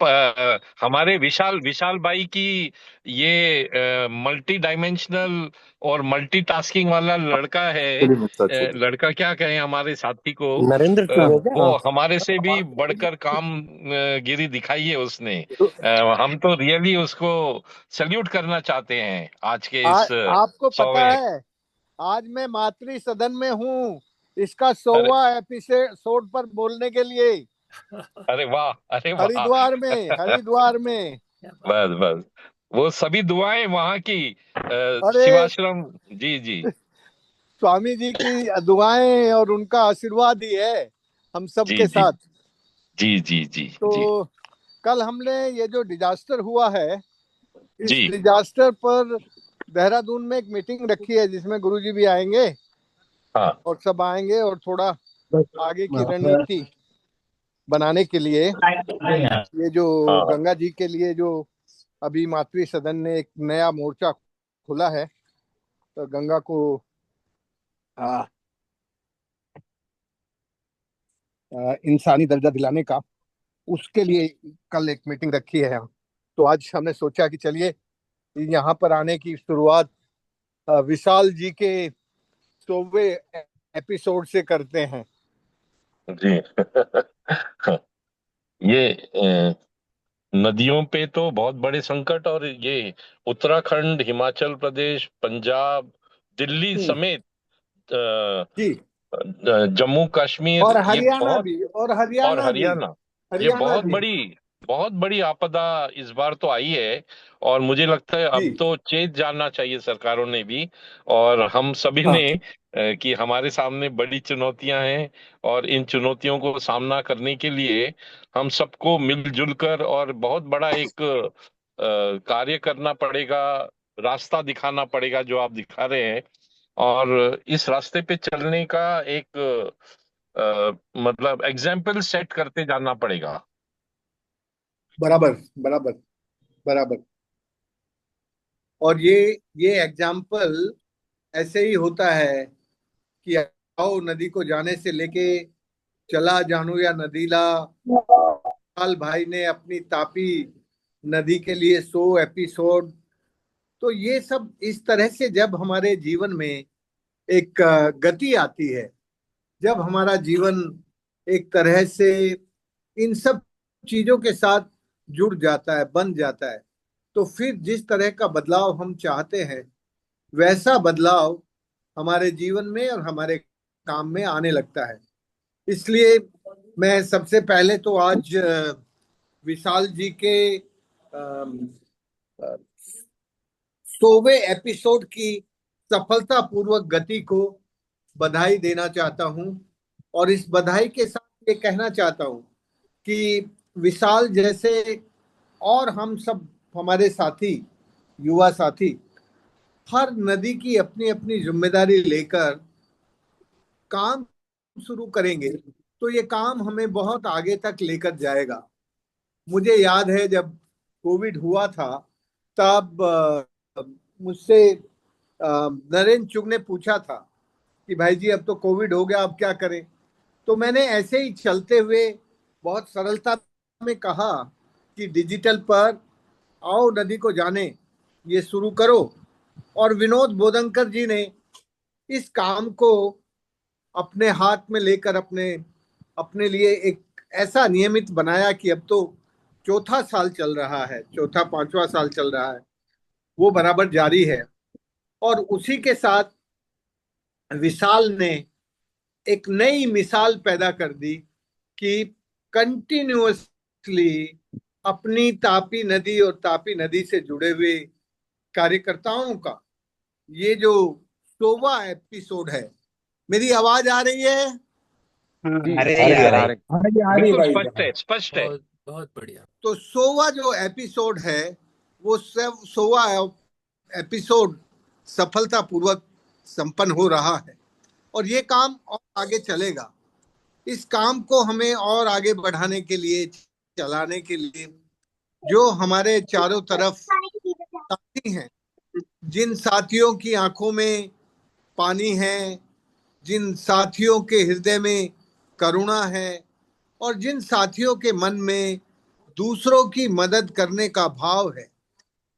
हमारे विशाल विशाल भाई की ये मल्टी डायमेंशनल और मल्टीटास्किंग वाला लड़का है। लड़का क्या कहें हमारे साथी को। नरेंद्र सिंह है क्या? वो हमारे से भी बढ़कर काम गिरी दिखाई है उसने। तो हम तो रियली उसको सल्यूट करना चाहते हैं आज के इस आपको पता 100वें। है, आज मैं मातृ सदन में हूँ इसका अरे 100वां एपिसोड पर बोलने के लिए। अरे वाह, अरे वाह। हरिद्वार में, हरिद्वार में। बस बस, वो सभी दुआएं वहां की अरे, शिवाश्रम। जी जी स्वामी जी की दुआएं और उनका आशीर्वाद ही है हम सब जी के जी साथ। जी जी जी जी तो कल हमने ये जो डिजास्टर हुआ है, इस जी। डिजास्टर पर देहरादून में एक मीटिंग रखी है जिसमें गुरुजी भी आएंगे हाँ और सब आएंगे, और थोड़ा आगे की रणनीति बनाने के लिए ये जो हाँ। गंगा जी के लिए जो अभी मातृ सदन ने एक नया मोर्चा खोला है, तो गंगा को आ, इंसानी दर्जा दिलाने का, उसके लिए कल एक मीटिंग रखी है। तो आज हमने सोचा कि चलिए यहाँ पर आने की शुरुआत विशाल जी के 100वें एपिसोड से करते हैं। जी। ये नदियों पे तो बहुत बड़े संकट, और ये उत्तराखंड, हिमाचल प्रदेश, पंजाब, दिल्ली हम्म, समेत जी। जम्मू कश्मीर, और ये हरियाणा बहुत, भी, और और हरियाणा भी, हरियाणा, ये हरियाणा भी। बहुत बड़ी आपदा इस बार तो आई है। और मुझे लगता है अब जी। तो चेत जानना चाहिए सरकारों ने भी, और हम सभी हाँ, ने, कि हमारे सामने बड़ी चुनौतियां हैं, और इन चुनौतियों को सामना करने के लिए हम सबको मिलजुल कर और बहुत बड़ा एक कार्य करना पड़ेगा। रास्ता दिखाना पड़ेगा जो आप दिखा रहे हैं, और इस रास्ते पे चलने का एक मतलब एग्जाम्पल सेट करते जाना पड़ेगा। बराबर, बराबर, बराबर। और ये एग्जाम्पल ऐसे ही होता है कि आओ नदी को जाने से लेके चला जानू या नदीला। लाल भाई ने अपनी तापी नदी के लिए 100 एपिसोड। तो ये सब इस तरह से जब हमारे जीवन में एक गति आती है, जब हमारा जीवन एक तरह से इन सब चीजों के साथ जुड़ जाता है, बन जाता है, तो फिर जिस तरह का बदलाव हम चाहते हैं वैसा बदलाव हमारे जीवन में और हमारे काम में आने लगता है। इसलिए मैं सबसे पहले तो आज विशाल जी के 100वें एपिसोड की सफलतापूर्वक गति को बधाई देना चाहता हूं। और इस बधाई के साथ ये कहना चाहता हूं कि विशाल जैसे और हम सब, हमारे साथी, युवा साथी, हर नदी की अपनी अपनी जिम्मेदारी लेकर काम शुरू करेंगे तो ये काम हमें बहुत आगे तक लेकर जाएगा। मुझे याद है जब कोविड हुआ था, तब मुझसे नरेंद्र चुग ने पूछा था कि भाई जी अब तो कोविड हो गया, अब क्या करें। तो मैंने ऐसे ही चलते हुए बहुत सरलता में कहा कि डिजिटल पर आओ नदी को जाने, ये शुरू करो। और विनोद बोदंकर जी ने इस काम को अपने हाथ में लेकर अपने अपने लिए एक ऐसा नियमित बनाया कि अब तो चौथा साल चल रहा है, चौथा पांचवा साल चल रहा है, वो बराबर जारी है। और उसी के साथ विशाल ने एक नई मिसाल पैदा कर दी कि कंटिन्यूअसली अपनी तापी नदी और तापी नदी से जुड़े हुए कार्यकर्ताओं का ये जो 100वां एपिसोड है। मेरी आवाज आ रही है? जी, आ आ रही रही आ है, आ रही। रही है। आ रही है बिल्कुल भाई स्पष्ट साहब। है, स्पष्ट है। बहुत बहुत बढ़िया। तो 100वां जो एपिसोड है, वो सब 100वां एपिसोड सफलतापूर्वक संपन्न हो रहा है, और ये काम और आगे चलेगा। इस काम को हमें और आगे बढ़ाने के लिए, चलाने के लिए, जो हमारे चारों तरफ साथी हैं, जिन साथियों की आंखों में पानी है, जिन साथियों के हृदय में करुणा है, और जिन साथियों के मन में दूसरों की मदद करने का भाव है,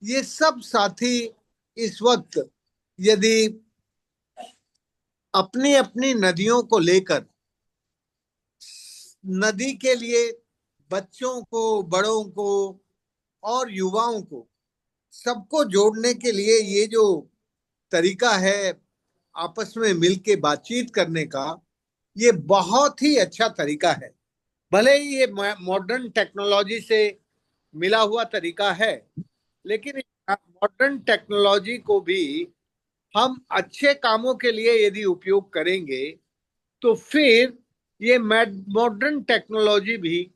ये सब साथी इस वक्त यदि अपनी अपनी नदियों को लेकर नदी के लिए बच्चों को, बड़ों को और युवाओं को सबको जोड़ने के लिए ये जो तरीका है आपस में मिलके बातचीत करने का, ये बहुत ही अच्छा तरीका है। भले ही ये मॉडर्न टेक्नोलॉजी से मिला हुआ तरीका है, लेकिन मॉडर्न टेक्नोलॉजी को भी हम अच्छे कामों के लिए यदि उपयोग करेंगे तो फिर ये मॉडर्न टेक्नोलॉजी भी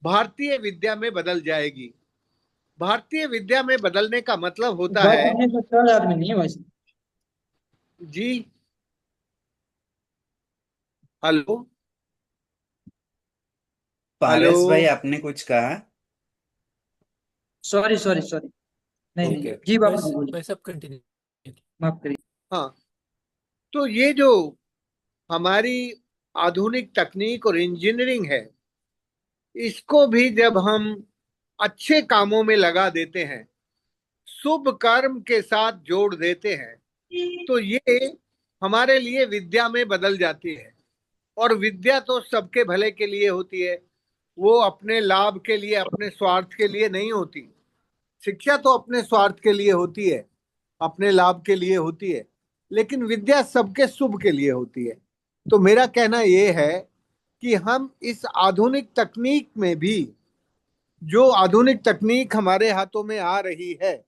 भारतीय विद्या में बदल जाएगी। भारतीय विद्या में बदलने का मतलब होता बात है। अपने सच्चाई आदमी नहीं है वैसे। जी। हेलो। हेलो। पारस भाई आपने कुछ कहा? Sorry sorry sorry. नहीं नहीं ओके। जी, बाबू जी बस बोलिए। बस अब कंटिन्यू। माफ करिए। हाँ, तो ये जो हमारी आधुनिक तकनीक और इंजीनियरिंग है, इसको भी जब हम अच्छे कामों में लगा देते हैं, शुभ कर्म के साथ जोड़ देते हैं, तो ये हमारे लिए विद्या में बदल जाती है। और विद्या तो सबके भले के लिए होती है, वो अपने लाभ के लिए, अपने स्वार्थ के लिए नहीं होती। शिक्षा तो अपने स्वार्थ के लिए होती है, अपने लाभ के लिए होती है, लेकिन विद्या सबके शुभ के लिए होती है। तो मेरा कहना यह है कि हम इस आधुनिक तकनीक में भी, जो आधुनिक तकनीक हमारे हाथों में आ रही है,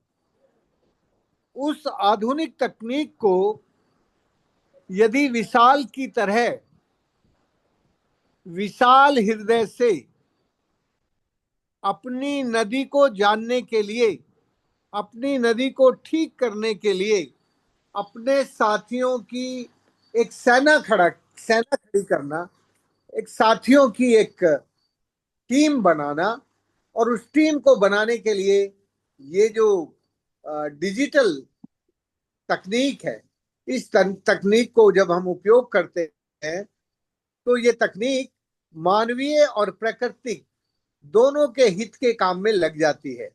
उस आधुनिक तकनीक को यदि विशाल की तरह विशाल हृदय से अपनी नदी को जानने के लिए, अपनी नदी को ठीक करने के लिए अपने साथियों की एक सेना खड़ी करना, एक साथियों की एक टीम बनाना, और उस टीम को बनाने के लिए ये जो डिजिटल तकनीक है, इस तकनीक को जब हम उपयोग करते हैं तो ये तकनीक मानवीय और प्राकृतिक दोनों के हित के काम में लग जाती है।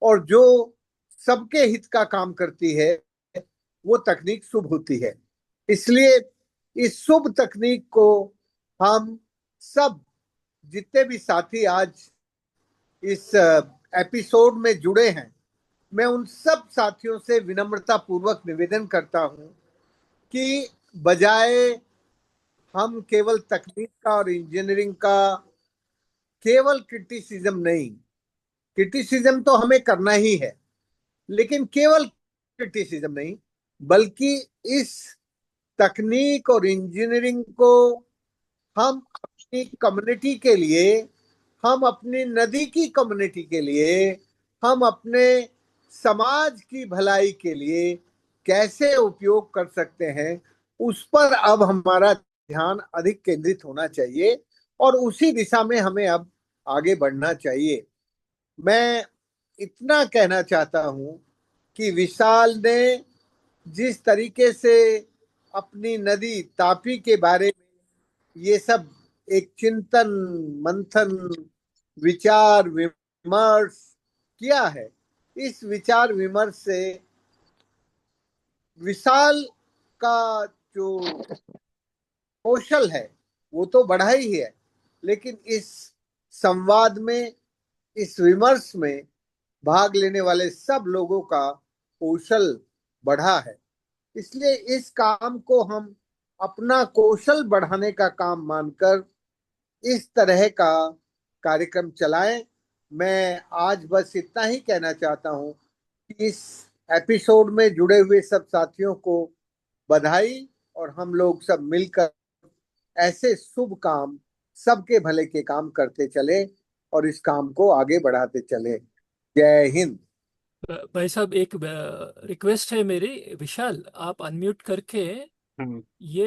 और जो सबके हित का काम करती है वो तकनीक शुभ होती है। इसलिए इस शुभ तकनीक को हम सब, जितने भी साथी आज इस एपिसोड में जुड़े हैं, मैं उन सब साथियों से विनम्रता पूर्वक निवेदन करता हूं कि बजाय हम केवल तकनीक का और इंजीनियरिंग का केवल क्रिटिसिज्म नहीं, क्रिटिसिज्म तो हमें करना ही है, लेकिन केवल क्रिटिसिज्म नहीं, बल्कि इस तकनीक और इंजीनियरिंग को हम अपनी कम्युनिटी के लिए, हम अपनी नदी की कम्युनिटी के लिए, हम अपने समाज की भलाई के लिए कैसे उपयोग कर सकते हैं, उस पर अब हमारा ध्यान अधिक केंद्रित होना चाहिए और उसी दिशा में हमें अब आगे बढ़ना चाहिए। मैं इतना कहना चाहता हूं कि विशाल ने जिस तरीके से अपनी नदी तापी के बारे में ये सब एक चिंतन, मंथन, विचार विमर्श किया है, इस विचार विमर्श से विशाल का जो कौशल है वो तो बढ़ा ही है, लेकिन इस संवाद में, इस विमर्श में भाग लेने वाले सब लोगों का कौशल बढ़ा है। इसलिए इस काम को हम अपना कौशल बढ़ाने का काम मानकर इस तरह का कार्यक्रम चलाएं। मैं आज बस इतना ही कहना चाहता हूं कि इस एपिसोड में जुड़े हुए सब साथियों को बधाई, और हम लोग सब मिलकर ऐसे शुभ काम, सबके भले के काम करते चले और इस काम को आगे बढ़ाते चले। जय हिंद। भाई साहब, एक रिक्वेस्ट है मेरी। विशाल, आप अनम्यूट करके हाँ। ये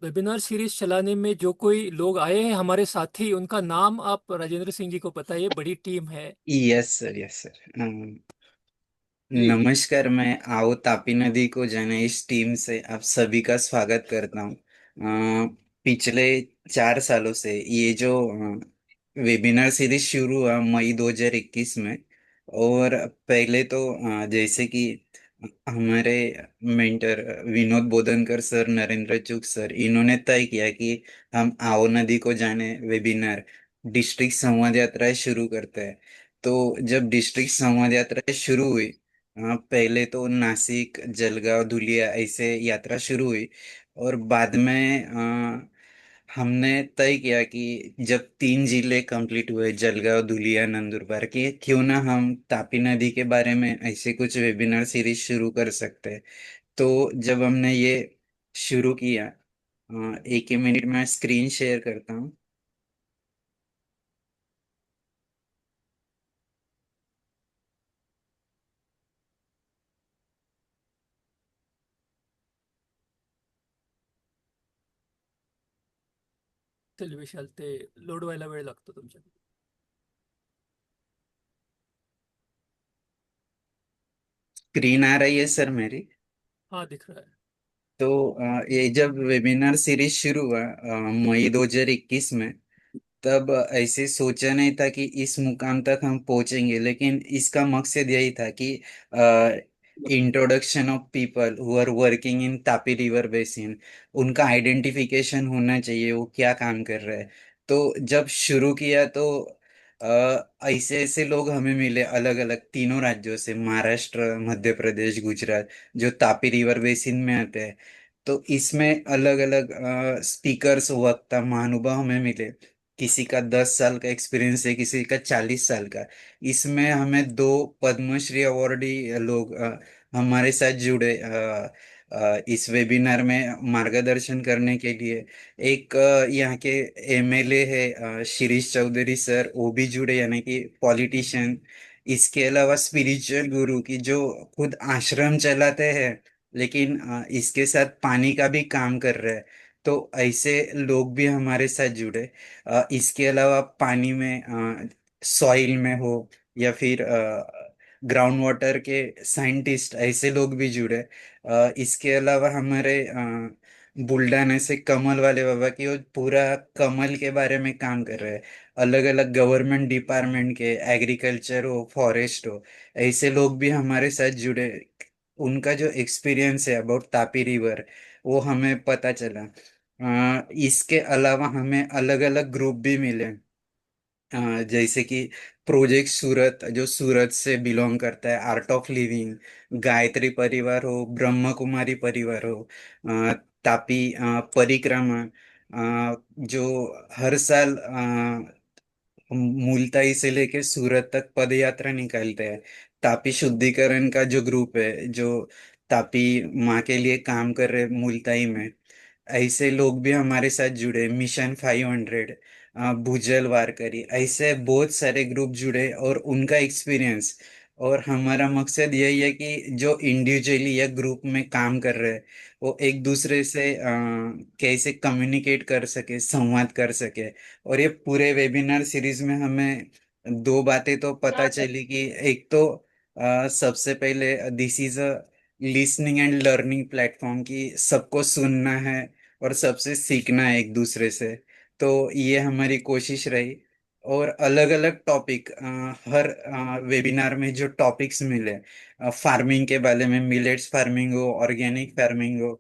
वेबिनार सीरीज चलाने में जो कोई लोग आए हैं हमारे साथी, उनका नाम आप राजेंद्र सिंह जी को बताइए, बड़ी टीम है। Yes sir, yes sir. जी। नमस्कार, मैं आओ तापी नदी को जाने इस टीम से आप सभी का स्वागत करता हूँ। पिछले 4 सालों से ये जो वेबिनार सीरीज शुरू हुआ मई 2021 में। और पहले तो जैसे कि हमारे मेंटर विनोद बोधनकर सर, नरेंद्र चुग सर, इन्होंने तय किया कि हम आओ नदी को जाने वेबिनार डिस्ट्रिक्ट संवाद यात्राएं शुरू करते हैं। तो जब डिस्ट्रिक्ट संवाद यात्राएं शुरू हुई, पहले तो नासिक, जलगांव, धुलिया ऐसे यात्रा शुरू हुई। और बाद में हमने तय किया कि जब 3 जिले कंप्लीट हुए, जलगांव, धुलिया, नंदुरबार, की क्यों ना हम तापी नदी के बारे में ऐसे कुछ वेबिनार सीरीज शुरू कर सकते हैं। तो जब हमने ये शुरू किया, एक ही मिनट में स्क्रीन शेयर करता हूँ। चल विशाल, ते लोड व्हायला वेळ लागतो तुमच्या. स्क्रीन आ रही है सर मेरी? हाँ, दिख रहा है. तो ये जब वेबिनार सीरीज शुरू हुआ मई 2021 में, तब ऐसे सोचा नहीं था कि इस मुकाम तक हम पहुंचेंगे। लेकिन इसका मकसद यही था कि introduction of people who are working in Tapi river basin, उनका आइडेंटिफिकेशन होना चाहिए, वो क्या काम कर रहे हैं। तो जब शुरू किया तो ऐसे ऐसे लोग हमें मिले अलग अलग तीनों राज्यों से, महाराष्ट्र, मध्य प्रदेश, गुजरात, जो तापी रिवर बेसिन में आते हैं। तो इसमें अलग अलग स्पीकर्स, वक्ता, महानुभाव हमें मिले। किसी का 10 साल का एक्सपीरियंस है, किसी का 40 साल का। इसमें हमें दो पद्मश्री अवार्डी लोग हमारे साथ जुड़े इस वेबिनार में मार्गदर्शन करने के लिए। एक यहाँ के एमएलए है शिरीष चौधरी सर, वो भी जुड़े, यानी कि पॉलिटिशियन। इसके अलावा स्पिरिचुअल गुरु की जो खुद आश्रम चलाते हैं, लेकिन इसके साथ पानी का भी काम कर रहे हैं। तो ऐसे लोग भी हमारे साथ जुड़े। इसके अलावा पानी में, सॉइल में हो, या फिर ग्राउंड वाटर के साइंटिस्ट, ऐसे लोग भी जुड़े। इसके अलावा हमारे बुल्डाना से कमल वाले बाबा की, वो पूरा कमल के बारे में काम कर रहे हैं। अलग अलग गवर्नमेंट डिपार्टमेंट के, एग्रीकल्चर हो, फॉरेस्ट हो, ऐसे लोग भी हमारे साथ जुड़े। उनका जो एक्सपीरियंस है अबाउट तापी रिवर, वो हमें पता चला। इसके अलावा हमें अलग अलग ग्रुप भी मिले। जैसे कि प्रोजेक्ट सूरत, जो सूरत से बिलोंग करता है, आर्ट ऑफ लिविंग, गायत्री परिवार हो, ब्रह्म कुमारी परिवार हो, तापी परिक्रमा, जो हर साल मुल्ताई से लेके सूरत तक पद यात्रा निकालते हैं। तापी शुद्धिकरण का जो ग्रुप है, जो तापी माँ के लिए काम कर रहे मुल्ताई में, ऐसे लोग भी हमारे साथ जुड़े। मिशन 500, भूजल वारकरी, ऐसे बहुत सारे ग्रुप जुड़े और उनका एक्सपीरियंस। और हमारा मकसद यही है कि जो इंडिविजुअली या ग्रुप में काम कर रहे हैं, वो एक दूसरे से कैसे कम्युनिकेट कर सके, संवाद कर सके। और ये पूरे वेबिनार सीरीज में हमें दो बातें तो पता चली कि एक तो सबसे पहले this is a listening and learning platform, की सबको सुनना है और सबसे सीखना है एक दूसरे से। तो ये हमारी कोशिश रही। और अलग अलग टॉपिक, हर वेबिनार में जो टॉपिक्स मिले, फार्मिंग के बारे में, मिलेट्स फार्मिंग हो, ऑर्गेनिक फार्मिंग हो,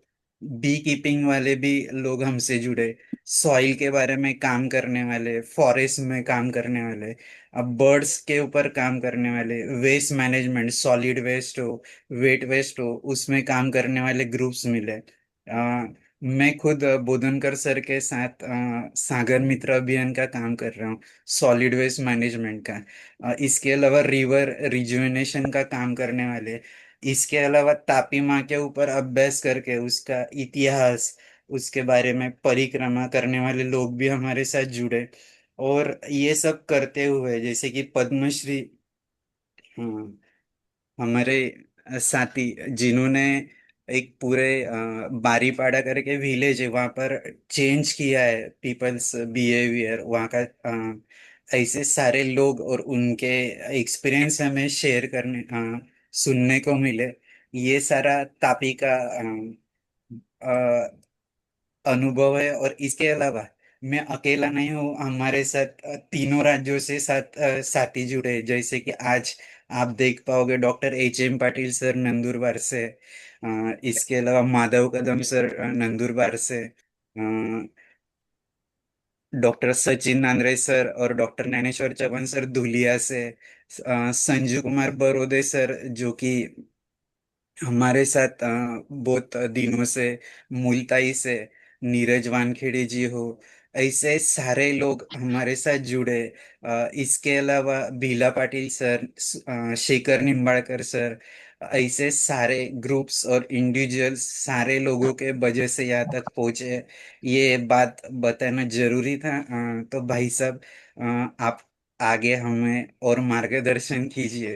बी कीपिंग वाले भी लोग हमसे जुड़े, सॉइल के बारे में काम करने वाले, फॉरेस्ट में काम करने वाले, अब बर्ड्स के ऊपर काम करने वाले, वेस्ट मैनेजमेंट, सॉलिड वेस्ट हो, वेट वेस्ट हो, उसमें काम करने वाले ग्रुप्स मिले। मैं खुद बोधनकर सर के साथ सागर मित्र अभियान का काम कर रहा हूँ, सॉलिड वेस्ट मैनेजमेंट का। इसके अलावा रिवर रिजुविनेशन का काम करने वाले, इसके अलावा तापी माँ के ऊपर अभ्यास करके उसका इतिहास, उसके बारे में परिक्रमा करने वाले लोग भी हमारे साथ जुड़े। और ये सब करते हुए, जैसे कि पद्मश्री, हाँ, हमारे साथी जिन्होंने एक पूरे बारीपाड़ा करके विलेज है, वहाँ पर चेंज किया है पीपल्स बिहेवियर, वहाँ का ऐसे सारे लोग और उनके एक्सपीरियंस हमें शेयर करने, सुनने को मिले। ये सारा तापी का अ, अनुभव है। और इसके अलावा मैं अकेला नहीं हूँ, हमारे साथ तीनों राज्यों से साथी जुड़े हैं। जैसे कि आज आप देख पाओगे doctor H M Patil sir Nandurbar से, इसके अलावा माधव कदम सर नंदुरबार से, डॉक्टर सचिन नांद्रे सर और डॉक्टर ज्ञानेश्वर चवन सर धुलिया से, संजू कुमार बरोदे सर जो कि हमारे साथ बहुत दिनों से, मुलताई से नीरज वानखेड़े जी हो, ऐसे सारे लोग हमारे साथ जुड़े। इसके अलावा भीला पाटिल सर, शेखर निम्बाड़कर सर, ऐसे सारे ग्रुप्स और इंडिविजुअल्स सारे लोगों के वजह से यहाँ तक पहुंचे। ये बात बताना जरूरी था। तो भाई साहब, आप आगे हमें और मार्गदर्शन कीजिए।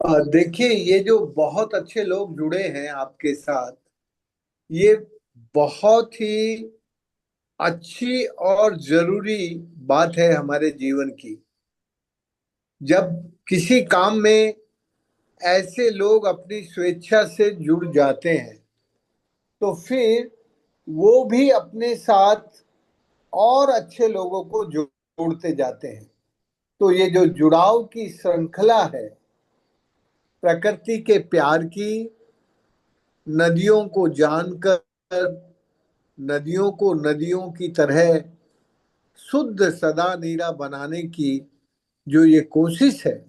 देखिए, ये जो बहुत अच्छे लोग जुड़े हैं आपके साथ, ये बहुत ही अच्छी और जरूरी बात है हमारे जीवन की। जब किसी काम में ऐसे लोग अपनी स्वेच्छा से जुड़ जाते हैं, तो फिर वो भी अपने साथ और अच्छे लोगों को जोड़ते जाते हैं। तो ये जो जुड़ाव की श्रृंखला है, प्रकृति के प्यार की, नदियों को जानकर, नदियों को नदियों की तरह शुद्ध सदा नीरा बनाने की जो ये कोशिश है,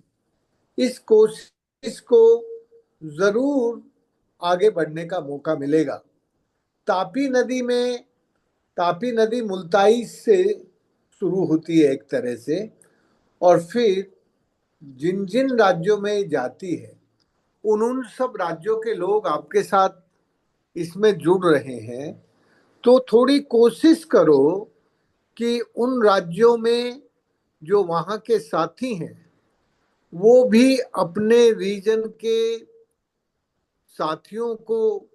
इस कोशिश को जरूर आगे बढ़ने का मौका मिलेगा। तापी नदी में, तापी नदी मुल्ताई से शुरू होती है एक तरह से, और फिर जिन जिन राज्यों में जाती है, उन सब राज्यों के लोग आपके साथ इसमें जुड़ रहे हैं। तो थोड़ी कोशिश करो कि उन राज्यों में जो वहाँ के साथी हैं, वो भी अपने रीजन के साथियों को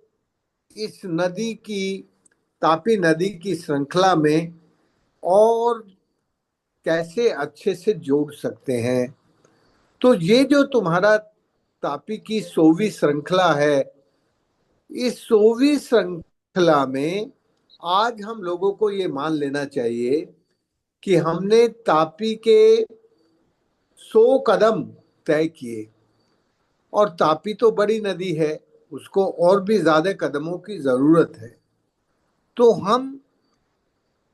इस नदी की, तापी नदी की श्रृंखला में और कैसे अच्छे से जोड़ सकते हैं। तो ये जो तुम्हारा तापी की 100वीं श्रृंखला है, इस 100वीं श्रृंखला में आज हम लोगों को ये मान लेना चाहिए कि हमने तापी के 100 कदम तय किए। और तापी तो बड़ी नदी है, उसको और भी ज्यादा कदमों की जरूरत है। तो हम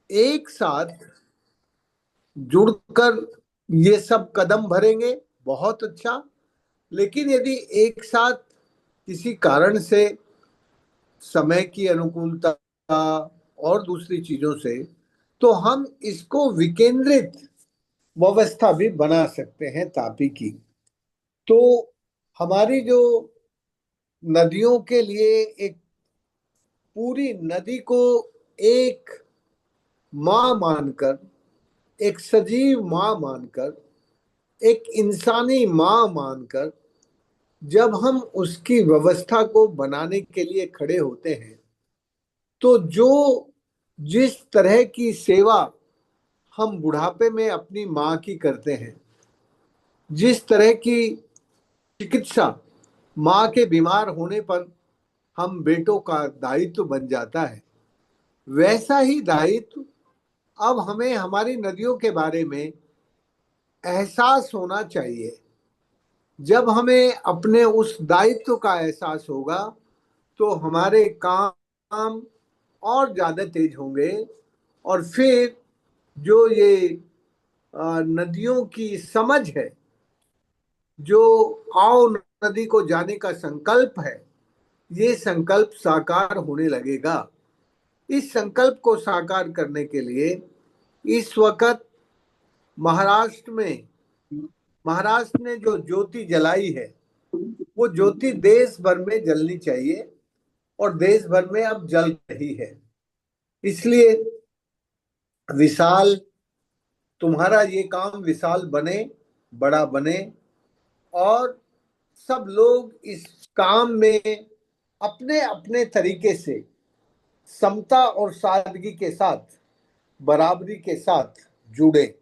एक साथ जुड़कर ये सब कदम भरेंगे, बहुत अच्छा। लेकिन यदि एक साथ किसी कारण से, समय की अनुकूलता और दूसरी चीजों से, तो हम इसको विकेंद्रित व्यवस्था भी बना सकते हैं तापी की। तो हमारी जो नदियों के लिए एक पूरी नदी को एक माँ मानकर, एक सजीव माँ मानकर, एक इंसानी माँ मानकर जब हम उसकी व्यवस्था को बनाने के लिए खड़े होते हैं, तो जो जिस तरह की सेवा हम बुढ़ापे में अपनी माँ की करते हैं, जिस तरह की चिकित्सा माँ के बीमार होने पर हम बेटों का दायित्व बन जाता है, वैसा ही दायित्व अब हमें हमारी नदियों के बारे में एहसास होना चाहिए। जब हमें अपने उस दायित्व का एहसास होगा, तो हमारे काम और ज्यादा तेज होंगे। और फिर जो ये नदियों की समझ है, जो आओ नदी को जाने का संकल्प है, ये संकल्प साकार होने लगेगा। इस संकल्प को साकार करने के लिए इस वक्त महाराष्ट्र में, महाराष्ट्र ने जो ज्योति जलाई है, वो ज्योति देश भर में जलनी चाहिए, और देश भर में अब जल रही है। इसलिए विशाल, तुम्हारा ये काम विशाल बने, बड़ा बने, और सब लोग इस काम में अपने अपने तरीके से समता और सादगी के साथ, बराबरी के साथ जुड़े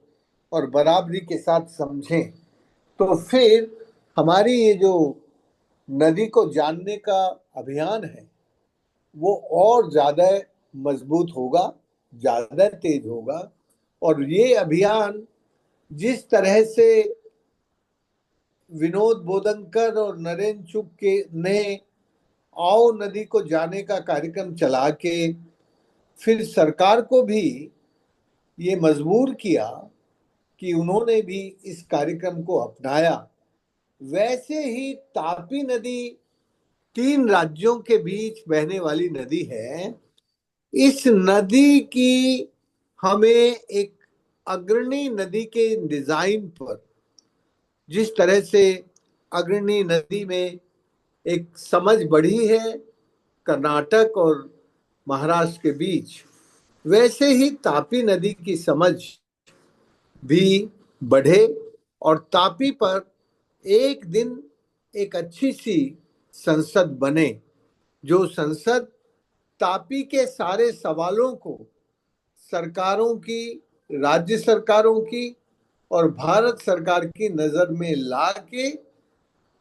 और बराबरी के साथ समझें। तो फिर हमारी ये जो नदी को जानने का अभियान है, वो और ज्यादा मजबूत होगा, ज्यादा तेज होगा। और ये अभियान जिस तरह से विनोद बोदनकर और नरेंद्र चुग के ने आओ नदी को जाने का कार्यक्रम चला के फिर सरकार को भी ये मजबूर किया कि उन्होंने भी इस कार्यक्रम को अपनाया, वैसे ही तापी नदी 3 राज्यों के बीच बहने वाली नदी है। इस नदी की हमें एक अग्रणी नदी के डिजाइन पर, जिस तरह से अग्रणी नदी में एक समझ बढ़ी है कर्नाटक और महाराष्ट्र के बीच, वैसे ही तापी नदी की समझ भी बढ़े और तापी पर एक दिन एक अच्छी सी संसद बने, जो संसद तापी के सारे सवालों को सरकारों की, राज्य सरकारों की और भारत सरकार की नजर में ला के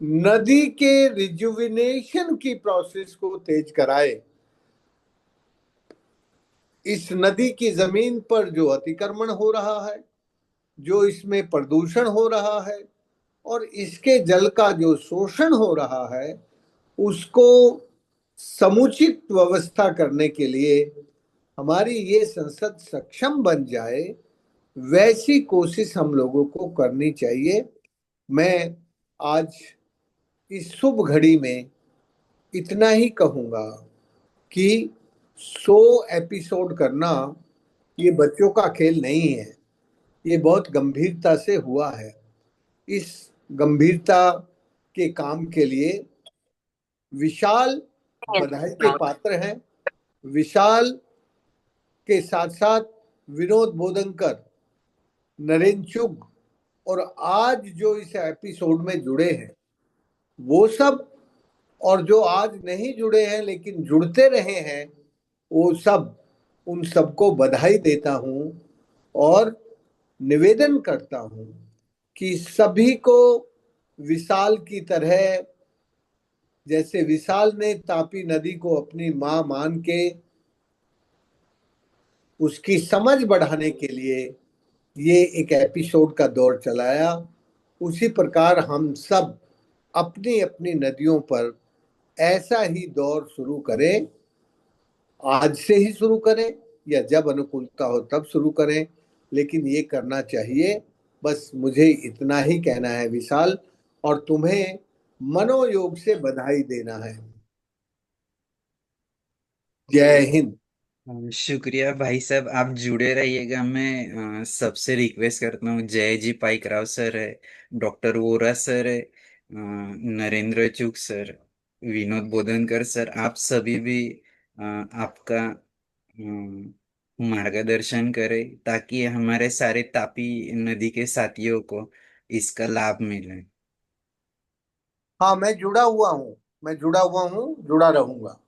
नदी के रिजुविनेशन की प्रोसेस को तेज कराए। इस नदी की जमीन पर जो अतिक्रमण हो रहा है, जो इसमें प्रदूषण हो रहा है और इसके जल का जो शोषण हो रहा है, उसको समुचित व्यवस्था करने के लिए हमारी ये संसद सक्षम बन जाए, वैसी कोशिश हम लोगों को करनी चाहिए। मैं आज इस शुभ घड़ी में इतना ही कहूंगा कि 100 एपिसोड करना ये बच्चों का खेल नहीं है, ये बहुत गंभीरता से हुआ है। इस गंभीरता के काम के लिए विशाल बधाई के पात्र हैं। विशाल के साथ साथ विनोद बोदनकर, नरेंद्र चुग और आज जो इस एपिसोड में जुड़े हैं वो सब, और जो आज नहीं जुड़े हैं लेकिन जुड़ते रहे हैं वो सब, उन सबको बधाई देता हूं और निवेदन करता हूं कि सभी को विशाल की तरह, जैसे विशाल ने तापी नदी को अपनी मां मान के उसकी समझ बढ़ाने के लिए ये एक एपिसोड का दौर चलाया, उसी प्रकार हम सब अपनी अपनी नदियों पर ऐसा ही दौर शुरू करें। आज से ही शुरू करें या जब अनुकूलता हो तब शुरू करें, लेकिन ये करना चाहिए। बस मुझे इतना ही कहना है विशाल, और तुम्हें मनोयोग से बधाई देना है। जय हिंद। शुक्रिया भाई साहब, आप जुड़े रहिएगा। मैं सबसे रिक्वेस्ट करता हूँ, जय जी पाइकराव सर है, डॉक्टर वोरा सर है, नरेंद्र चुग सर, विनोद बोधनकर सर, आप सभी भी आपका मार्गदर्शन करें ताकि हमारे सारे तापी नदी के साथियों को इसका लाभ मिले। हाँ, मैं जुड़ा हुआ हूँ, मैं जुड़ा हुआ हूँ, जुड़ा रहूंगा।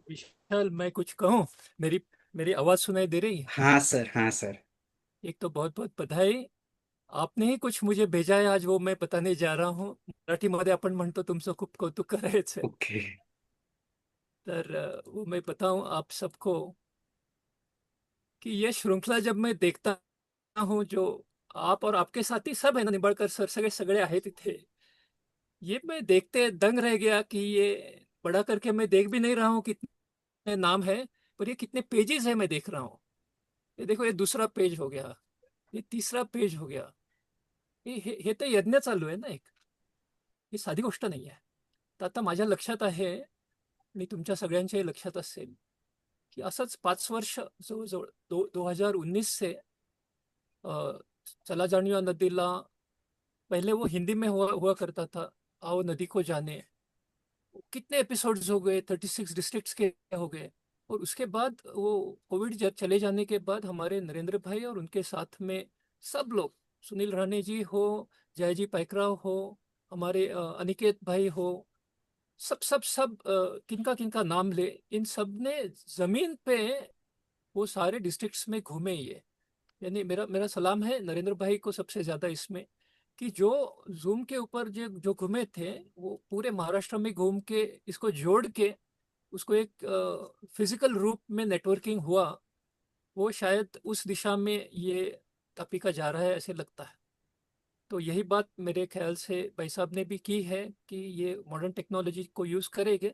विशाल, मैं कुछ कहूँ? मेरी मेरी आवाज सुनाई दे रही है? हाँ सर, हाँ सर। एक तो बहुत बहुत बधाई। आपने ही कुछ मुझे भेजा है आज, वो मैं बताने जा रहा हूँ. मराठीमध्ये आपण म्हणतो तुमचं खूप कौतुक करायचं. ओके। तर वो मैं बताऊं आप सबको कि ये श्रृंखला जब मैं देखता हूँ, जो आप और आपके साथी सब है ना, निंबाळकर सर सगळे सगळे आहेत इथे, ये मैं देखते दंग रह गया कि ये बड़ा करके मैं देख भी नहीं रहा हूँ कितने नाम है, पर ये कितने पेजेस है मैं देख रहा हूँ. ये देखो, ये दूसरा पेज हो गया, ये तीसरा पेज हो गया. हे तर यज्ञ चालू आहे ना एक. ही साधी गोष्ट नाही आहे. तर आता माझ्या लक्षात आहे, आणि तुमच्या सगळ्यांच्याही लक्षात असेल, कि असंच 5 वर्ष जवळजवळ 2019 से अ, चला जानियो नदीला, पहले वो हिंदी में हुआ करता था, आओ नदी को जाने. कितने एपिसोड्स हो गए, 36 डिस्ट्रिक्ट्स के हो गए. और उसके बाद वो कोविड चले जाने के बाद हमारे नरेंद्र भाई और उनके साथ में सब लोग, सुनील राणे जी हो, जय जी पाइकराव हो, हमारे अनिकेत भाई हो, सब सब सब किनका किनका नाम ले, इन सब ने जमीन पे वो सारे डिस्ट्रिक्ट्स में घूमे. ये यानी मेरा मेरा सलाम है नरेंद्र भाई को सबसे ज्यादा इसमें, कि जो जूम के ऊपर जो जो घूमे थे, वो पूरे महाराष्ट्र में घूम के इसको जोड़ के उसको एक फिजिकल रूप में नेटवर्किंग हुआ. वो शायद उस दिशा में ये तापी का जा रहा है ऐसे लगता है। तो यही बात मेरे ख्याल से भाई साहब ने भी की है कि ये मॉडर्न टेक्नोलॉजी को यूज़ करेंगे।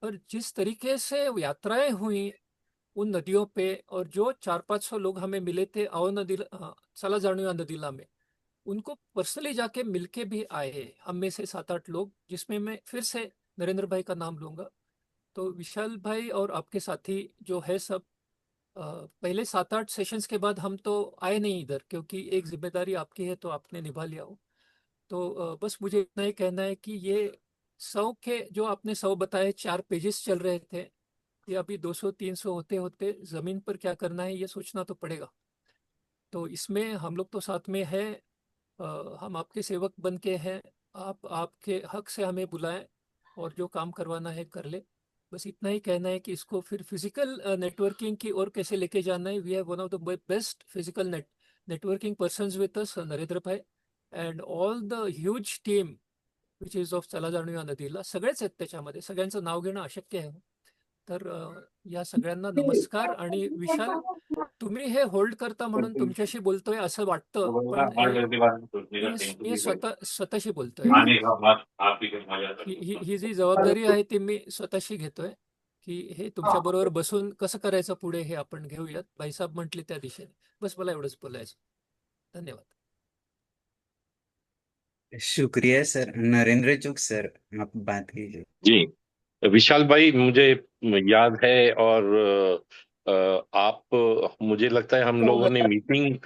और जिस तरीके से यात्राएं हुई उन नदियों पे, और जो 400-500 लोग हमें मिले थे आओ नदी सालाजार्निया नदीला में, उनको पर्सनली जाके मिलके भी आए हम में से 7-8 लोग, जिसमें मैं फिर से नरेंद्र भाई का नाम लूंगा। तो विशाल भाई और आपके साथी जो है सब, पहले 7-8 सेशंस के बाद हम तो आए नहीं इधर, क्योंकि एक जिम्मेदारी आपकी है तो आपने निभा लिया हो। तो बस मुझे इतना ही कहना है कि ये 100 के जो आपने 100 बताए, 4 पेजेस चल रहे थे, ये अभी 200-300 होते होते जमीन पर क्या करना है ये सोचना तो पड़ेगा। तो इसमें हम लोग तो साथ में है, हम आपके सेवक बन के हैं। आप आपके हक से हमें बुलाएं और जो काम करवाना है कर ले। बस इतना ही कहना है कि इसको फिर फिजिकल नेटवर्किंग की ओर कैसे लेके जाना है। We have one of the best physical networking persons with us, Narendra भाई, and all the huge team which is of चला नदीला. सगळेच आहेत त्याच्यामध्ये, सगळ्यांचं नाव घेणं अशक्य आहे. तर या सगळ्यांना नमस्कार. आणि विशाल, तुम्ही हे होल्ड करता म्हणून तुमच्याशी बोलतोय असं वाटतं, पण मी स्वतःशी बोलतोय. ही जी जबाबदारी आहे ती मी स्वतःशी घेतोय, की हे तुमच्या बरोबर बसून कसं करायचं पुढे हे आपण घेऊयात. भाईसाहेब म्हटले त्या दिशेने. बस मला एवढंच बोलायचं. धन्यवाद. शुक्रिया सर। नरेंद्र चुग सर, आप बात कीजिए। जी, विशाल भाई, मुझे याद है, और आप, मुझे लगता है हम लोगों ने मीटिंग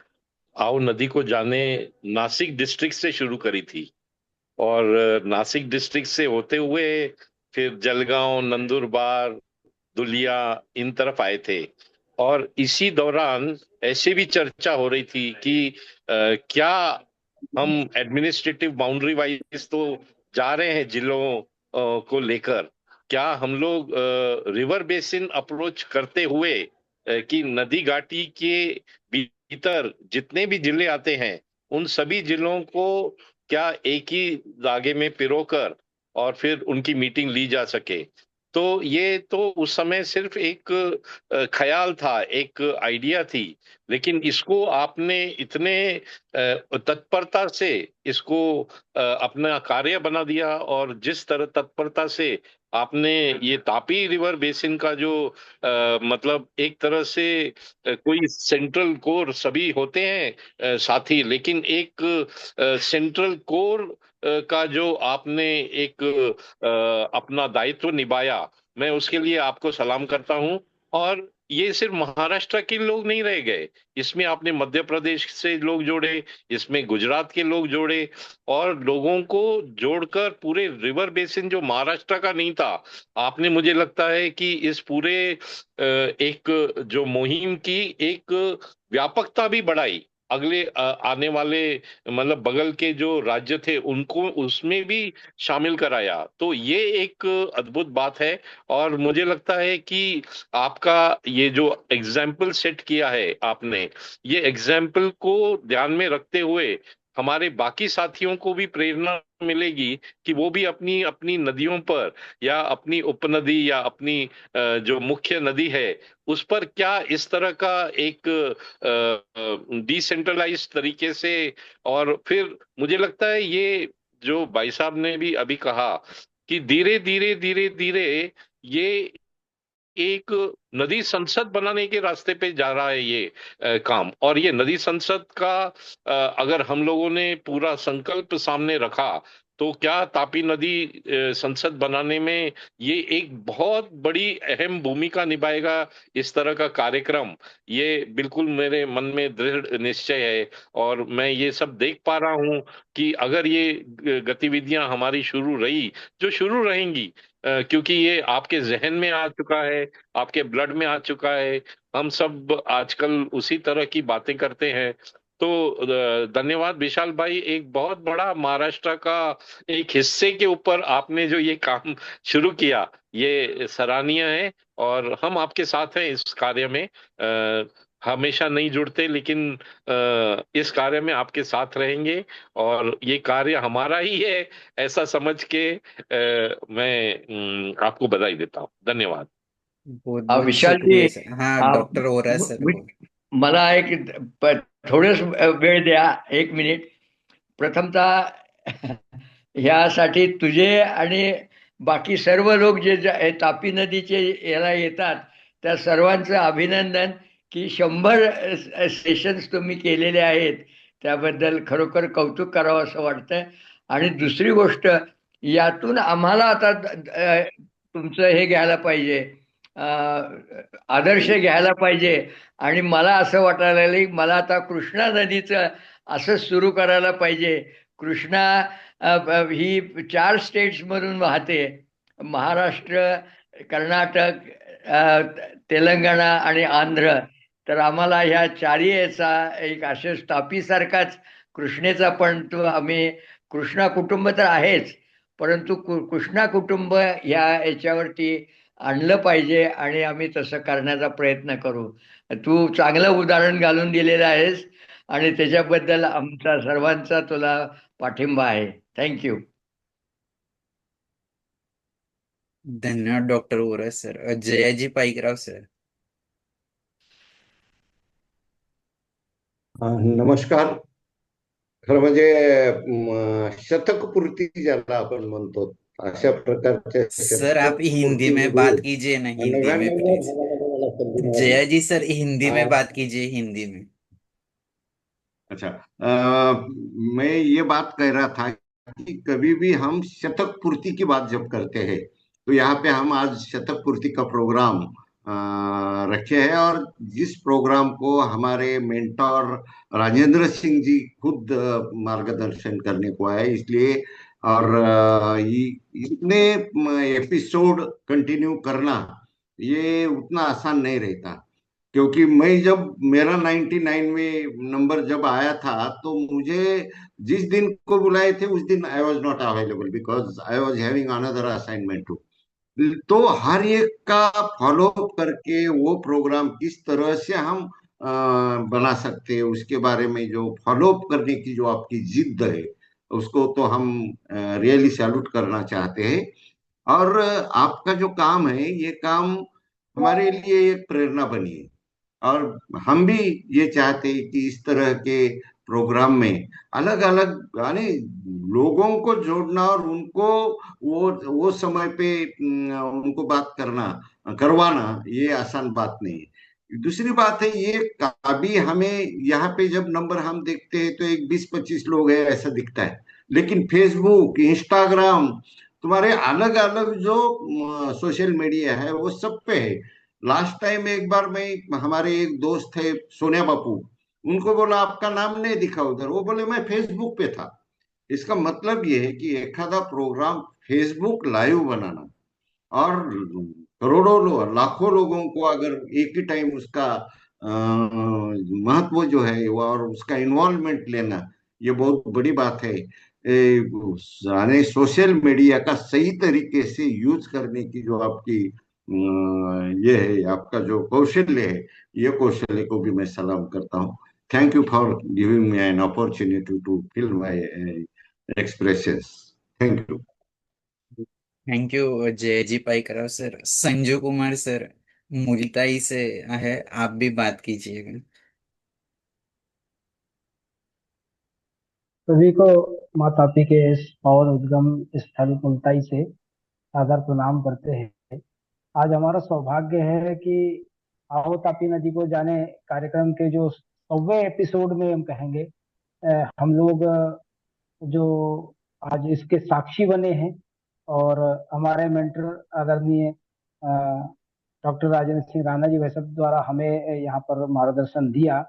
आओ नदी को जाने नासिक डिस्ट्रिक्ट से शुरू करी थी, और नासिक डिस्ट्रिक्ट से होते हुए फिर जलगांव, नंदुरबार, दुलिया, इन तरफ आए थे। और इसी दौरान ऐसे भी चर्चा हो रही थी कि क्या हम एडमिनिस्ट्रेटिव बाउंड्री वाइज तो जा रहे हैं जिलों को लेकर, क्या हम लोग रिवर बेसिन अप्रोच करते हुए कि नदी घाटी के भीतर जितने भी जिले आते हैं उन सभी जिलों को क्या एक ही धागे में पिरोकर और फिर उनकी मीटिंग ली जा सके। तो ये तो उस समय सिर्फ एक ख्याल था, एक आइडिया थी, लेकिन इसको आपने इतने तत्परता से इसको अपना कार्य बना दिया, और जिस तरह तत्परता से आपने ये तापी रिवर बेसिन का जो मतलब एक तरह से कोई सेंट्रल कोर, सभी होते हैं साथी, लेकिन एक सेंट्रल कोर का जो आपने एक अपना दायित्व निभाया, मैं उसके लिए आपको सलाम करता हूं। और ये सिर्फ महाराष्ट्र के लोग नहीं रह गए, इसमें आपने मध्य प्रदेश से लोग जोड़े, इसमें गुजरात के लोग जोड़े, और लोगों को जोड़कर पूरे रिवर बेसिन जो महाराष्ट्र का नहीं था, आपने, मुझे लगता है कि इस पूरे एक जो मुहिम की एक व्यापकता भी बढ़ाई। अगले आने वाले, मतलब बगल के जो राज्य थे उनको उसमें भी शामिल कराया। तो ये एक अद्भुत बात है, और मुझे लगता है कि आपका ये जो एग्जाम्पल सेट किया है आपने, ये एग्जाम्पल को ध्यान में रखते हुए हमारे बाकी साथियों को भी प्रेरणा मिलेगी कि वो भी अपनी अपनी नदियों पर, या अपनी उपनदी, या अपनी जो मुख्य नदी है उस पर क्या इस तरह का एक डिसेंट्रलाइज तरीके से। और फिर मुझे लगता है ये जो भाई साहब ने भी अभी कहा कि धीरे धीरे धीरे धीरे ये एक नदी संसद बनाने के रास्ते पे जा रहा है ये काम। और ये नदी संसद का अगर हम लोगों ने पूरा संकल्प सामने रखा, तो क्या तापी नदी संसद बनाने में ये एक बहुत बड़ी अहम भूमिका निभाएगा, इस तरह का कार्यक्रम। ये बिल्कुल मेरे मन में दृढ़ निश्चय है, और मैं ये सब देख पा रहा हूं कि अगर ये गतिविधियां हमारी शुरू रही, जो शुरू रहेंगी, क्योंकि ये आपके जहन में आ चुका है, आपके ब्लड में आ चुका है, हम सब आजकल उसी तरह की बातें करते हैं। तो धन्यवाद विशाल भाई, एक बहुत बड़ा महाराष्ट्र का एक हिस्से के ऊपर आपने जो ये काम शुरू किया, ये सराहनीय है, और हम आपके साथ हैं इस कार्य में। हमेशा नहीं जुड़ते, लेकिन इस कार्य में आपके साथ रहेंगे, और ये कार्य हमारा ही है ऐसा समझ के मैं आपको बधाई देता हूँ। धन्यवाद। बहुत बहुत विशाल शुक्रिया जी, सर। हाँ, डॉक्टर हो रहा है सर वो। मला एक थोडस वेळ द्या, 1 मिनिट. प्रथमतः ह्यासाठी तुझे आणि बाकी सर्व लोक जे तापी नदीचे याला येतात त्या सर्वांचं अभिनंदन की 100 सेशन्स तुम्ही केलेले आहेत, त्याबद्दल खरोखर कौतुक करावं असं वाटतं. आणि दुसरी गोष्ट, यातून आम्हाला आता तुमचं हे घ्यायला पाहिजे, आदर्श घ्यायला पाहिजे. आणि मला असं वाटायला लागलं की मला आता कृष्णा नदीचं असं सुरू करायला पाहिजे. कृष्णा ही 4 स्टेट्समधून वाहते, महाराष्ट्र, कर्नाटक, तेलंगणा आणि आंध्र. तर आम्हाला ह्या चारी याचा एक असेच तापीसारखाच कृष्णेचा पण तो आम्ही, कृष्णा कुटुंब तर आहेच, परंतु कृष्णा कुटुंब ह्या याच्यावरती आणलं पाहिजे आणि आम्ही तसं करण्याचा प्रयत्न करू. तू चांगलं उदाहरण घालून दिलेलं आहेस आणि त्याच्याबद्दल आमचा सर्वांचा तुला पाठिंबा आहे. थँक्यू. धन्यवाद डॉक्टर हो रहा है सर। जयाजी पाईकराव सर। नमस्कार. खरं म्हणजे शतकपूर्ती ज्याला आपण म्हणतो अशा प्रकारच्या सर आप हिंदी में शतकपूर्तीमध्ये बात कीजिए ना, हिंदी में 99व्या प्लीज। भागाला मला संधी मिळाली. जया जी सर हिंदी में अ, बात कीजिए, हिंदी में। अच्छा, मैं ये बात कह रहा था कि कभी भी हम शतक पूर्ति की बात जब करते हैं तो यहाँ पे हम आज शतक पूर्ति का प्रोग्राम रखे हैं, और जिस प्रोग्राम को हमारे मेंटोर राजेंद्र सिंह जी खुद मार्गदर्शन करने को आए, इसलिए और इतने एपिसोड कंटिन्यू करना ये उतना आसान नहीं रहता। क्योंकि मैं जब मेरा 99 में नंबर जब आया था तो मुझे जिस दिन को बुलाए थे उस दिन I was not available because I was having another assignment too. तो हर एक का फॉलो अप करके वो प्रोग्राम किस तरह से हम बना सकते हैं उसके बारे में जो फॉलो अप करने की जो आपकी जिद है उसको तो हम रियली सैल्यूट करना चाहते हैं। और आपका जो काम है ये काम हमारे लिए एक प्रेरणा बनी है, और हम भी ये चाहते हैं कि इस तरह के प्रोग्राम में अलग अलग यानी लोगों को जोड़ना और उनको वो समय पे उनको बात करना करवाना ये आसान बात नहीं है। दूसरी बात है, ये अभी हमें यहाँ पे जब नंबर हम देखते हैं तो एक 20-25 लोग हैं ऐसा दिखता है, लेकिन फेसबुक, इंस्टाग्राम, तुम्हारे अलग अलग जो सोशल मीडिया है वो सब पे है। लास्ट टाइम एक बार मैं, हमारे एक दोस्त थे सोनिया बापू, उनको बोला आपका नाम नहीं दिखा उधर, वो बोले मैं फेसबुक पे था। इसका मतलब ये है कि एखादा प्रोग्राम फेसबुक लाइव बनाना और करोड़ों लोग, लाखों लोगों को अगर एक ही टाइम उसका महत्व जो है वो और उसका इन्वॉल्वमेंट लेना, ये बहुत बड़ी बात है। यानी सोशल मीडिया का सही तरीके से यूज करने की जो आपकी ये है, आपका जो कौशल्य है, ये कौशल्य को भी मैं सलाम करता हूँ। Thank you for giving me an opportunity to fill my expressions. Thank you. Thank you Jay ji Paikrao sir. Sanju Kumar sir Multai से है, आप भी बात कीजिएगा। सभी को माँ ताप्ती के इस पावन उद्गम स्थल मुल्ताई से सादर प्रणाम करते हैं। आज हमारा सौभाग्य है कि आओ ताप्ती नदी को जाने कार्यक्रम के जो 100वें एपिसोड में हम कहेंगे, हम लोग जो आज इसके साक्षी बने हैं, और हमारे मेंटर आदरणीय डॉक्टर राजेंद्र सिंह राणा जी वैसे द्वारा हमें यहाँ पर मार्गदर्शन दिया।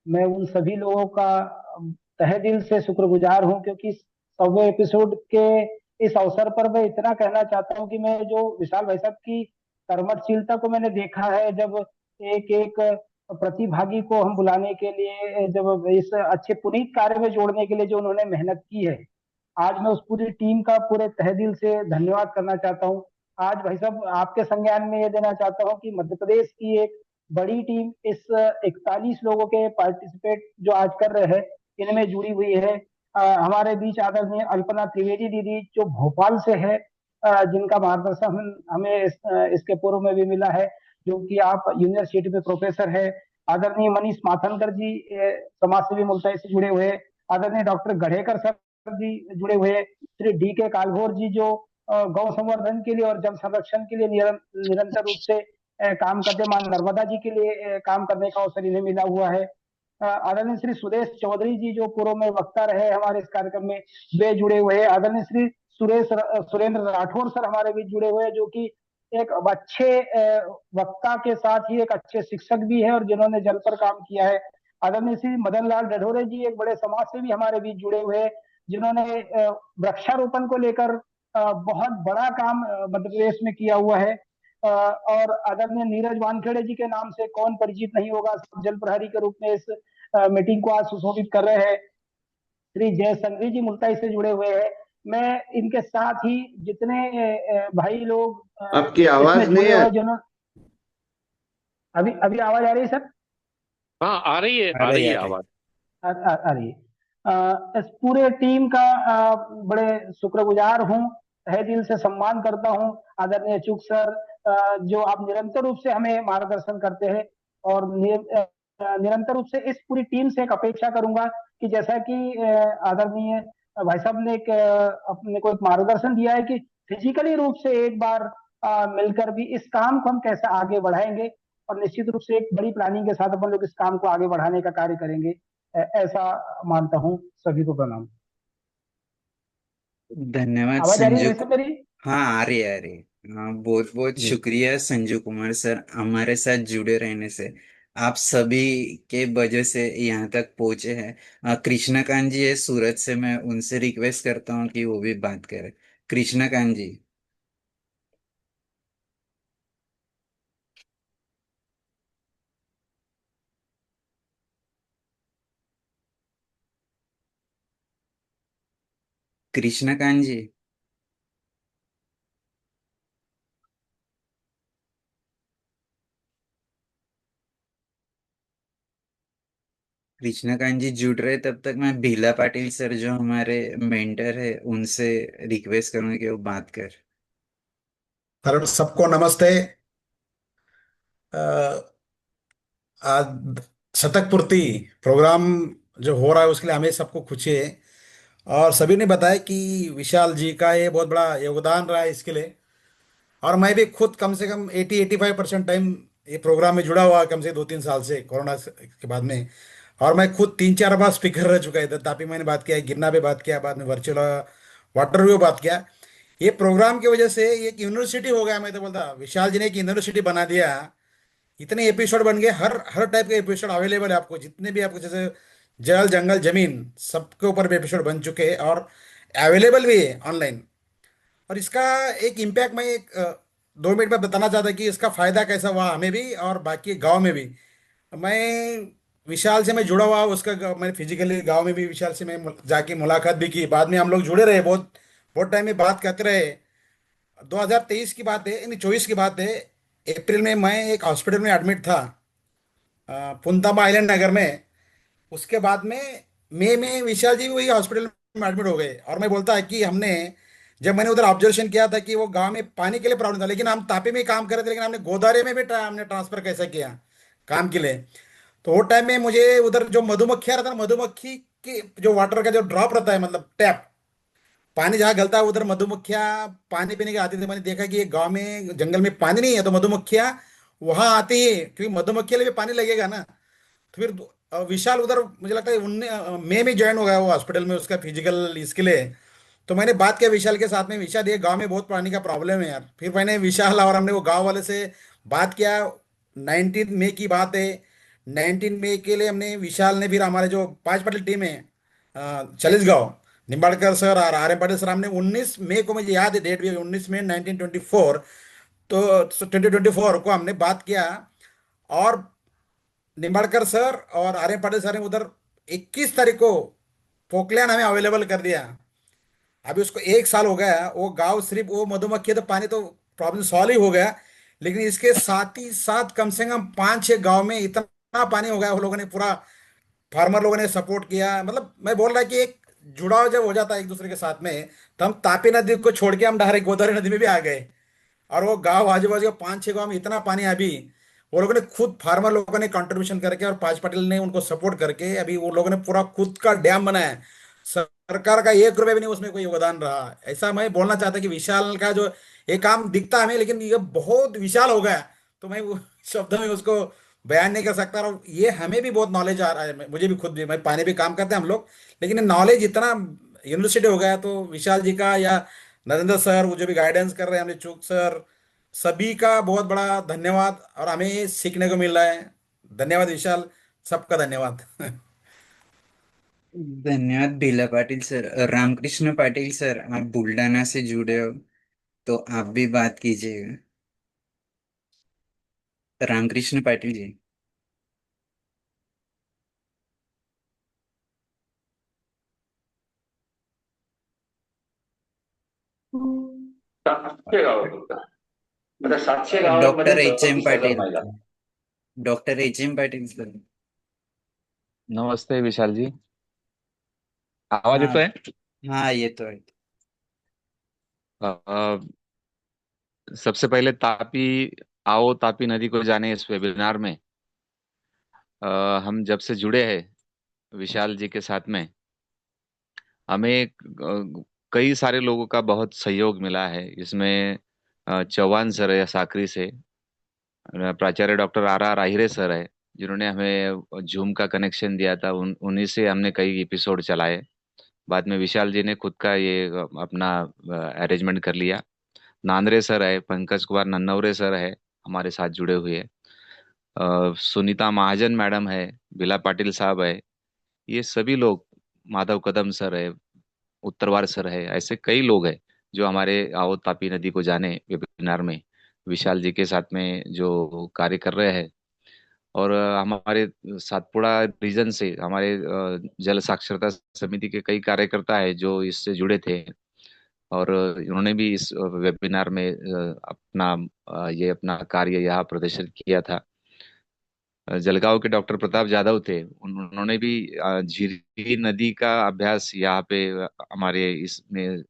मैं उन सभी लोगों का तहे दिल से शुक्रगुजार हूं, क्योंकि 100वें एपिसोड के इस अवसर पर मैं इतना कहना चाहता हूं कि मैं जो विशाल भाई साहब की कर्मठशीलता को मैंने देखा है, जब एक एक प्रतिभागी को हम बुलाने के लिए, जब इस अच्छे पुनीत कार्य में जोड़ने के लिए जो उन्होंने मेहनत की है, आज मैं उस पूरी टीम का पूरे तहे दिल से धन्यवाद करना चाहता हूँ। आज भाई साहब आपके संज्ञान में ये देना चाहता हूँ कि मध्य प्रदेश की एक बड़ी टीम इस 41 लोगों के पार्टिसिपेट जो आज कर रहे हैं इनमें जुड़ी हुई है। हमारे बीच आदरणीय अल्पना त्रिवेदी दीदी जो भोपाल से है, जिनका मार्गदर्शन हमें इसके पूर्व में भी मिला है, जो कि आप यूनिवर्सिटी में प्रोफेसर है, आदरणीय मनीष माथनकर जी समाज सेवी मुल्ताई से जुड़े हुए, आदरणीय डॉक्टर गढ़ेकर सर जी जुड़े हुए, श्री डी के कालभोर जी जो गौ संवर्धन के लिए और जल संरक्षण के लिए निरंतर रूप से काम करते, मां नर्मदा जी के लिए काम करने का अवसर इन्हें मिला हुआ है। आदरणीय श्री सुरेश चौधरी जी जो पूर्व में वक्ता रहे हमारे इस कार्यक्रम में, वे जुड़े हुए हैं। आदरणीय श्री सुरेंद्र राठौर सर हमारे बीच जुड़े हुए हैं, जो कि एक अच्छे वक्ता के साथ ही एक अच्छे शिक्षक भी है और जिन्होंने जल पर काम किया है। आदरणीय श्री मदन लाल डढोरे जी एक बड़े समाज से भी हमारे बीच जुड़े हुए हैं, जिन्होंने वृक्षारोपण को लेकर बहुत बड़ा काम मध्य प्रदेश में किया हुआ है। और आदरणीय नीरज वानखेड़े जी के नाम से कौन परिचित नहीं होगा, जल प्रहरी के रूप में इस मीटिंग को आज सुशोभित कर रहे हैं। श्री जय संघवी जी मुल्ताई से जुड़े हुए हैं। मैं इनके साथ ही जितने भाई लोग आपकी इसमें आवाज नहीं जुड़े है। हुए, जिन्होंने अभी अभी आवाज आ रही है सर? हाँ, आ रही है, आ आ रही रही आ है रही। आवाज। आ रही है। इस पूरे टीम का बड़े शुक्रगुजार हूँ, तहे दिल से सम्मान करता हूँ। आदरणीय चूक सर जो आप निरंतर रूप से हमें मार्गदर्शन करते हैं, और निरंतर रूप से इस पूरी टीम से एक अपेक्षा करूंगा कि जैसा कि आदरणीय भाई साहब ने अपने को एक मार्गदर्शन दिया है कि फिजिकली रूप से एक बार मिलकर भी इस काम को हम कैसे आगे बढ़ाएंगे, और निश्चित रूप से एक बड़ी प्लानिंग के साथ अपन लोग इस काम को आगे बढ़ाने का कार्य करेंगे, ऐसा मानता हूँ। सभी को प्रणाम। धन्यवाद आवाज आ रही है संजू भाई साहब मेरी? हाँ, आ रही है, आ रही है। हाँ, बहुत बहुत जी शुक्रिया संजू कुमार सर हमारे साथ जुड़े रहने से। आप सभी के वजह से यहाँ तक पहुंचे हैं। कृष्णकांत जी है सूरत से, मैं उनसे रिक्वेस्ट करता हूँ कि वो भी बात करें। कृष्णकांत जी। कृष्णकांत जी। कृष्णकांत जी जुड़ रहे तब तक मैं भीला पाटिल सर जो हमारे मेंटर है उनसे रिक्वेस्ट करूंगा कि वो बात कर। सर सबको नमस्ते। अ, आज शतक पूर्ति प्रोग्राम जो हो रहा है उसके लिए हमें सबको खुशी है, और सभी ने बताया कि विशाल जी का ये बहुत बड़ा योगदान रहा है इसके लिए। और मैं भी खुद कम से कम 80-85% टाइम ये प्रोग्राम में जुड़ा हुआ, कम से 2-3 साल से कोरोना के बाद में। और मैं खुद 3-4 बार स्पीकर रह चुका है, इधर तापी मैंने बात किया है, गिरना पे बात किया, बाद में वर्चुअल वाटर भी बात किया। ये प्रोग्राम की वजह से एक यूनिवर्सिटी हो गया। मैं तो बोलता विशाल जी ने एक यूनिवर्सिटी बना दिया। इतने एपिसोड बन गए, हर हर टाइप के एपिसोड अवेलेबल है आपको, जितने भी आपको जैसे जल जंगल जमीन सबके ऊपर भी एपिसोड बन चुके हैं और अवेलेबल भी है ऑनलाइन। और इसका एक इम्पैक्ट मैं 2 मिनट में बताना चाहता कि इसका फायदा कैसा हुआ हमें भी और बाकी गांव में भी। मैं विशाल से मैं जुड़ा हुआ, उसका मैं फिजिकली गांव में भी विशाल से मैं जाके मुलाकात भी की, बाद में हम लोग जुड़े रहे, बहुत बहुत टाइम में बात करते रहे। 2023 की बात है, यानी 24 की बात है। अप्रैल में मैं एक हॉस्पिटल में एडमिट था, पुंतामा आइलैंड नगर में। उसके बाद में मई में विशाल जी भी वही हॉस्पिटल में एडमिट हो गए। और मैं बोलता है कि हमने जब मैंने उधर ऑब्जर्वेशन किया था कि वो गांव में पानी के लिए प्रॉब्लम था, लेकिन हम तापी में काम कर रहे थे, लेकिन हमने गोदावरी में भी हमने ट्रांसफर कैसे किया काम के लिए। तो वो टाइम में मुझे उधर जो मधुमक्खियां रहता है ना, मधुमक्खी की जो वाटर का जो ड्रॉप रहता है, मतलब टैप पानी जहाँ गलता है उधर मधुमक्खियां पानी पीने के आती थी। मैंने देखा कि एक गांव में जंगल में पानी नहीं है तो मधुमक्खियां वहां आती है, क्योंकि मधुमक्खी के लिए भी पानी लगेगा ना। तो फिर विशाल उधर मुझे लगता है मई में ज्वाइन हो गया वो हॉस्पिटल में उसका फिजिकल इसके लिए। तो मैंने बात किया विशाल के साथ में, विशाल ये गांव में बहुत पानी का प्रॉब्लम है यार। फिर मैंने विशाल और हमने वो गांव वाले से बात किया। 19 मई की बात है। 19 मई के लिए हमने विशाल ने फिर हमारे जो 5 पाटिल टीम है चालीसगांव, निम्बाड़कर सर और आर एम पाटिल सर, हमने 19 मई को, मुझे याद है डेट भी, 19 मई 1924, तो 2024 को हमने बात किया। और निम्बाड़कर सर और आर एम पाटिल सर ने उधर 21 तारीख को पोकलैंड हमें अवेलेबल कर दिया। अभी उसको 1 साल हो गया। वो गांव सिर्फ वो मधुमक्खी तो पानी तो प्रॉब्लम सॉल्व ही हो गया, लेकिन इसके साथ ही साथ कम से कम 5-6 गांव में इतना पानी हो गया। वो लोगों ने पूरा फार्मर लोगों ने सपोर्ट किया। मतलब मैं बोल रहा कि एक जुड़ाव जब हो जाता है एक दूसरे के साथ में, तो हम तापी नदी को छोड़ के हम डायरेक्ट गोदावरी नदी में भी आ गए। और वो गांव आजू बाजू 5-6 गांव में इतना पानी है अभी। वो लोगों ने खुद, फार्मर लोगों ने कंट्रीब्यूशन करके और पांच पाटिल ने उनको सपोर्ट करके अभी वो लोगों ने पूरा खुद का डैम बनाया है। सरकार का 1 रुपए भी नहीं उसमें कोई योगदान रहा। ऐसा मैं बोलना चाहता कि विशाल का जो ये काम दिखता हमें, लेकिन ये बहुत विशाल हो गया। तो मैं वो शब्दों में उसको बयान नहीं कर सकता। और ये हमें भी बहुत नॉलेज आ रहा है, मुझे भी खुद भी, मैं पानी भी काम करते हैं हम लोग, लेकिन नॉलेज इतना यूनिवर्सिटी हो गया। तो विशाल जी का या नरेंद्र सर, वो जो भी गाइडेंस कर रहे हैं, हमने चूक सर, सभी का बहुत बड़ा धन्यवाद। और हमें सीखने को मिल रहा है। धन्यवाद विशाल, सबका धन्यवाद। धन्यवाद भीला पाटिल सर। रामकृष्ण पाटिल सर, आप बुल्डाना से जुड़े हो, तो आप भी बात कीजिएगा। रामकृष्ण पाटिल जी। सातशे गाव आता 700 गावांमध्ये डॉक्टर एच एम 34,000 पाटिल, महिला. Doctor H M Patil sir. नमस्ते विशाल जी, आवाज हाँ। येतोय? हाँ, ये तो है। अ, सबसे पहले तापी आओ तापी नदी को जाने इस वेबिनार में हम जब से जुड़े हैं विशाल जी के साथ में, हमें कई सारे लोगों का बहुत सहयोग मिला है इसमें। चौहान सर है साकरी से, प्राचार्य doctor R R Ahire sir है जिन्होंने हमें जूम का कनेक्शन दिया था, उन्हीं से हमने कई एपिसोड चलाए। बाद में विशाल जी ने खुद का ये अपना अरेंजमेंट कर लिया। नांदरे सर है, पंकज कुमार नन्नवरे सर है हमारे साथ जुड़े हुए। सुनीता महाजन मैडम है, बिला पाटिल साहब है, ये सभी लोग, माधव कदम सर है, उत्तरवार सर है, ऐसे कई लोग हैं जो हमारे आओ तापी नदी को जाने वेबिनार में विशाल जी के साथ में जो कार्य कर रहे हैं। और हमारे सातपुड़ा रीजन से हमारे जल साक्षरता समिति के कई कार्यकर्ता है जो इससे जुड़े थे। और इन्होंने भी इस वेबिनार में अपना ये अपना कार्य यहाँ प्रदर्शित किया था। जलगांव के डॉक्टर प्रताप जाधव थे, उन्होंने भी झीरवी नदी का अभ्यास यहाँ पे हमारे इसमें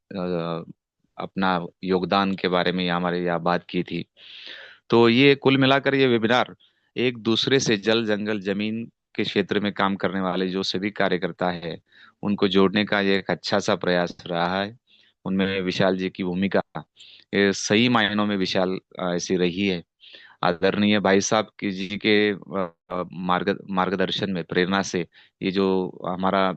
अपना योगदान के बारे में हमारे यहाँ बात की थी। तो ये कुल मिलाकर ये वेबिनार एक दूसरे से जल जंगल जमीन के क्षेत्र में काम करने वाले जो सभी कार्यकर्ता है उनको जोड़ने का ये एक अच्छा सा प्रयास रहा है। उनमें विशाल जी की भूमिका ये सही मायनों में विशाल ऐसी रही है। आदरणीय भाई साहब की जी के मार्गदर्शन में, प्रेरणा से ये जो हमारा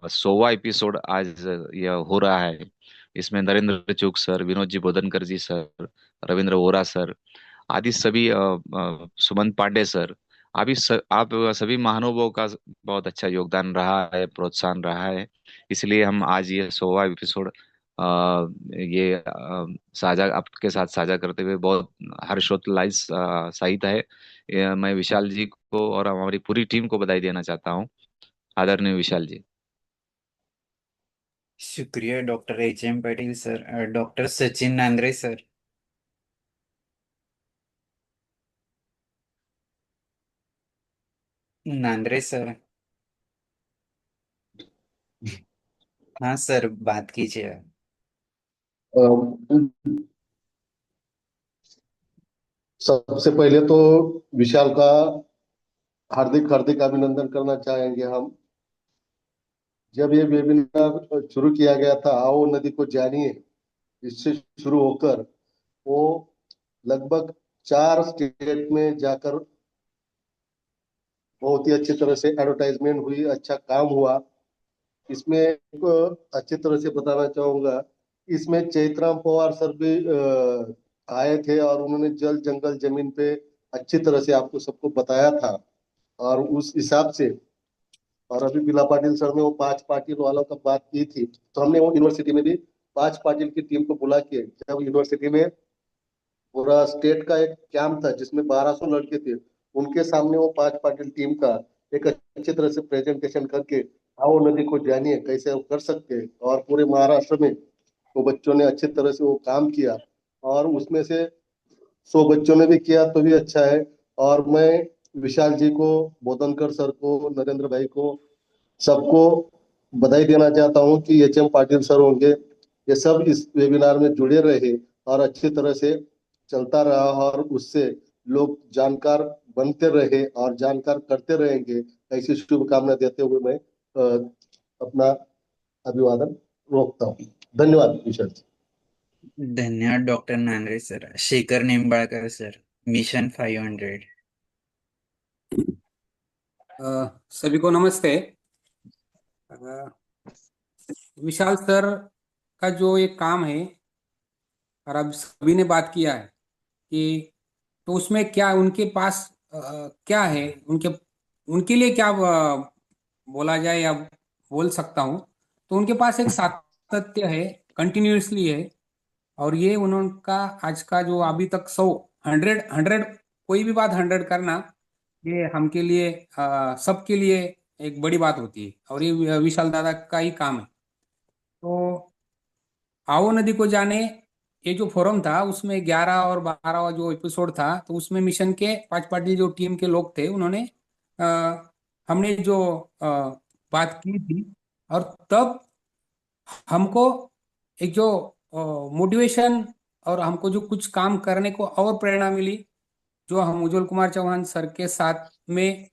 100वां एपिसोड आज यह हो रहा है, इसमें नरेंद्र चूक सर, विनोद जी बोधनकर जी सर, रविंद्र वोरा सर आदि सभी, सुमन पांडे सर, आप सभी महानुभावों का बहुत अच्छा योगदान रहा है, प्रोत्साहन रहा है। इसलिए हम आज ये 100वां एपिसोड ये साझा आपके साथ साझा करते हुए बहुत हर्षोल्लास सहित है। मैं विशाल जी को और हमारी पूरी टीम को बधाई देना चाहता हूँ। आदरणीय विशाल जी। शुक्रिया doctor H M Patil sir. Doctor Sachin Nandre sir. Nandre sir. हाँ सर, बात कीजिए। सबसे पहले तो विशाल का हार्दिक हार्दिक अभिनंदन करना चाहेंगे हम। जब ये वेबिनार शुरू किया गया था, आओ नदी को जानिए, इससे शुरू होकर वो लगभग 4 स्टेट में जाकर बहुत ही अच्छी तरह से एडवर्टाइजमेंट हुई, अच्छा काम हुआ। इसमें एक अच्छी तरह से बताना चाहूंगा, इसमें चैतराम पवार सर भी आए थे और उन्होंने जल जंगल जमीन पे अच्छी तरह से आपको सबको बताया था। और उस हिसाब से, और अभी बिला पाटिल सर ने वो 5 पाटिल वालों का बात की थी, तो हमने वो यूनिवर्सिटी में भी 5 पाटिल की टीम को बुला के, जब यूनिवर्सिटी में पूरा स्टेट का एक कैंप था जिसमें 1200 लड़के थे, उनके सामने वो 5 पाटिल टीम का एक अच्छी तरह से प्रेजेंटेशन करके आओ नदी को जानिए कैसे वो कर सकते हैं। और पूरे महाराष्ट्र में वो बच्चों ने अच्छी तरह से वो काम किया, और उसमें से 100 बच्चों ने भी किया तो भी अच्छा है। और मैं विशाल जी को, बोधनकर सर को, नरेंद्र भाई को, सबको बधाई देना चाहता हूँ कि एच एम पाटिल सर होंगे, ये सब इस वेबिनार में जुड़े रहे और अच्छी तरह से चलता रहा और उससे लोग जानकार बनते रहे और जानकार करते रहेंगे, ऐसी शुभकामना देते हुए मैं अपना अभिवादन रोकता हूँ। धन्यवाद विशाल जी। धन्यवाद doctor Nangare sir. Shekhar Nimbalkar sir, mission 500। सभी को नमस्ते। विशाल सर का जो एक काम है और अब सभी ने बात किया है कि तो उसमें क्या उनके पास क्या है, उनके उनके लिए क्या बोला जाए या बोल सकता हूँ। तो उनके पास एक सातत्य है, कंटिन्यूअसली है। और ये उनका आज का जो अभी तक 100 कोई भी बात 100 करना, ये हमके लिए सबके लिए एक बड़ी बात होती है और ये विशाल दादा का ही काम है। तो आओ नदी को जाने, ये जो फोरम था उसमें 11 और 12 जो एपिसोड था, तो उसमें मिशन के पांच पार्टी जो टीम के लोग थे उन्होंने आ, हमने जो बात की थी, और तब हमको एक जो मोटिवेशन और हमको जो कुछ काम करने को और प्रेरणा मिली, जो हम उज्जवल कुमार चौहान सर के साथ में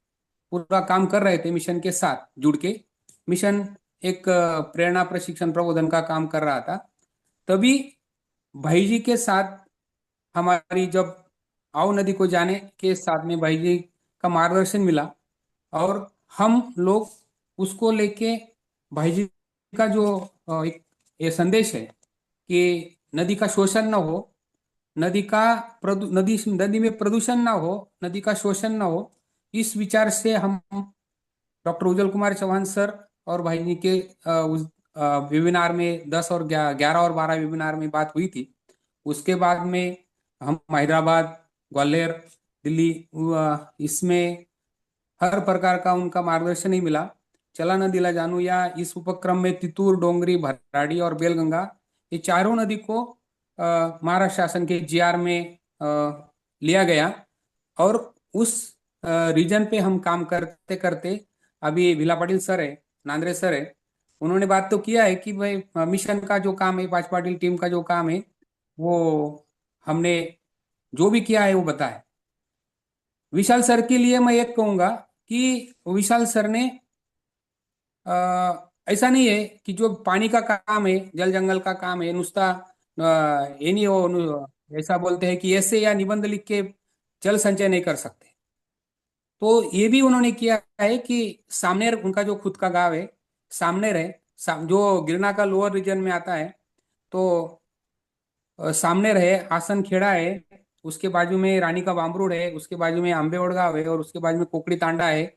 पूरा काम कर रहे थे, मिशन के साथ जुड़ के। मिशन एक प्रेरणा प्रशिक्षण प्रबोधन का काम कर रहा था। तभी भाई जी के साथ हमारी जब आओ नदी को जाने के साथ में भाई जी का मार्गदर्शन मिला, और हम लोग उसको लेके भाई जी का जो एक ये संदेश है कि नदी का शोषण न हो, नदी का नदी में प्रदूषण ना हो, नदी का शोषण ना हो, इस विचार से हम डॉक्टर उज्जवल कुमार चौहान सर और भाई जी के उस वेबिनार में 10 और 11 और 12 वेबिनार में बात हुई थी। उसके बाद में हम हैदराबाद, ग्वालियर, दिल्ली, इसमें हर प्रकार का उनका मार्गदर्शन ही मिला। चला नदीला जानू या इस उपक्रम में तितूर, डोंगरी, भराड़ी और बेलगंगा, ये चारों नदी को महाराष्ट्र शासन के जीआर में लिया गया। और उस रीजन पे हम काम करते करते अभी विला पाटिल सर है, नांद्रे सर है, उन्होंने बात तो किया है कि भाई मिशन का जो काम है, पांच पाटिल टीम का जो काम है, वो हमने जो भी किया है वो बताया। विशाल सर के लिए मैं एक कहूंगा कि विशाल सर ने ऐसा नहीं है कि जो पानी का काम है, जल जंगल का काम है, नुस्ता ये नहीं हो ऐसा बोलते हैं कि ऐसे या निबंध लिख के जल संचय नहीं कर सकते। तो ये भी उन्होंने किया है कि सामनेर, उनका जो खुद का गांव है सामनेर है, जो गिरना का लोअर रीजन में आता है। तो सामनेर है, आसन खेड़ा है, उसके बाजू में रानी का बामरूड है, उसके बाजू में आंबेवड़ गांव है, और उसके बाजू में कोकड़ी तांडा है।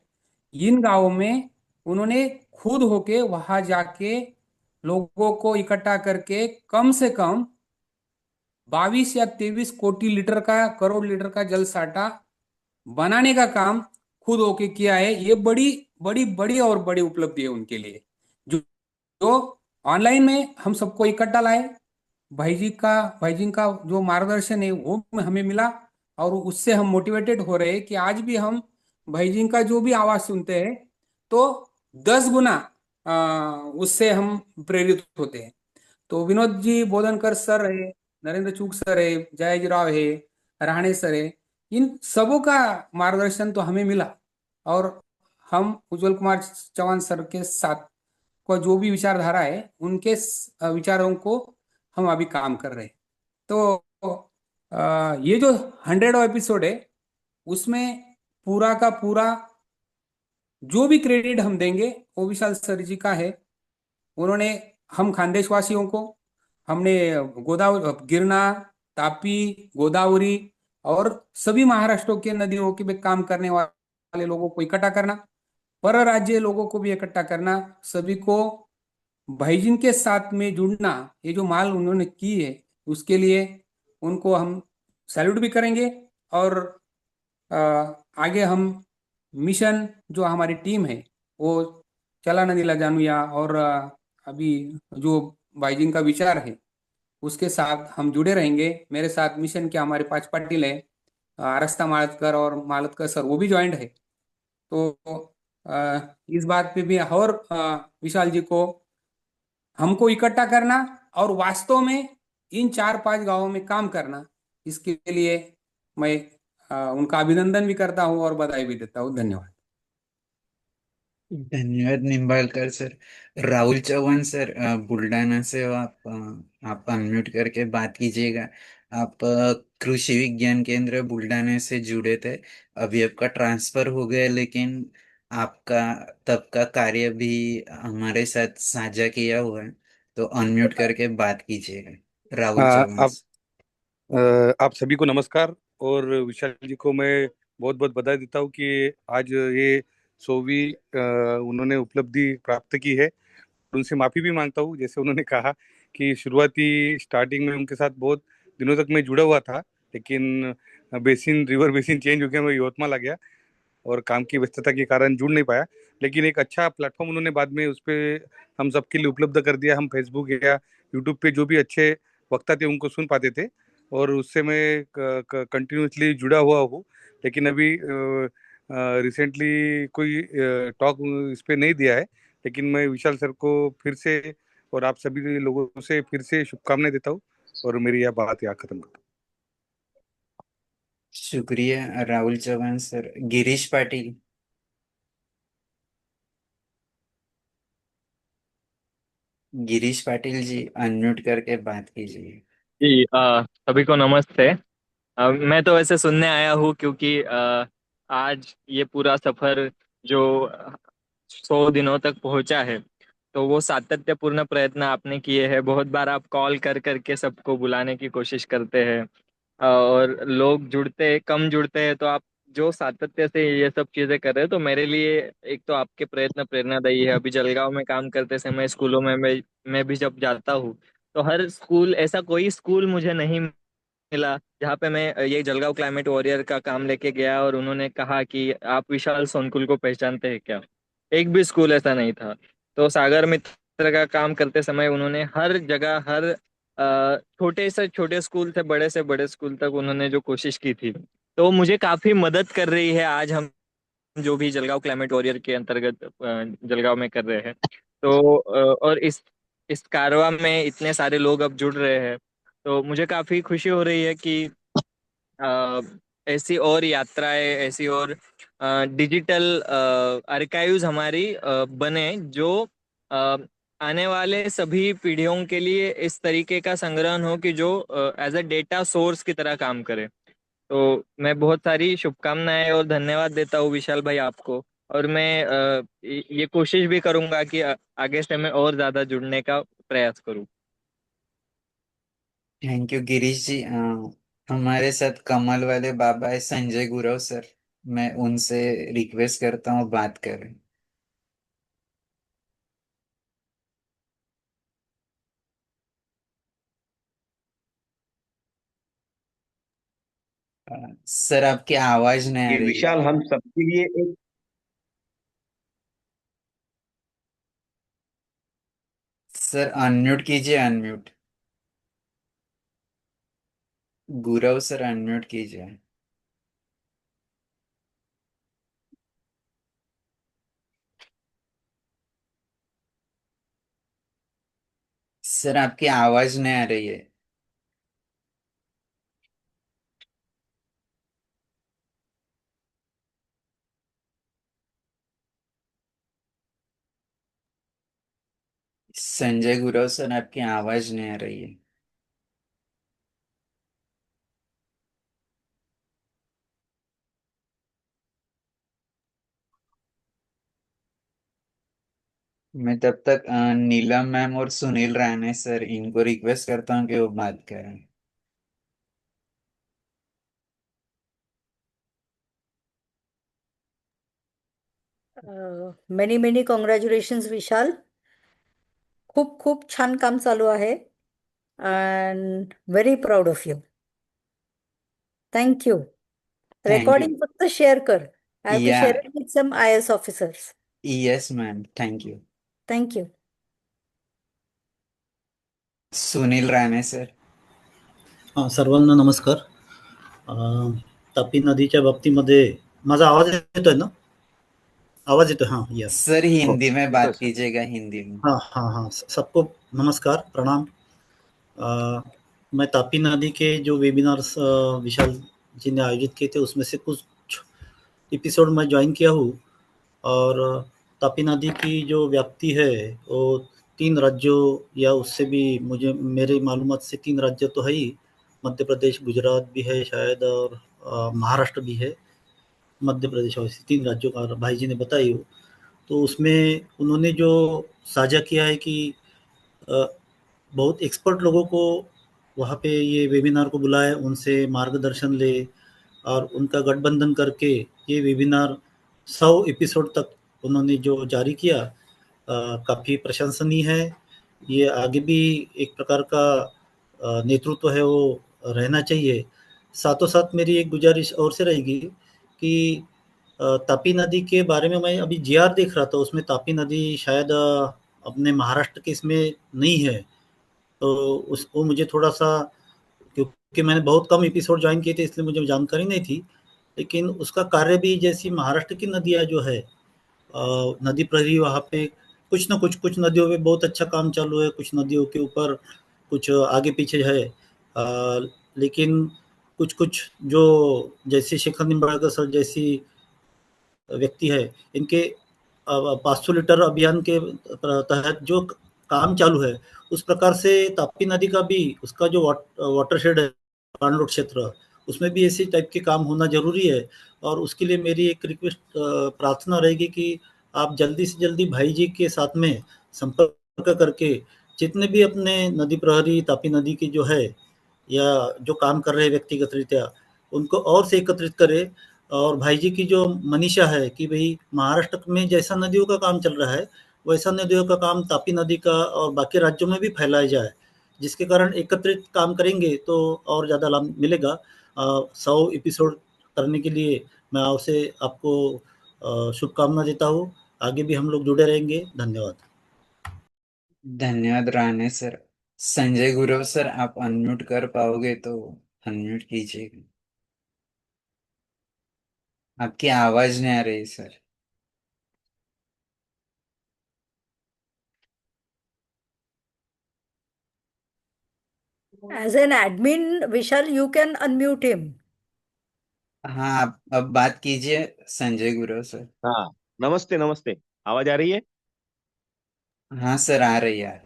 इन गांवों में उन्होंने खुद होके वहां जाके लोगों को इकट्ठा करके कम से कम 22 या 23 कोटि लीटर का, करोड़ लीटर का जल साठा बनाने का काम खुद होके किया है। ये बड़ी बड़ी बड़ी और बड़ी उपलब्धि है उनके लिए, जो जो ऑनलाइन में हम सबको इकट्ठा लाए। भाई जी का जो मार्गदर्शन है वो हमें मिला, और उससे हम मोटिवेटेड हो रहे हैं कि आज भी हम भाई जी का जो भी आवाज सुनते हैं तो 10 गुना उससे हम प्रेरित होते हैं। तो विनोद जी बोधनकर सर है, नरेंद्र चूक सर है, जयाजी राव है, राणे सर है, इन सबों का मार्गदर्शन तो हमें मिला। और हम उज्जवल कुमार चौहान सर के साथ को जो भी विचारधारा है, उनके विचारों को हम अभी काम कर रहे हैं। तो ये जो 100 एपिसोड है, उसमें पूरा का पूरा जो भी क्रेडिट हम देंगे वो विशाल सर जी का है। उन्होंने हम खानदेश वासियों को, हमने गोदावरी, गिरना, तापी, गोदावरी और सभी महाराष्ट्र के नदियों के पे काम करने वाले लोगों को इकट्ठा करना, पर राज्य लोगों को भी इकट्ठा करना, सभी को भाईजिन के साथ में जुड़ना, ये जो माल उन्होंने की है उसके लिए उनको हम सैल्यूट भी करेंगे। और अ, आगे हम मिशन जो हमारी टीम है वो चला नदीला जानुया, और अभी जो भाईजिन का विचार है उसके साथ हम जुड़े रहेंगे। मेरे साथ मिशन के हमारे पांच पाटिल है, आरस्ता मालतकर और मालतकर सर, वो भी ज्वाइंट है। तो इस बात पे भी और विशाल जी को हमको इकट्ठा करना और वास्तव में इन 4-5 गांवों में काम करना, इसके लिए मैं उनका अभिनंदन भी करता हूँ और बधाई भी देता हूँ। धन्यवाद। धन्यवाद निम्बालकर सर। राहुल चौहान सर, बुल्डाना से हो आप? आप अनम्यूट करके बात कीजिएगा। आप कृषि विज्ञान केंद्र बुल्डाना से जुड़े थे, अभी आपका ट्रांसफर हो गया, लेकिन आपका तब का कार्य भी हमारे साथ साझा किया हुआ है, तो अनम्यूट करके बात कीजिएगा। राहुल हाँ, चौहान आप सर। आप सभी को नमस्कार। और विशाल जी को मैं बहुत बहुत बधाई देता हूँ कि आज ये 100वीं उन्होंने उपलब्धि प्राप्त की है। उनसे माफी भी मांगता हूँ, जैसे उन्होंने कहा कि शुरुआती स्टार्टिंग में उनके साथ बहुत दिनों तक मैं जुड़ा हुआ था, लेकिन बेसिन रिवर बेसिन चेंज हो गया, मैं यवतमाल आ गया और काम की व्यस्तता के कारण जुड़ नहीं पाया। लेकिन एक अच्छा प्लेटफॉर्म उन्होंने बाद में उस पर हम सबके लिए उपलब्ध कर दिया। हम फेसबुक या यूट्यूब पे जो भी अच्छे वक्ता थे उनको सुन पाते थे, और उससे मैं कंटिन्यूसली जुड़ा हुआ हूँ। लेकिन अभी रिसेंटली कोई टॉक इस पे नहीं दिया है, लेकिन मैं विशाल सर को फिर से और आप सभी लोगों से फिर से शुभकामनाएं देता हूँ, और मेरी यह बात यहाँ खत्म करता हूँ। शुक्रिया राहुल चौहान सर। गिरीश पाटिल। गिरीश पाटिल जी, अनम्यूट करके बात कीजिए। जी सभी को नमस्ते। मैं तो वैसे सुनने आया हूँ क्योंकि आज ये पूरा सफर जो 100 दिनों तक पहुंचा है, तो वो सातत्यपूर्ण प्रयत्न आपने किए हैं। बहुत बार आप कॉल कर करके सबको बुलाने की कोशिश करते हैं, और लोग जुड़ते कम जुड़ते हैं, तो आप जो सातत्य से ये सब चीजें कर रहे हैं, तो मेरे लिए एक तो आपके प्रयत्न प्रेरणादायी है। अभी जलगांव में काम करते समय स्कूलों में मैं भी जब जाता हूँ, तो हर स्कूल, ऐसा कोई स्कूल मुझे नहीं मिला जहाँ पे मैं ये जलगांव क्लाइमेट वॉरियर का काम लेके गया और उन्होंने कहा कि आप विशाल सोनकुल को पहचानते हैं क्या। एक भी स्कूल ऐसा नहीं था। तो सागर मित्र का काम करते समय उन्होंने हर जगह, हर छोटे से छोटे स्कूल से बड़े स्कूल तक उन्होंने जो कोशिश की थी, तो वो मुझे काफी मदद कर रही है। आज हम जो भी जलगांव क्लाइमेट वॉरियर के अंतर्गत जलगांव में कर रहे हैं, तो और इस कारवा में इतने सारे लोग अब जुड़ रहे हैं, तो मुझे काफी खुशी हो रही है कि अ, ऐसी और यात्राएं, ऐसी और डिजिटल आर्काइव्स हमारी बने, जो अ, आने वाले सभी पीढ़ियों के लिए इस तरीके का संग्रहण हो कि जो एज अ डेटा सोर्स की तरह काम करे। तो मैं बहुत सारी शुभकामनाएं और धन्यवाद देता हूँ विशाल भाई आपको। और मैं ये कोशिश भी करूंगा कि आगे से मैं और ज्यादा जुड़ने का प्रयास करूँ। थैंक यू गिरीश जी। हमारे साथ कमल वाले बाबा है संजय गुरव सर, मैं उनसे रिक्वेस्ट करता हूँ बात करें। सर आपकी आवाज नहीं आ ये रही है। विशाल हम सबके लिए एक सर अनम्यूट कीजिए, अनम्यूट। गुरव सर अनम्यूट कीजिए। सर आपकी आवाज नहीं आ रही है। संजय गुरव सर आपकी आवाज नहीं आ रही है। मैं तब तक नीलम मैम और सुनील राणे सर, इनको रिक्वेस्ट करता हूँ कि वो बात करें। Many many congratulations Vishal. खूप खूप छान काम चालू आहे and very proud of you. Thank you. Thank you. Recording फक्त शेअर कर. I have to ya, share it with some IAS officers. Yes ma'am, thank you. Thank you. Sunil Rane sir. सर्वांना नमस्कार. तापी नदीच्या बाबतीमध्ये माझा आवाज येतोय ना? आवाज येतो? हाँ, यस। सर हिंदी में येतोय बात सर. कीजिएगा, हिंदी में. हाँ हाँ हाँ, सबको नमस्कार, प्रणाम। मैं तापी नदी के जो वेबिनार्स विशाल जी ने आयोजित किए थे उसमें से कुछ एपिसोड मैं ज्वाइन किया हूँ। और तापी नदी की जो व्याप्ति है वो 3 राज्यों या उससे भी, मुझे मेरे मालूमात से 3 राज्य तो है ही। मध्य प्रदेश, गुजरात भी है शायद, और महाराष्ट्र भी है। मध्य प्रदेश और इसी 3 राज्यों का भाई जी ने बताई हो। तो उसमें उन्होंने जो साझा किया है कि अ, बहुत एक्सपर्ट लोगों को वहाँ पे ये वेबिनार को बुलाए, उनसे मार्गदर्शन ले और उनका गठबंधन करके ये वेबिनार 100 एपिसोड तक उन्होंने जो जारी किया, काफ़ी प्रशंसनीय है। ये आगे भी एक प्रकार का नेतृत्व है वो रहना चाहिए। साथों साथ मेरी एक गुजारिश और से रहेगी कि तापी नदी के बारे में मैं अभी जीआर देख रहा था, उसमें तापी नदी शायद अपने महाराष्ट्र के इसमें नहीं है। तो उसको मुझे थोड़ा-सा, क्योंकि मैंने बहुत कम एपिसोड जॉइन किए थे इसलिए मुझे जानकारी नहीं थी। लेकिन उसका कार्य भी जैसी महाराष्ट्र की नदियाँ जो है, नदी प्रहरी वहाँ पे कुछ न कुछ नदियों पे बहुत अच्छा काम चालू है, कुछ नदियों के ऊपर कुछ आगे-पीछे है। लेकिन कुछ-कुछ जो जैसे शेखर निंबाळकर सर जैसी व्यक्ति है, इनके 500 लीटर अभियान के तहत जो काम चालू है, उस प्रकार से ताप्ती नदी का भी उसका जो वाटरशेड है, पाणलोट क्षेत्र, उसमें भी ऐसे टाइप के काम होना ज़रूरी है। और उसके लिए मेरी एक रिक्वेस्ट, प्रार्थना रहेगी कि आप जल्दी से जल्दी भाई जी के साथ में संपर्क करके जितने भी अपने नदी प्रहरी तापी नदी की जो है या जो काम कर रहे हैं व्यक्तिगत रीत्या, उनको और से एकत्रित करें। और भाई जी की जो मनीषा है कि भई महाराष्ट्र में जैसा नदियों का काम चल रहा है, वैसा नदियों का काम तापी नदी का और बाकी राज्यों में भी फैलाया जाए, जिसके कारण एकत्रित काम करेंगे तो और ज़्यादा लाभ मिलेगा। 100 एपिसोड करने के लिए मैं आपसे आपको शुभकामना देता हूँ। आगे भी हम लोग जुड़े रहेंगे। धन्यवाद। धन्यवाद राणे सर. संजय गुरव सर, आप अनम्यूट कर पाओगे तो अनम्यूट कीजिएगा. आपकी आवाज नहीं आ रही sir. As an admin, Vishal, you can unmute him. हाँ, आप अब बात कीजिए संजय गुरव सर. हाँ, नमस्ते नमस्ते. आवाज आ रही है? हाँ सर, आ रही है.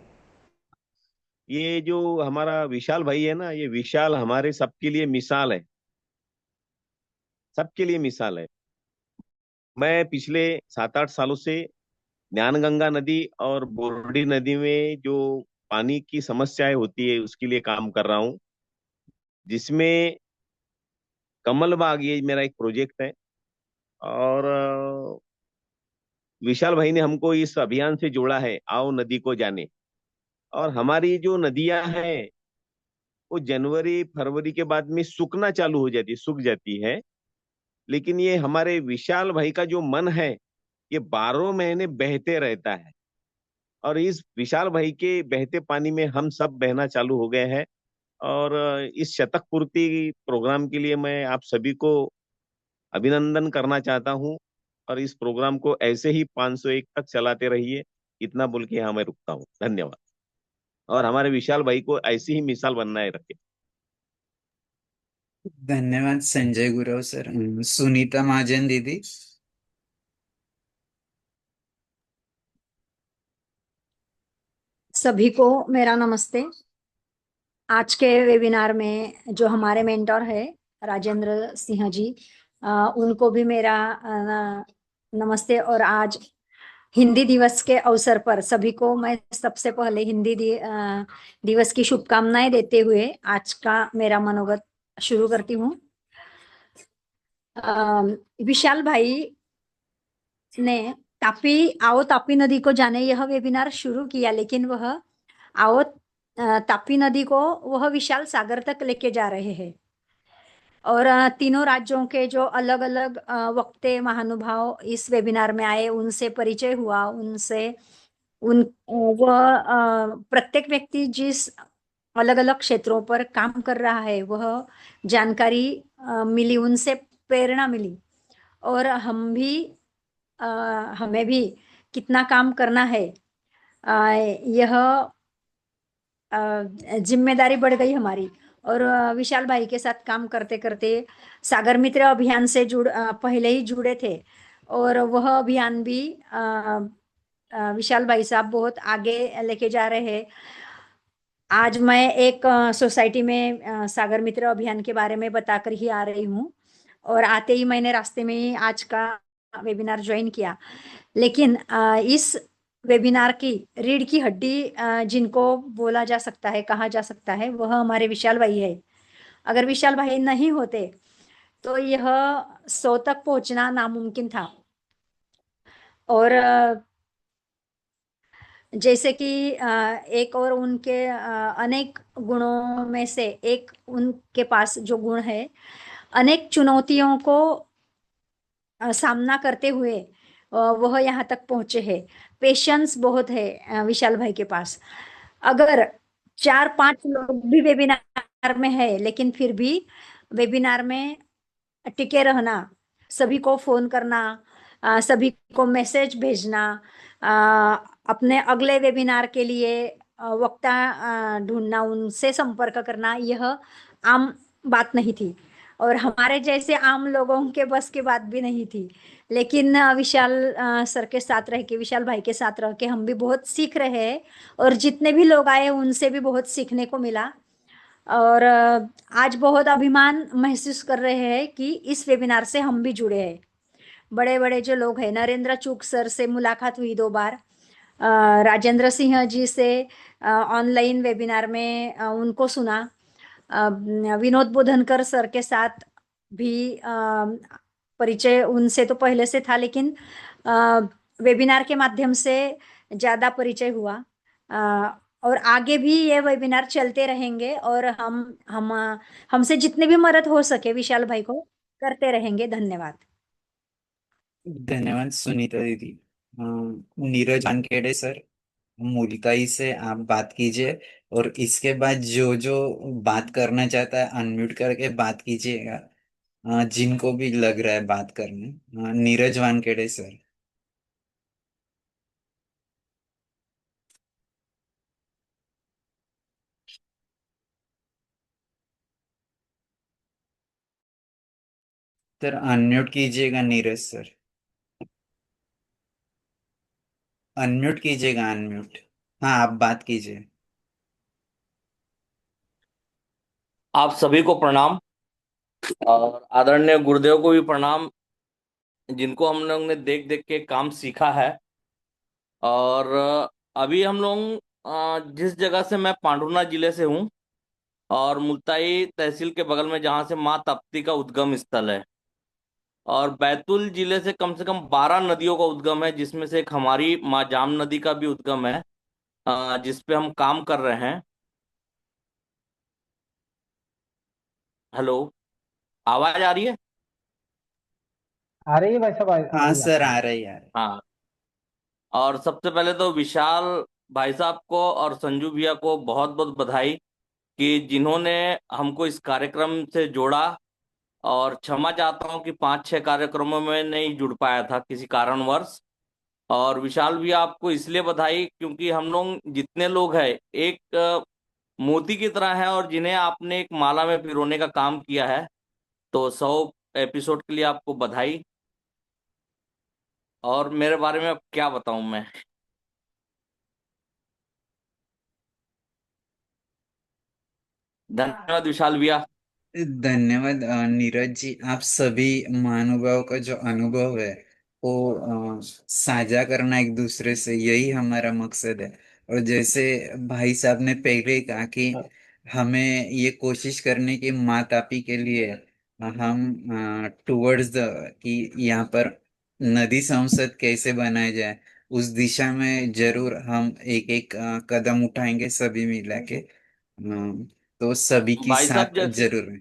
ये जो हमारा विशाल भाई है ना, ये विशाल हमारे सबके लिए मिसाल है, सबके लिए मिसाल है. मैं पिछले 7-8 सालों से ज्ञानगंगा नदी और बोरडी नदी में जो पानी की समस्याएं होती है उसके लिए काम कर रहा हूँ, जिसमें कमल बाग ये मेरा एक प्रोजेक्ट है. और विशाल भाई ने हमको इस अभियान से जोड़ा है, आओ नदी को जाने. और हमारी जो नदियां हैं वो जनवरी फरवरी के बाद में सूखना चालू हो जाती है, सूख जाती है. लेकिन ये हमारे विशाल भाई का जो मन है, ये 12 महीने बहते रहता है. और इस विशाल भाई के बहते पानी में हम सब बहना चालू हो गए हैं. और इस शतक पूर्ति प्रोग्राम के लिए मैं आप सभी को अभिनंदन करना चाहता हूँ. और इस प्रोग्राम को ऐसे ही 501 तक चलाते रहिए. इतना बोल के यहाँ मैं रुकता हूँ. धन्यवाद. और हमारे विशाल भाई को ऐसी ही मिसाल बनाए रखे. धन्यवाद संजय गुरव सर. सुनीता महाजन दीदी. सभी को मेरा नमस्ते। आज के वेबिनार में जो हमारे मेंटर है राजेंद्र सिंह जी, उनको भी मेरा नमस्ते। और आज हिंदी दिवस के अवसर पर सभी को मैं सबसे पहले हिंदी दिवस की शुभकामनाएं देते हुए आज का मेरा मनोगत शुरू करती हूँ। विशाल भाई ने आओ तापी नदी को जाने यह वेबिनार शुरू किया, लेकिन वह आओ तापी नदी को वह विशाल सागर तक लेके जा रहे हैं। और तीनों राज्यों के जो अलग अलग वक्ते महानुभाव इस वेबिनार में आए, उनसे परिचय हुआ, उनसे वह प्रत्येक व्यक्ति जिस अलग अलग क्षेत्रों पर काम कर रहा है वह जानकारी मिली, उनसे प्रेरणा मिली। और हम भी हमें भी कितना काम करना है, यह जिम्मेदारी बढ़ गई हमारी। और विशाल भाई के साथ काम करते करते सागर मित्र अभियान से पहले ही जुड़े थे, और वह अभियान भी विशाल भाई साहब बहुत आगे लेके जा रहे हैं। आज मैं एक सोसाइटी में सागर मित्र अभियान के बारे में बताकर ही आ रही हूँ, और आते ही मैंने रास्ते में ही आज का वेबिनार ज्वाइन किया। लेकिन इस वेबिनार की रीढ़ की हड्डी जिनको बोला जा सकता है, कहा जा सकता है, वह हमारे विशाल भाई है। अगर विशाल भाई नहीं होते तो यह 100 तक पहुंचना नामुमकिन था। और जैसे कि एक और उनके अनेक गुणों में से एक उनके पास जो गुण है, अनेक चुनौतियों को सामना करते हुए वह यहाँ तक पहुंचे हैं। पेशेंस बहुत है विशाल भाई के पास। अगर 4-5 लोग भी वेबिनार में है, लेकिन फिर भी वेबिनार में टिके रहना, सभी को फोन करना, सभी को मैसेज भेजना, अपने अगले वेबिनार के लिए वक्ता ढूंढना, उनसे संपर्क करना, यह आम बात नहीं थी, और हमारे जैसे आम लोगों के बस की बात भी नहीं थी। लेकिन विशाल सर के साथ रह के, विशाल भाई के साथ रह के हम भी बहुत सीख रहे हैं, और जितने भी लोग आए उनसे भी बहुत सीखने को मिला। और आज बहुत अभिमान महसूस कर रहे हैं कि इस वेबिनार से हम भी जुड़े हैं। बड़े बड़े जो लोग हैं, नरेंद्र चूक सर से मुलाकात हुई 2 बार, राजेंद्र सिंह जी से ऑनलाइन वेबिनार में उनको सुना, विनोद बोधनकर सर के साथ भी परिचय उनसे तो पहले से था, लेकिन वेबिनार के माध्यम से ज़्यादा परिचय हुआ। और आगे भी ये वेबिनार चलते रहेंगे, और हमसे जितने भी मदद हो सके विशाल भाई को करते रहेंगे। धन्यवाद। धन्यवाद सुनीता दीदी। नीरज वानखेड़े सर, मुल्ताई से आप बात कीजिए, और इसके बाद जो जो बात करना चाहता है अनम्यूट करके बात कीजिएगा, जिनको भी लग रहा है बात करने। Neeraj Wankhede sir. Sir unmute कीजिएगा नीरज सर, अनम्यूट कीजिएगा, अनम्यूट। हाँ, आप बात कीजिए। आप सभी को प्रणाम, और आदरणीय गुरुदेव को भी प्रणाम, जिनको हम लोग ने देख देख के काम सीखा है। और अभी हम लोग जिस जगह से, मैं पांडुर्ना जिले से हूँ, और मुल्ताई तहसील के बगल में, जहाँ से माँ ताप्ती का उद्गम स्थल है, और बैतूल जिले से कम 12 नदियों का उद्गम है, जिसमें से एक हमारी माँ जाम नदी का भी उद्गम है, जिस पे हम काम कर रहे हैं। हेलो, आवाज आ रही है? आ रही है भाई साहब, आ हाँ रही है सर, आपकी। आ रही है। हाँ। और सबसे पहले तो विशाल भाई साहब को और संजू भैया को बहुत बहुत बधाई, कि जिन्होंने हमको इस कार्यक्रम से जोड़ा। और क्षमा चाहता हूँ कि 5-6 कार्यक्रमों में नहीं जुड़ पाया था किसी कारणवश। और विशाल भैया, आपको इसलिए बधाई क्योंकि हम लोग जितने लोग हैं, एक मोती की तरह है, और जिन्हें आपने एक माला में पिरोने का काम किया है। तो 100 एपिसोड के लिए आपको बधाई। और मेरे बारे में अब क्या बताऊं मैं। धन्यवाद विशाल भैया। धन्यवाद नीरज जी। आप सभी महानुभाव का जो अनुभव है वो साझा करना एक दूसरे से, यही हमारा मकसद है। और जैसे भाई साहब ने पहले ही कहा कि हमें ये कोशिश करने की माँ तापी के लिए हम टुवर्ड्स द कि यहाँ पर नदी संसद कैसे बनाया जाए, उस दिशा में जरूर हम एक एक कदम उठाएंगे सभी मिला के। तो सभी की भाई साहब साथ जैसे जरूर है।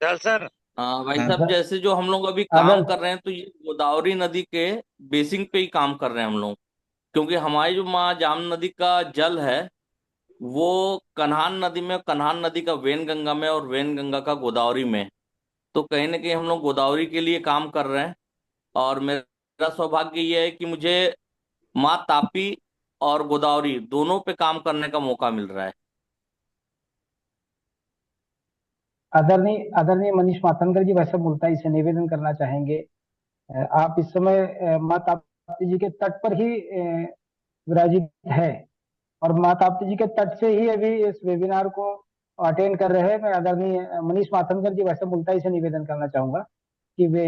चल सर। भाई हाँ, साहब जैसे जो हम लोग अभी अगर काम कर रहे हैं, तो ये गोदावरी नदी के बेसिन पे ही काम कर रहे हैं हम लोग। क्योंकि हमारी जो माँ जाम नदी का जल है, वो कन्हान नदी में, कन्हान नदी का वेन गंगा में, और वेन गंगा का गोदावरी में। तो कहीं ना कहीं हम लोग गोदावरी के लिए काम कर रहे हैं। और मेरे सौभाग्य ये है कि मुझे माँ तापी और गोदावरी दोनों पे काम करने का मौका मिल रहा है। आदरणीय आदरणीय मनीष मातंगर जी, वैसे मुल्ताई से निवेदन करना चाहेंगे, आप इस समय माँ ताप्ती जी के तट पर ही विराजित है और माँ ताप्ती जी के तट से ही अभी इस वेबिनार को अटेंड कर रहे हैं। मैं आदरणीय मनीष मातंगर जी, वैसे मुल्ताई से निवेदन करना चाहूंगा कि वे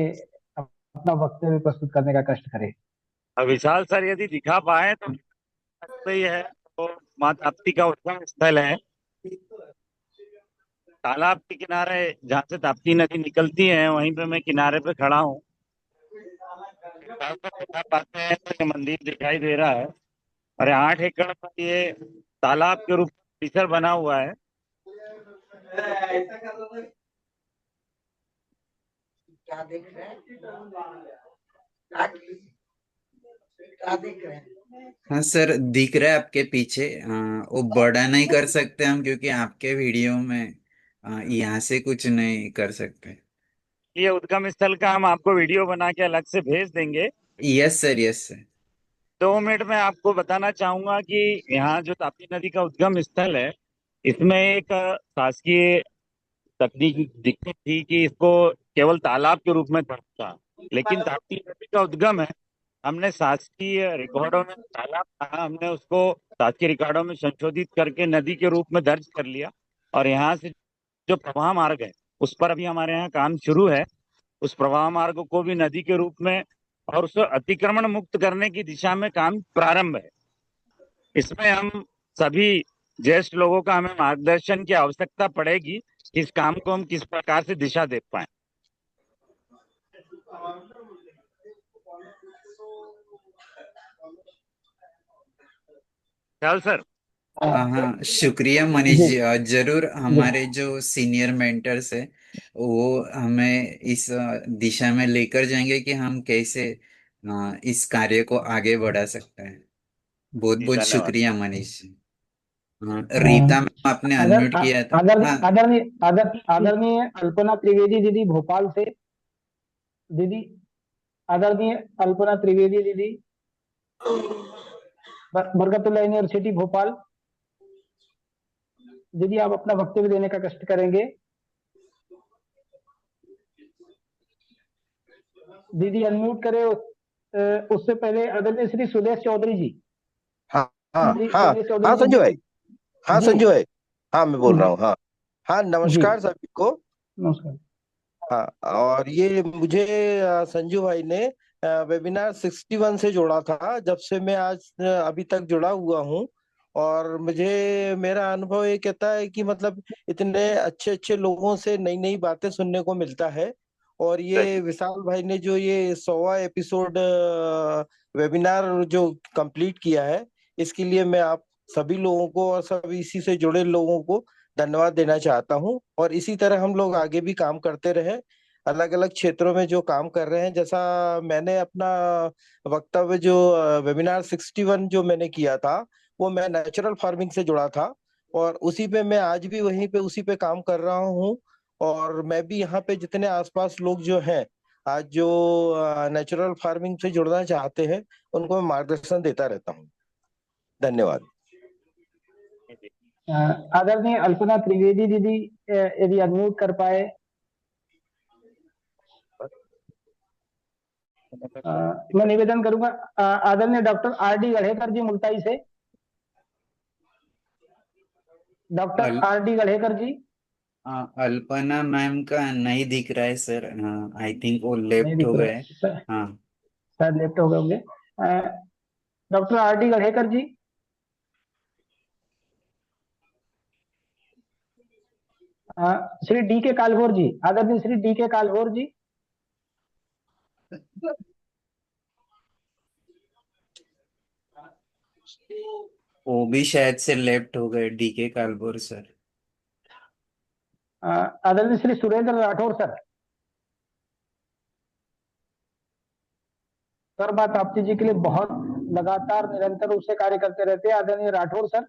अपना वक्तव्य प्रस्तुत करने का कष्ट करें। विशाल सर यदि दिखा पाए तो सही है। तो माँ ताप्ती का उद्गम स्थल है, तालाब के किनारे जहाँ से ताप्ती नदी निकलती है, वहीं पे मैं किनारे पे खड़ा हूँ। दिखा पाते हैं तो ये मंदिर दिखाई दे रहा है और ये 8 एकड़ पर ये तालाब के रूप में परिसर बना हुआ है। क्या देख रहे हैं? क्या देख रहे हैं? हाँ सर, दिख रहा है आपके पीछे। वो बड़ा नहीं कर सकते हम क्योंकि आपके वीडियो में यहाँ से कुछ नहीं कर सकते। ये उद्गम स्थल का हम आपको वीडियो बना के अलग से भेज देंगे। Yes sir, yes sir. 2 minute में आपको बताना चाहूंगा कि यहाँ जो ताप्ती नदी का उद्गम स्थल है, इसमें एक शासकीय तकनीक दिक्कत थी कि इसको केवल तालाब के रूप में था, लेकिन ताप्ती नदी का उद्गम है, हमने शासकीय रिकॉर्डों में तालाब कहा, हमने उसको शासकीय रिकॉर्डों में संशोधित करके नदी के रूप में दर्ज कर लिया और यहाँ से जो प्रवाह मार्ग है उस पर अभी हमारे यहाँ काम शुरू है। उस प्रवाह मार्ग को भी नदी के रूप में और उसे अतिक्रमण मुक्त करने की दिशा में काम प्रारंभ है। इसमें हम सभी ज्येष्ठ लोगों का हमें मार्गदर्शन की आवश्यकता पड़ेगी कि इस काम को हम किस प्रकार से दिशा दे पाए। ख्याल सर। हाँ, शुक्रिया मनीष जी जी। जरूर जी। हमारे जो सीनियर मेंटर्स है वो हमें इस दिशा में लेकर जाएंगे कि हम कैसे इस कार्य को आगे बढ़ा सकते हैं। बहुत जी बहुत धन्यवाद। शुक्रिया मनीष जी। रीता मैम आपने आदर अनम्यूट किया था। आदर हाँ आदरणीय आदरणीय अल्पना त्रिवेदी दीदी भोपाल से, दीदी आदरणीय अल्पना त्रिवेदी दीदी बरकतुल्लाह यूनिवर्सिटी भोपाल, दीदी आप अपना वक्तव्य देने का कष्ट करेंगे। दीदी अनम्यूट करें। उससे पहले आदरणीय श्री सुदेश चौधरी जी, हाँ हाँ श्री हाँ सुदेश चौधरी हाँ जी संजू भाई। हाँ जी संजू भाई। हाँ मैं बोल जी रहा हूँ। हाँ हाँ जी नमस्कार सभी को। नमस्कार। हाँ और ये मुझे संजू भाई ने वेबिनार 61 से जोड़ा था, जब से मैं आज अभी तक जुड़ा हुआ हूँ। और मुझे मेरा अनुभव ये कहता है कि मतलब इतने अच्छे अच्छे लोगों से नई नई बातें सुनने को मिलता है। और ये विशाल भाई ने जो ये 100वां एपिसोड वेबिनार जो कंप्लीट किया है, इसके लिए मैं आप सभी लोगों को और सभी इसी से जुड़े लोगों को धन्यवाद देना चाहता हूं। और इसी तरह हम लोग आगे भी काम करते रहे, अलग अलग क्षेत्रों में जो काम कर रहे हैं। जैसा मैंने अपना वक्तव्य जो वेबिनार 61 जो मैंने किया था, वो मैं नेचुरल फार्मिंग से जुड़ा था और उसी पे मैं आज भी वहीं पे उसी पे काम कर रहा हूँ। और मैं भी यहाँ पे जितने आसपास लोग जो हैं आज जो नेचुरल फार्मिंग से जुड़ना चाहते हैं, उनको मैं मार्गदर्शन देता रहता हूँ। धन्यवाद। आदरणीय अल्पना त्रिवेदी दीदी यदि अनम्यूट कर पाए। मैं निवेदन करूंगा आदरणीय डॉक्टर आर डी गढ़ेकर जी मुल्ताई से, डॉक्टर आर डी गढ़ेकर जी। अल्पना मैम का नहीं दिख रहा है सर। आई थिंक वो नहीं लेफ्ट दिख हो रहा गए। है, हाँ शायद लेफ्ट हो गए होंगे। डॉक्टर आर डी गढ़ेकर जी। श्री डी के कालभोर जी, आदरणीय श्री डी के कालभोर जी। वो भी शायद से लेफ्ट हो गए, डीके कालभोर सर। आदरणीय श्री सुरेंद्र राठौर सर। सर बात आपसी जी के लिए बहुत लगातार निरंतर रूप से कार्य करते रहते हैं, आदरणीय राठौर सर।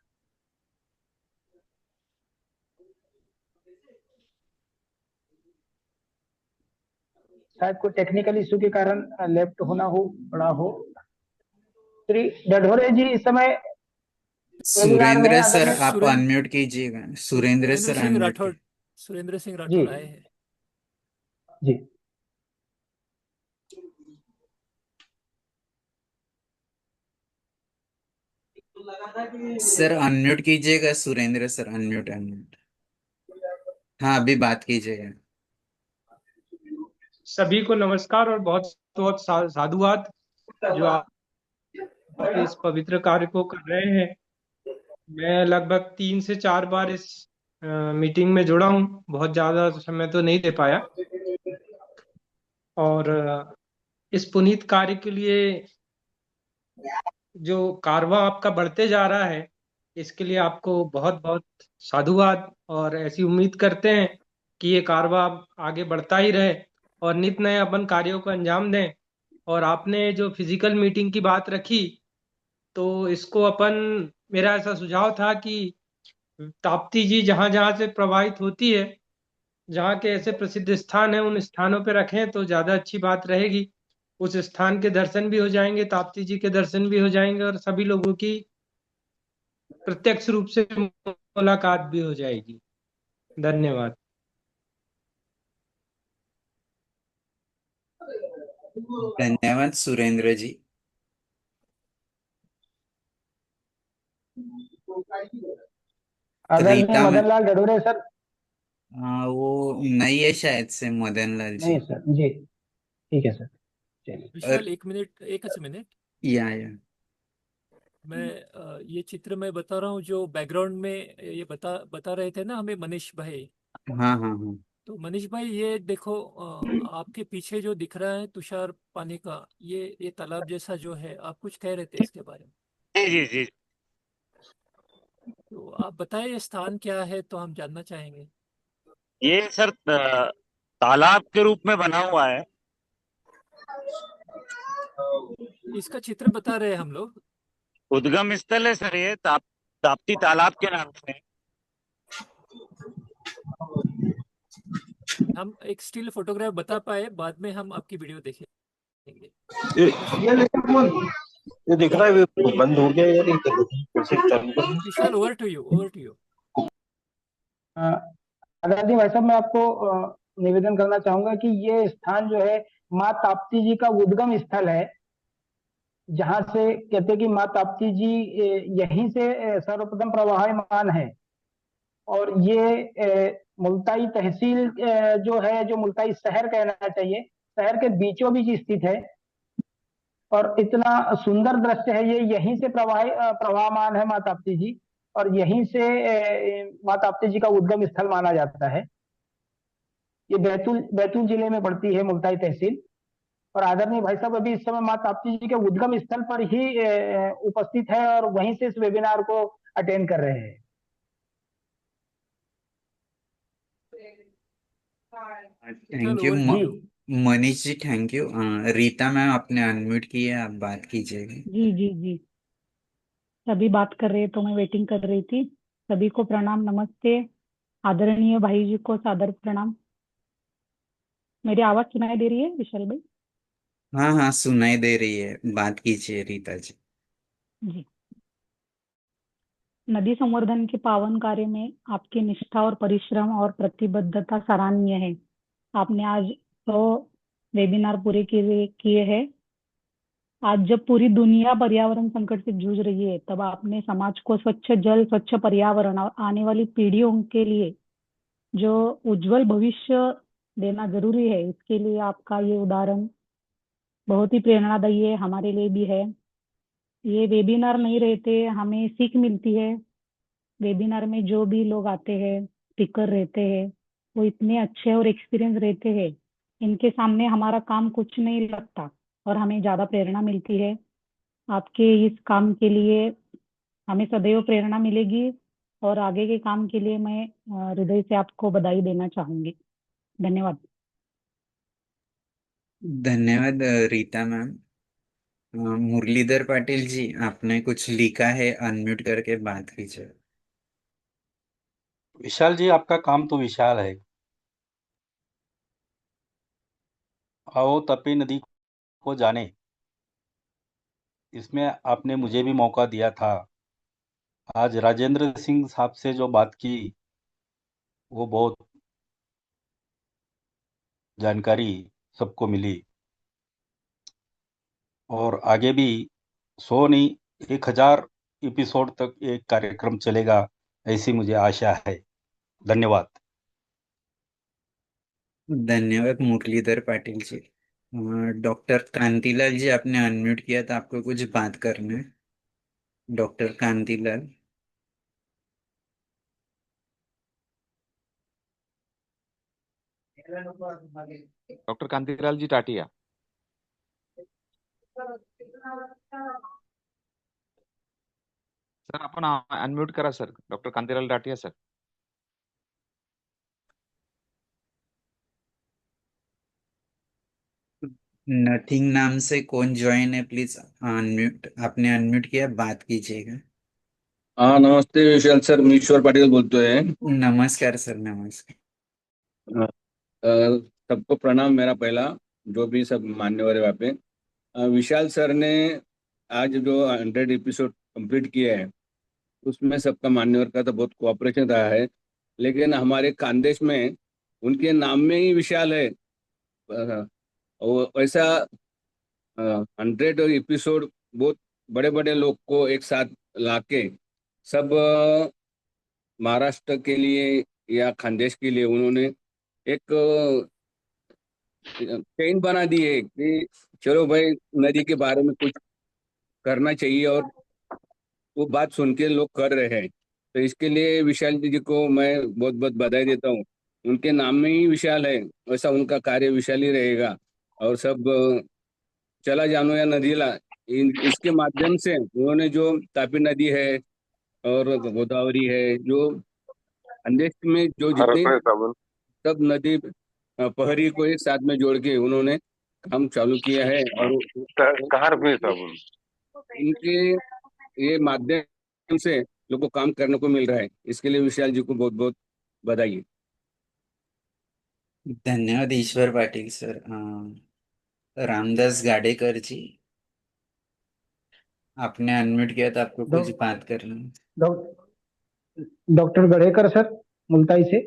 शायद कोई टेक्निकल इशू के कारण लेफ्ट होना हो पड़ा हो। श्री डढोरे जी इस समय वेबिनार में सुरेंद्र सर, आदरणीय आप अनम्यूट कीजिएगा। सुरेंद्र सुरेंद्र सर सिंह अनम्यूट राठौड़, सुरेंद्र सिंह जी राठौड़ आए हैं। जी सर अनम्यूट कीजिएगा। Surendra sir unmute unmute. हाँ, अभी बात कीजिएगा। सभी को नमस्कार और बहुत बहुत साधुवाद जो आप इस पवित्र कार्य को कर रहे हैं। मैं लगभग 3 से 4 बार इस मीटिंग में जुड़ा हूँ, बहुत ज्यादा समय तो नहीं दे पाया। और इस पुनीत कार्य के लिए जो कारवां आपका बढ़ते जा रहा है, इसके लिए आपको बहुत बहुत साधुवाद। और ऐसी उम्मीद करते हैं कि ये कारवां आगे बढ़ता ही रहे और नित नए अपन कार्यों को अंजाम दें। और आपने जो फिजिकल मीटिंग की बात रखी, तो इसको अपन, मेरा ऐसा सुझाव था कि ताप्ती जी जहां जहां से प्रवाहित होती है, जहाँ के ऐसे प्रसिद्ध स्थान है, उन स्थानों पे रखें तो ज्यादा अच्छी बात रहेगी। उस स्थान के दर्शन भी हो जाएंगे, ताप्ती जी के दर्शन भी हो जाएंगे और सभी लोगों की प्रत्यक्ष रूप से मुलाकात भी हो जाएगी। धन्यवाद। धन्यवाद सुरेंद्र जी। आदरणीय रीता में, मदन लाल डडोरे सर। हाँ, वो नहीं है शायद से मदन लाल जी। नहीं सर जी, ठीक है सर, चलिए। विशाल, 1 मिनट, 1 मिनट। या मैं ये चित्र मैं बता रहा हूँ जो बैकग्राउंड में ये बता बता रहे थे ना हमें मनीष भाई। हाँ हाँ हाँ। तो मनीष भाई ये देखो, आपके पीछे जो दिख रहा है तुषार पानी का, ये तालाब जैसा जो है, आप कुछ कह रहे थे इसके बारे में। जी जी जी। तो आप बताएं ये स्थान क्या है, तो हम जानना चाहेंगे। ये सर तालाब के रूप में बना हुआ है। इसका चित्र बता रहे हैं हम लोग। उद्गम स्थल है सर, ये ताप्ती तालाब के नाम से। हम एक स्टिल फोटोग्राफ बता पाए, बाद में हम आपकी वीडियो देखेंगे। ये दिख रहा है, बंद हो गया यार, ये फिर से चालू कर। Vishal, over to you, over to you. आदरणीय भाई साहब, मैं आपको निवेदन करना चाहूंगा कि ये स्थान जो है माँ ताप्ती जी का उद्गम स्थल है, जहां से कहते हैं कि माँ ताप्ती जी यहीं से सर्वप्रथम प्रवाहमान है। और ये मुल्ताई तहसील जो है, जो मुल्ताई शहर कहना चाहिए, शहर के बीचों बीच स्थित है। और इतना सुंदर दृश्य है, ये यहीं से प्रवाहमान है माँ ताप्ती जी। और यहीं से माँ ताप्ती जी का उद्गम स्थल माना जाता है। ये बैतूल बैतूल जिले में पड़ती है मुल्ताई तहसील। और आदरणीय भाई साहब अभी इस समय माँ ताप्ती जी के उद्गम स्थल पर ही उपस्थित है और वहीं से इस वेबिनार को अटेंड कर रहे हैं। Thank you ji Manish ji, thank you. Rita ma'am, आपने अनम्यूट किया है, आप बात कीजिएगा। जी जी जी, सभी बात कर रहे तो मैं वेटिंग कर रही थी। सभी को प्रणाम, नमस्ते। आदरणीय भाई जी को सादर प्रणाम। मेरी आवाज सुनाई दे रही है विशाल भाई? हाँ हाँ, सुनाई दे रही है, बात कीजिए रीता जी। जी। नदी संवर्धन के पावन कार्य में आपकी निष्ठा और परिश्रम और प्रतिबद्धता सराहनीय है। आपने आज 100 वेबिनार पूरे किए हैं। आज जब पूरी दुनिया पर्यावरण संकट से जूझ रही है, तब आपने समाज को स्वच्छ जल, स्वच्छ पर्यावरण और आने वाली पीढ़ियों के लिए जो उज्जवल भविष्य देना जरूरी है, इसके लिए आपका ये उदाहरण बहुत ही प्रेरणादायी है, हमारे लिए भी है। ये वेबिनार नहीं रहते, हमें सीख मिलती है। वेबिनार में जो भी लोग आते हैं, स्पीकर रहते हैं, वो इतने अच्छे और एक्सपीरियंस रहते हैं, इनके सामने हमारा काम कुछ नहीं लगता और हमें ज्यादा प्रेरणा मिलती है। आपके इस काम के लिए हमें सदैव प्रेरणा मिलेगी और आगे के काम के लिए मैं हृदय से आपको बधाई देना चाहूंगी। धन्यवाद। धन्यवाद रीता मैम। मुरलीधर पाटिल जी, आपने कुछ लिखा है, अनम्यूट करके बात कीजिए। विशाल जी, आपका काम तो विशाल है। आओ तपी नदी को जाने, इसमें आपने मुझे भी मौका दिया था। आज राजेंद्र सिंह साहब से जो बात की वो बहुत जानकारी सबको मिली, और आगे भी 100 नहीं 1000 एपिसोड तक एक कार्यक्रम चलेगा, ऐसी मुझे आशा है। धन्यवाद। धन्यवाद मुरलीधर पाटिल जी। डॉक्टर कांतिलाल जी, आपने अनम्यूट किया था, आपको कुछ बात करना है। डॉक्टर कांतिलाल। डॉक्टर कांतिलाल जी टाटिया। सर आपण अनम्यूट करा sir, doctor Kantilal Tatia sir. Nothing नाम से कौन ज्वाइन है, प्लीज अनम्यूट, आपने अनम्यूट किया, बात कीजिएगा। हाँ नमस्ते विशाल सर, मी ईश्वर पाटिल बोलतोय। नमस्कार सर, नमस्कार। सबको प्रणाम मेरा पहला, जो भी सब मान्यवर है वहाँ पे। विशाल सर ने आज जो 100 एपिसोड कंप्लीट किए हैं, उसमें सबका मान्यवर का तो बहुत कोऑपरेशन रहा है, लेकिन हमारे खानदेश में उनके नाम में ही विशाल है। वो ऐसा 100 एपिसोड बहुत बड़े बड़े लोग को एक साथ लाके सब महाराष्ट्र के लिए या खानदेश के लिए उन्होंने एक चेन बना दी है कि चलो भाई नदी के बारे में कुछ करना चाहिए, और वो बात सुन के लोग कर रहे हैं। तो इसके लिए विशाल जी को मैं बहुत बहुत बधाई देता हूँ। उनके नाम में ही विशाल है, वैसा उनका कार्य विशाल ही रहेगा। और सब चला जानो या नदीला, इसके माध्यम से उन्होंने जो तापी नदी है और गोदावरी है, जो अंदेश में जो जितने सब नदी पहरी को एक साथ में जोड़ के उन्होंने काम चालू किया है, और इनके ये माध्यम से लोगों को काम करने को मिल रहा है। इसके लिए विशाल जी को बहुत बहुत बधाई। धन्यवाद ईश्वर पाटिल सर। रामदास गाडेकर जी, आपने अनम्यूट किया था, आपको कुछ बात करना है। डॉक्टर गढ़ेकर सर, मुल्ताई से।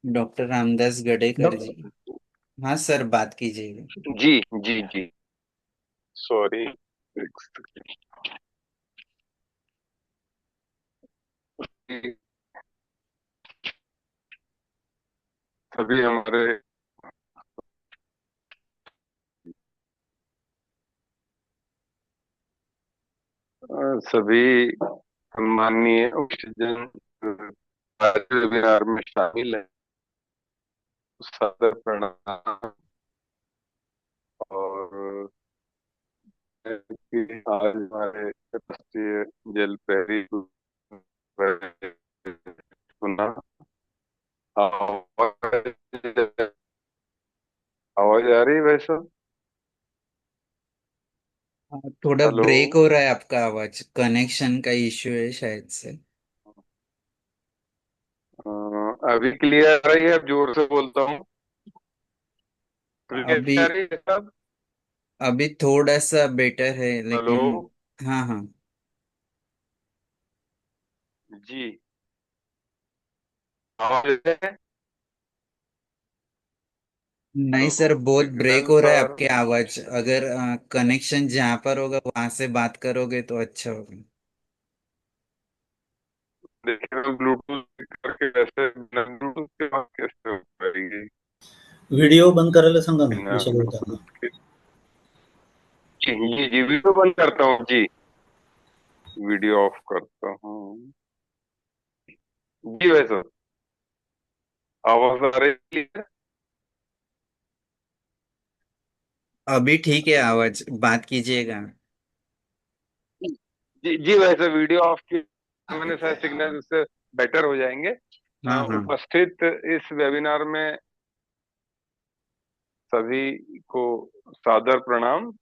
डॉक्टर रामदास गडेकर जी, हाँ सर, बात कीजिएगा। जी जी जी, सॉरी। सभी हमारे सभी सम्माननीय ऑक्सीजन वेबिनार में शामिल है, सादर प्रणाम। और आज हमारे राष्ट्रीय जल प्रहरी सुना, आवाज आ रही है भाई साहब? थोड़ा हेलो, ब्रेक हो रहा है आपका आवाज, कनेक्शन का इश्यू है शायद से। अभी क्लियर आ रही है? अब जोर से बोलता हूँ, अभी क्लियर आ रही है साहब? अभी थोड़ा सा बेटर है, हेलो लेकिन हाँ हाँ। जी, आवाज है? नहीं सर, बहुत ब्रेक सिग्नल हो रहा है पर आपकी आवाज। अगर कनेक्शन जहाँ पर होगा वहां से बात करोगे तो अच्छा होगा। देखिए, ब्लूटूथ करके कैसे, बिना ब्लूटूथ के बात कैसे हो पाएगी? व्हिडिओ बंद करायला सांगा ना बिना विशाल ब्लूटूथ के। जी जी, वीडियो बंद करता हूँ जी, वीडियो ऑफ करता हूँ जी। वैसे आवाज आ रही है? अभी ठीक है आवाज, बात कीजिएगा। जी जी, वैसे वीडियो ऑफ की मैंने, शायद सिग्नल उससे बेटर हो जाएंगे। हाँ हाँ। उपस्थित इस वेबिनार में सभी को सादर प्रणाम।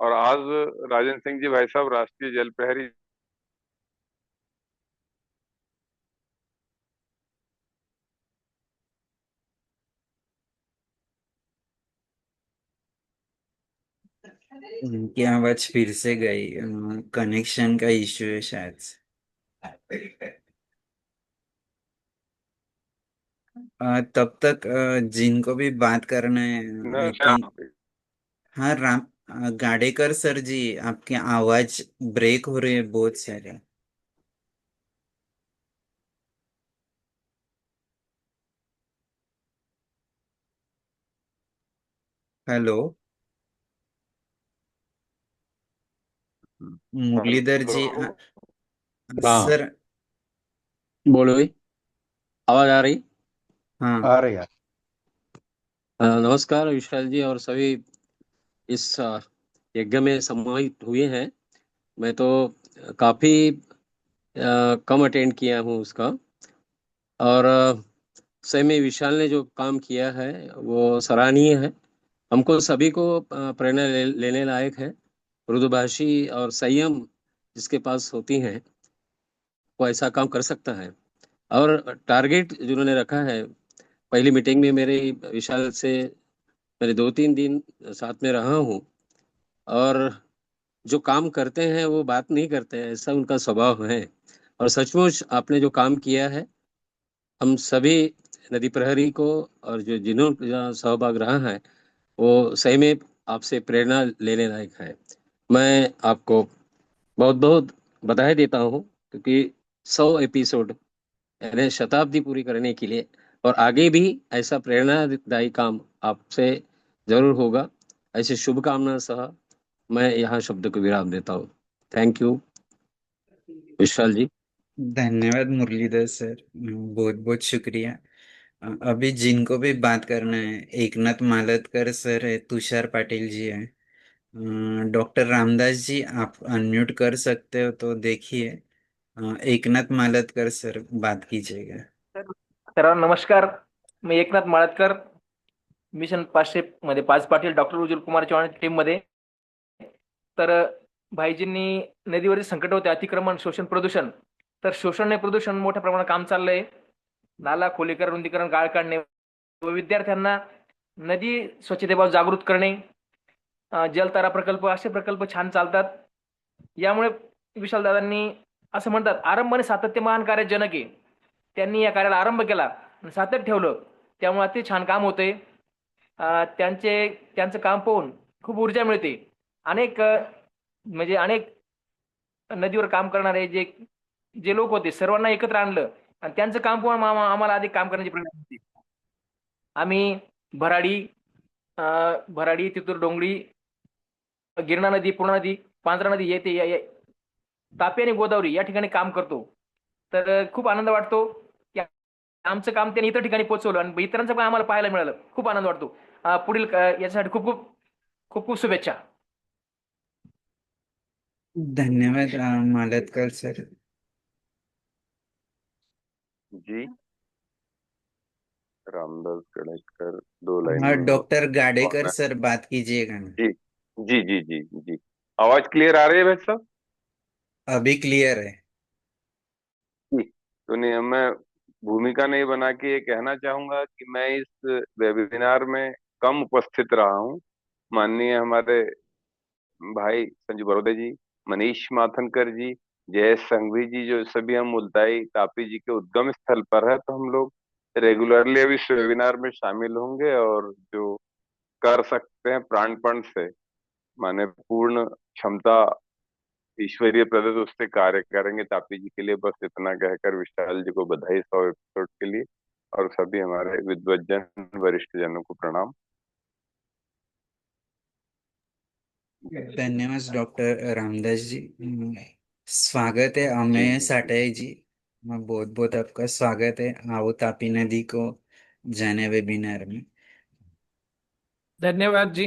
और आज राजेंद्र सिंह जी भाई साहब राष्ट्रीय जल प्रहरी उनकी आवाज फिर से गई। कनेक्शन का इश्यू है शायद से। तब तक जिनको भी बात करना है न, हाँ राम गाडेकर सर जी, आपकी आवाज ब्रेक हो रही है बहुत सारे। हेलो मुरलीधर जी हेलो। हाँ, सर। बोलो भाई। आवाज आ रही? हाँ आ रही है। नमस्कार विशाल जी और सभी इस यज्ञ में सम्मानित हुए हैं। मैं तो काफी कम अटेंड किया हूँ उसका। और सही में विशाल ने जो काम किया है वो सराहनीय है। हमको सभी को प्रेरणा लेने लायक है। मृदुभाषी और संयम जिसके पास होती है वो ऐसा काम कर सकता है। और टारगेट जिन्होंने रखा है, पहली मीटिंग में मेरे विशाल से मैंने 2-3 दिन साथ में रहा हूँ। और जो काम करते हैं वो बात नहीं करते हैं, ऐसा उनका स्वभाव है। और सचमुच आपने जो काम किया है, हम सभी नदी प्रहरी को और जो जिन्होंने सहभाग रहा है वो सही में आपसे प्रेरणा लेने लायक है। मैं आपको बहुत बहुत बधाई देता हूँ, क्योंकि 100 एपिसोड यानी शताब्दी पूरी करने के लिए और आगे भी ऐसा प्रेरणादायी काम आपसे जरूर होगा। ऐसे शुभकामना सह मैं यहाँ शब्द को विराम देता हूँ। थैंक यू विशाल जी। धन्यवाद मुरलीधर सर, बहुत बहुत शुक्रिया। अभी जिनको भी बात करना है, एकनाथ मालतकर सर है, तुषार पाटिल जी है, डॉक्टर रामदास जी आप अनम्यूट कर सकते हो तो देखिए। एकनाथ मालतकर सर बात कीजिएगा। सर्वांना नमस्कार. मी एकनाथ माळतकर, मिशन 500 मध्ये 5 पाटील डॉक्टर उज्ज्वल कुमार चव्हाण टीम मध्ये. तर भाईजींनी नदीवरील संकट होते, अतिक्रमण, शोषण, प्रदूषण. तर शोषण आणि प्रदूषण मोठ्या प्रमाणात काम चाललंय. नाला खोलीकरण, रुंदीकरण, गाळ काढणे व विद्यार्थ्यांना नदी स्वच्छतेबाबत जागृत करणे, जलतारा प्रकल्प, असे प्रकल्प छान चालतात. यामुळे विशालदादांनी असं म्हणतात, आरंभ आणि सातत्य महान कार्य जनक आहे. त्यांनी या कार्याला आरंभ केला आणि सातत्य ठेवलं, त्यामुळे अति छान काम होते. त्यांचं काम पाहून खूप ऊर्जा मिळते. अनेक म्हणजे अनेक नदीवर काम करणारे जे जे लोक होते सर्वांना एकत्र आणलं आणि त्यांचं काम पाहून आम्हाला अधिक काम करण्याची प्रेरणा मिळते. आम्ही भराडी, भराडी, तितूर डोंगरी, गिरणा नदी, पूर्णा नदी, पांझरा नदी येते, तापी आणि गोदावरी या ठिकाणी काम करतो. तर खूप आनंद वाटतो की आमचं काम त्यांनी इतर ठिकाणी पोहोचवलं आणि इतरांचं पण आम्हाला पाहायला मिळालं. खूप आनंद वाटतो. पुढील यासाठी खूप खूप खूप खूप शुभेच्छा. धन्यवाद मालतकर सर जी, रामदास गणेशकर 2 लाइन हाँ में डॉक्टर गाडेकर बोलना सर बात कीजिएगा ना। है। जी जी जी जी जी। आवाज क्लियर आ रही है भाई साहब? अभी क्लियर है। जी। तो नहीं, मैं भूमिका नहीं बना के ये कहना चाहूंगा कि मैं इस वेबिनार में कम उपस्थित रहा हूँ। माननीय हमारे भाई संजू बरोदे जी, मनीष माथनकर जी, जयेश संघवी जी, जो सभी हम मुल्ताई तापी जी के उद्गम स्थल पर है, तो हम लोग रेगुलरली अभी इस वेबिनार में शामिल होंगे और जो कर सकते हैं प्राणपण से, माने पूर्ण क्षमता ईश्वरीय प्रदत्त उससे कार्य करेंगे तापी जी के लिए। बस इतना कहकर विशाल जी को बधाई 100 एपिसोड के लिए, और सभी हमारे विद्वज्जन वरिष्ठ जनों को प्रणाम। धन्यवाद डॉक्टर रामदास जी। स्वागत है जी अमेय जी जी। साटाई जी। बहुत बहुत आपका स्वागत है आओ तापी नदी को जाने वेबिनार में। धन्यवाद जी.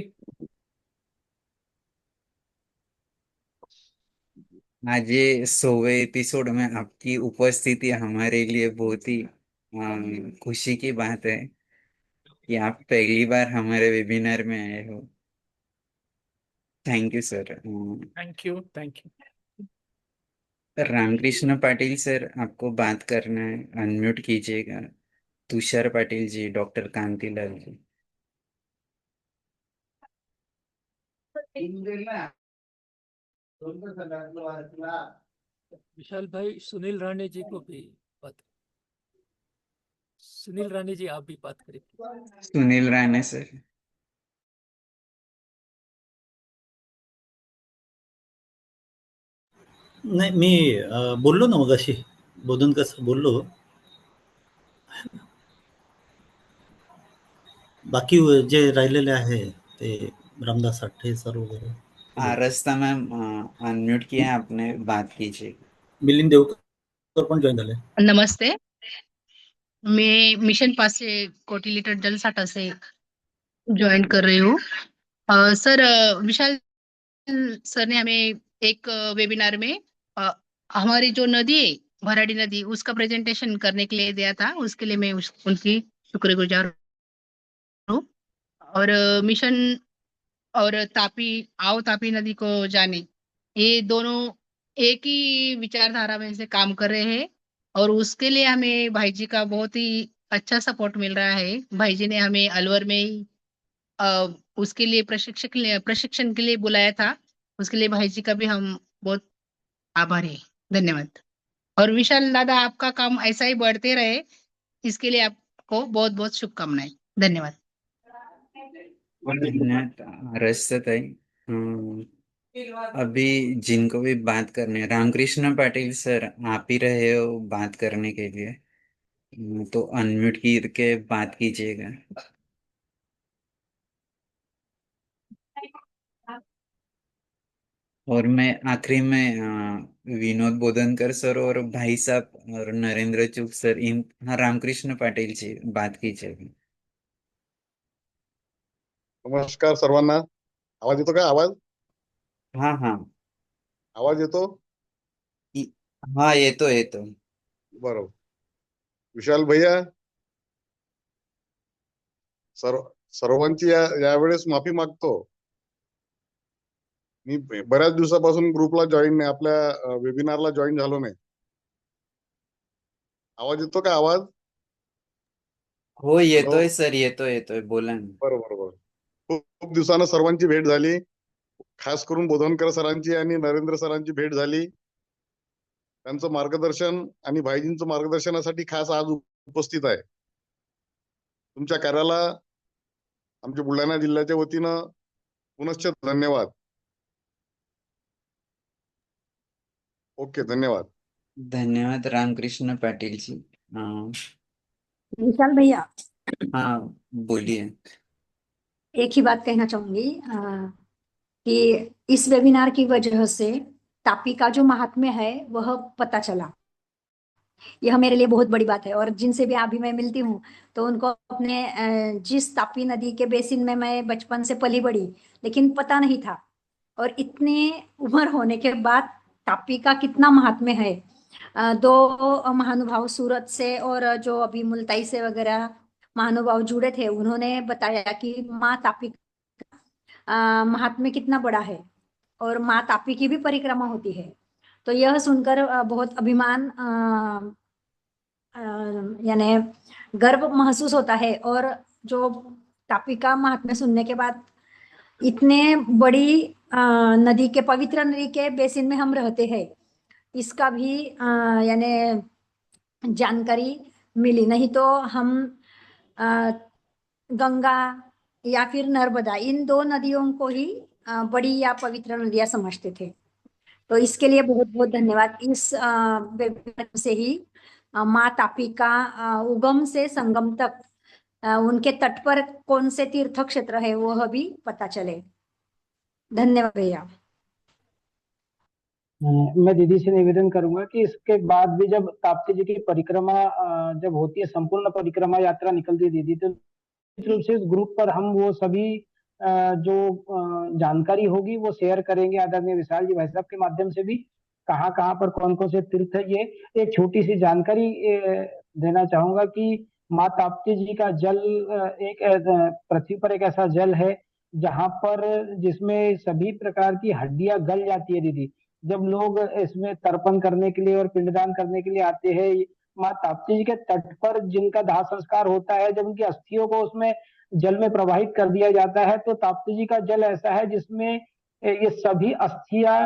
आज ये 100वें एपिसोड में आपकी उपस्थिति हमारे लिए बहुत ही खुशी की बात है कि आप पहली बार हमारे वेबिनार में आए हो। Thank you sir. Thank you. Thank you. Ramkrishna Patil sir आपको बात करना है, अनम्यूट कीजिएगा। तुषार पाटिल जी, डॉक्टर कांतिलाल जी। विशाल भाई, सुनील राणे जी को भी बात। सुनील राणे जी, आप भी बात करें। सुनील राणे सर। नाही, मी बोललो ना मगाशी, बोधनकर सर बोललो. बाकी जे राहिलेले आहे ते रामदास साठे सर वगैरे. आरस्ता मैम अनम्यूट किया है आपने, बात कीजिए. मिलिंद देवकर पण जॉईन झाले. नमस्ते, मैं मिशन पास से कोटी लीटर जल साठा से ज्वाइन कर रही हूँ. सर, विशाल सर ने हमें एक वेबिनार में हमारी जो नदी है, भराड़ी नदी, उसका प्रेजेंटेशन करने के लिए दिया था. उसके लिए मैं उनकी शुक्रगुजार हूँ. और मिशन और तापी, आओ तापी नदी को जाने, ये दोनों एक ही विचारधारा में से काम कर रहे हैं. और उसके लिए हमें भाई जी का बहुत ही अच्छा सपोर्ट मिल रहा है. भाई जी ने हमें अलवर में ही उसके लिए प्रशिक्षण के लिए बुलाया था. उसके लिए भाई जी का भी हम बहुत आभारी हैं. धन्यवाद. और विशाल दादा, आपका काम ऐसा ही बढ़ते रहे, इसके लिए आपको बहुत बहुत शुभकामनाएं. धन्यवाद. रसत है. अभी जिनको भी बात करने, रामकृष्ण पाटिल सर, आप ही रहे हो बात करने के लिए, तो अनम्यूट करके बात कीजिएगा. और मैं आखिरी में विनोद बोधनकर सर और भाई साहब और नरेंद्र चुग सर, इन, हाँ, रामकृष्ण पाटिल जी बात कीजिएगा. नमस्कार सर्वांना. आवाज येतो का? आवाज हाँ हाँ आवाज येतो? हाँ, येतो. बरोबर. विशाल भैया, सर्वांची यावेळेस माफी मागतो. मी बऱ्याच दिवसापासून ग्रुपला जॉईन नाही, आपल्या वेबिनारला जॉईन झालो नाही. आवाज येतो का? आवाज हो, येतोय सर, येतोय, बोला ना. बरोबर. खूप दिवसानं सर्वांची भेट झाली. खास करून बोधनकर सरांची आणि नरेंद्र सरांची भेट झाली. त्यांचं मार्गदर्शन आणि भाईजींचं मार्गदर्शनासाठी खास आज उपस्थित आहे. तुमच्या कार्याला आमच्या बुलढाणा जिल्ह्याच्या वतीनं पुनश्च धन्यवाद. ओके, धन्यवाद रामकृष्ण पाटिल जी. विशाल भैया, हाँ बोलिए. एक ही बात कहना चाहूंगी कि इस वेबिनार की वजह से तापी का जो महात्म्य है वह पता चला. यह मेरे लिए बहुत बड़ी बात है. और जिनसे भी अभी मैं मिलती हूँ तो उनको अपने जिस तापी नदी के बेसिन में मैं बचपन से पली बड़ी, लेकिन पता नहीं था. और इतने उम्र होने के बाद तापी का कितना महात्म्य है. दो महानुभाव सूरत से और जो अभी मुल्ताई से वगैरह महानुभाव जुड़े थे, उन्होंने बताया कि माँ तापी का महात्म्य कितना बड़ा है और माँ तापी की भी परिक्रमा होती है. तो यह सुनकर बहुत अभिमान यानी गर्व महसूस होता है. और जो तापी का महात्म्य सुनने के बाद इतने बड़ी नदी के, पवित्र नदी के बेसिन में हम रहते हैं, इसका भी यानी जानकारी मिली. नहीं तो हम गंगा या फिर नर्मदा, इन दो नदियों को ही बड़ी या पवित्र नदियां समझते थे. तो इसके लिए बहुत बहुत धन्यवाद. इस वेबिनार से ही माँ तापी का उगम से संगम तक उनके तट पर कौन से तीर्थ क्षेत्र है वह भी पता चले. धन्यवाद भैया. मैं दीदी से निवेदन करूंगा कि इसके बाद भी जब ताप्ती जी की परिक्रमा जब होती है, संपूर्ण परिक्रमा यात्रा निकलती है दीदी, तो निश्चित रूप से इस ग्रुप पर हम वो सभी जो जानकारी होगी वो शेयर करेंगे आदरणीय विशाल जी भाई साहब के माध्यम से भी. कहाँ कहाँ पर कौन कौन से तीर्थ है, ये एक छोटी सी जानकारी देना चाहूंगा कि माँ ताप्ती जी का जल एक पृथ्वी पर एक ऐसा जल है जहाँ पर, जिसमें सभी प्रकार की हड्डियां गल जाती है दीदी. जब लोग इसमें तर्पण करने के लिए और पिंडदान करने के लिए आते हैं, माँ ताप्ती जी के तट पर जिनका दाह संस्कार होता है, जब उनकी अस्थियों को उसमें जल में प्रवाहित कर दिया जाता है, तो ताप्ती जी का जल ऐसा है जिसमें ये सभी अस्थियां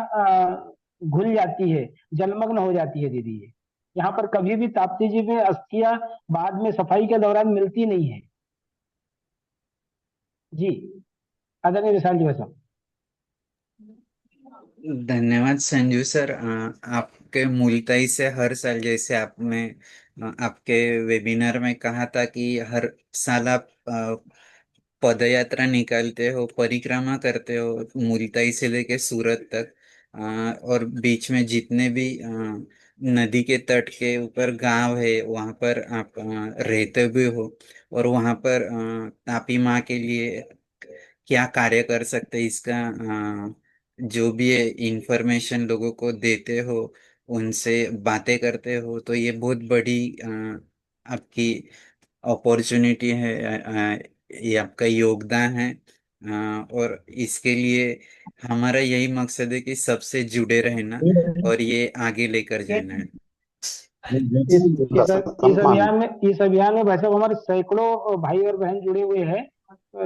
घुल जाती है, जलमग्न हो जाती है दीदी। ये यहाँ पर कभी भी ताप्ती जी में अस्थियां बाद में सफाई के दौरान मिलती नहीं है। जी, आदरणीय विशाल जी भाई। धन्यवाद संजू सर। आपके मुल्ताई से हर साल, जैसे आपने आपके वेबिनार में कहा था कि हर साल आप पद यात्रा निकालते हो, परिक्रमा करते हो मुल्ताई से लेके सूरत तक। और बीच में जितने भी नदी के तट के ऊपर गांव है वहां पर आप रहते भी हो, और वहां पर तापी माँ के लिए क्या कार्य कर सकते हैं इसका जो भी है इंफॉर्मेशन लोगों को देते हो, उनसे बातें करते हो, तो ये बहुत बड़ी आपकी अपॉर्चुनिटी है। ये आपका योगदान है। और इसके लिए हमारा यही मकसद है कि सबसे जुड़े रहना और ये आगे लेकर जाना है। इस अभियान में भाई साहब हमारे सैकड़ों भाई और बहन जुड़े हुए हैं।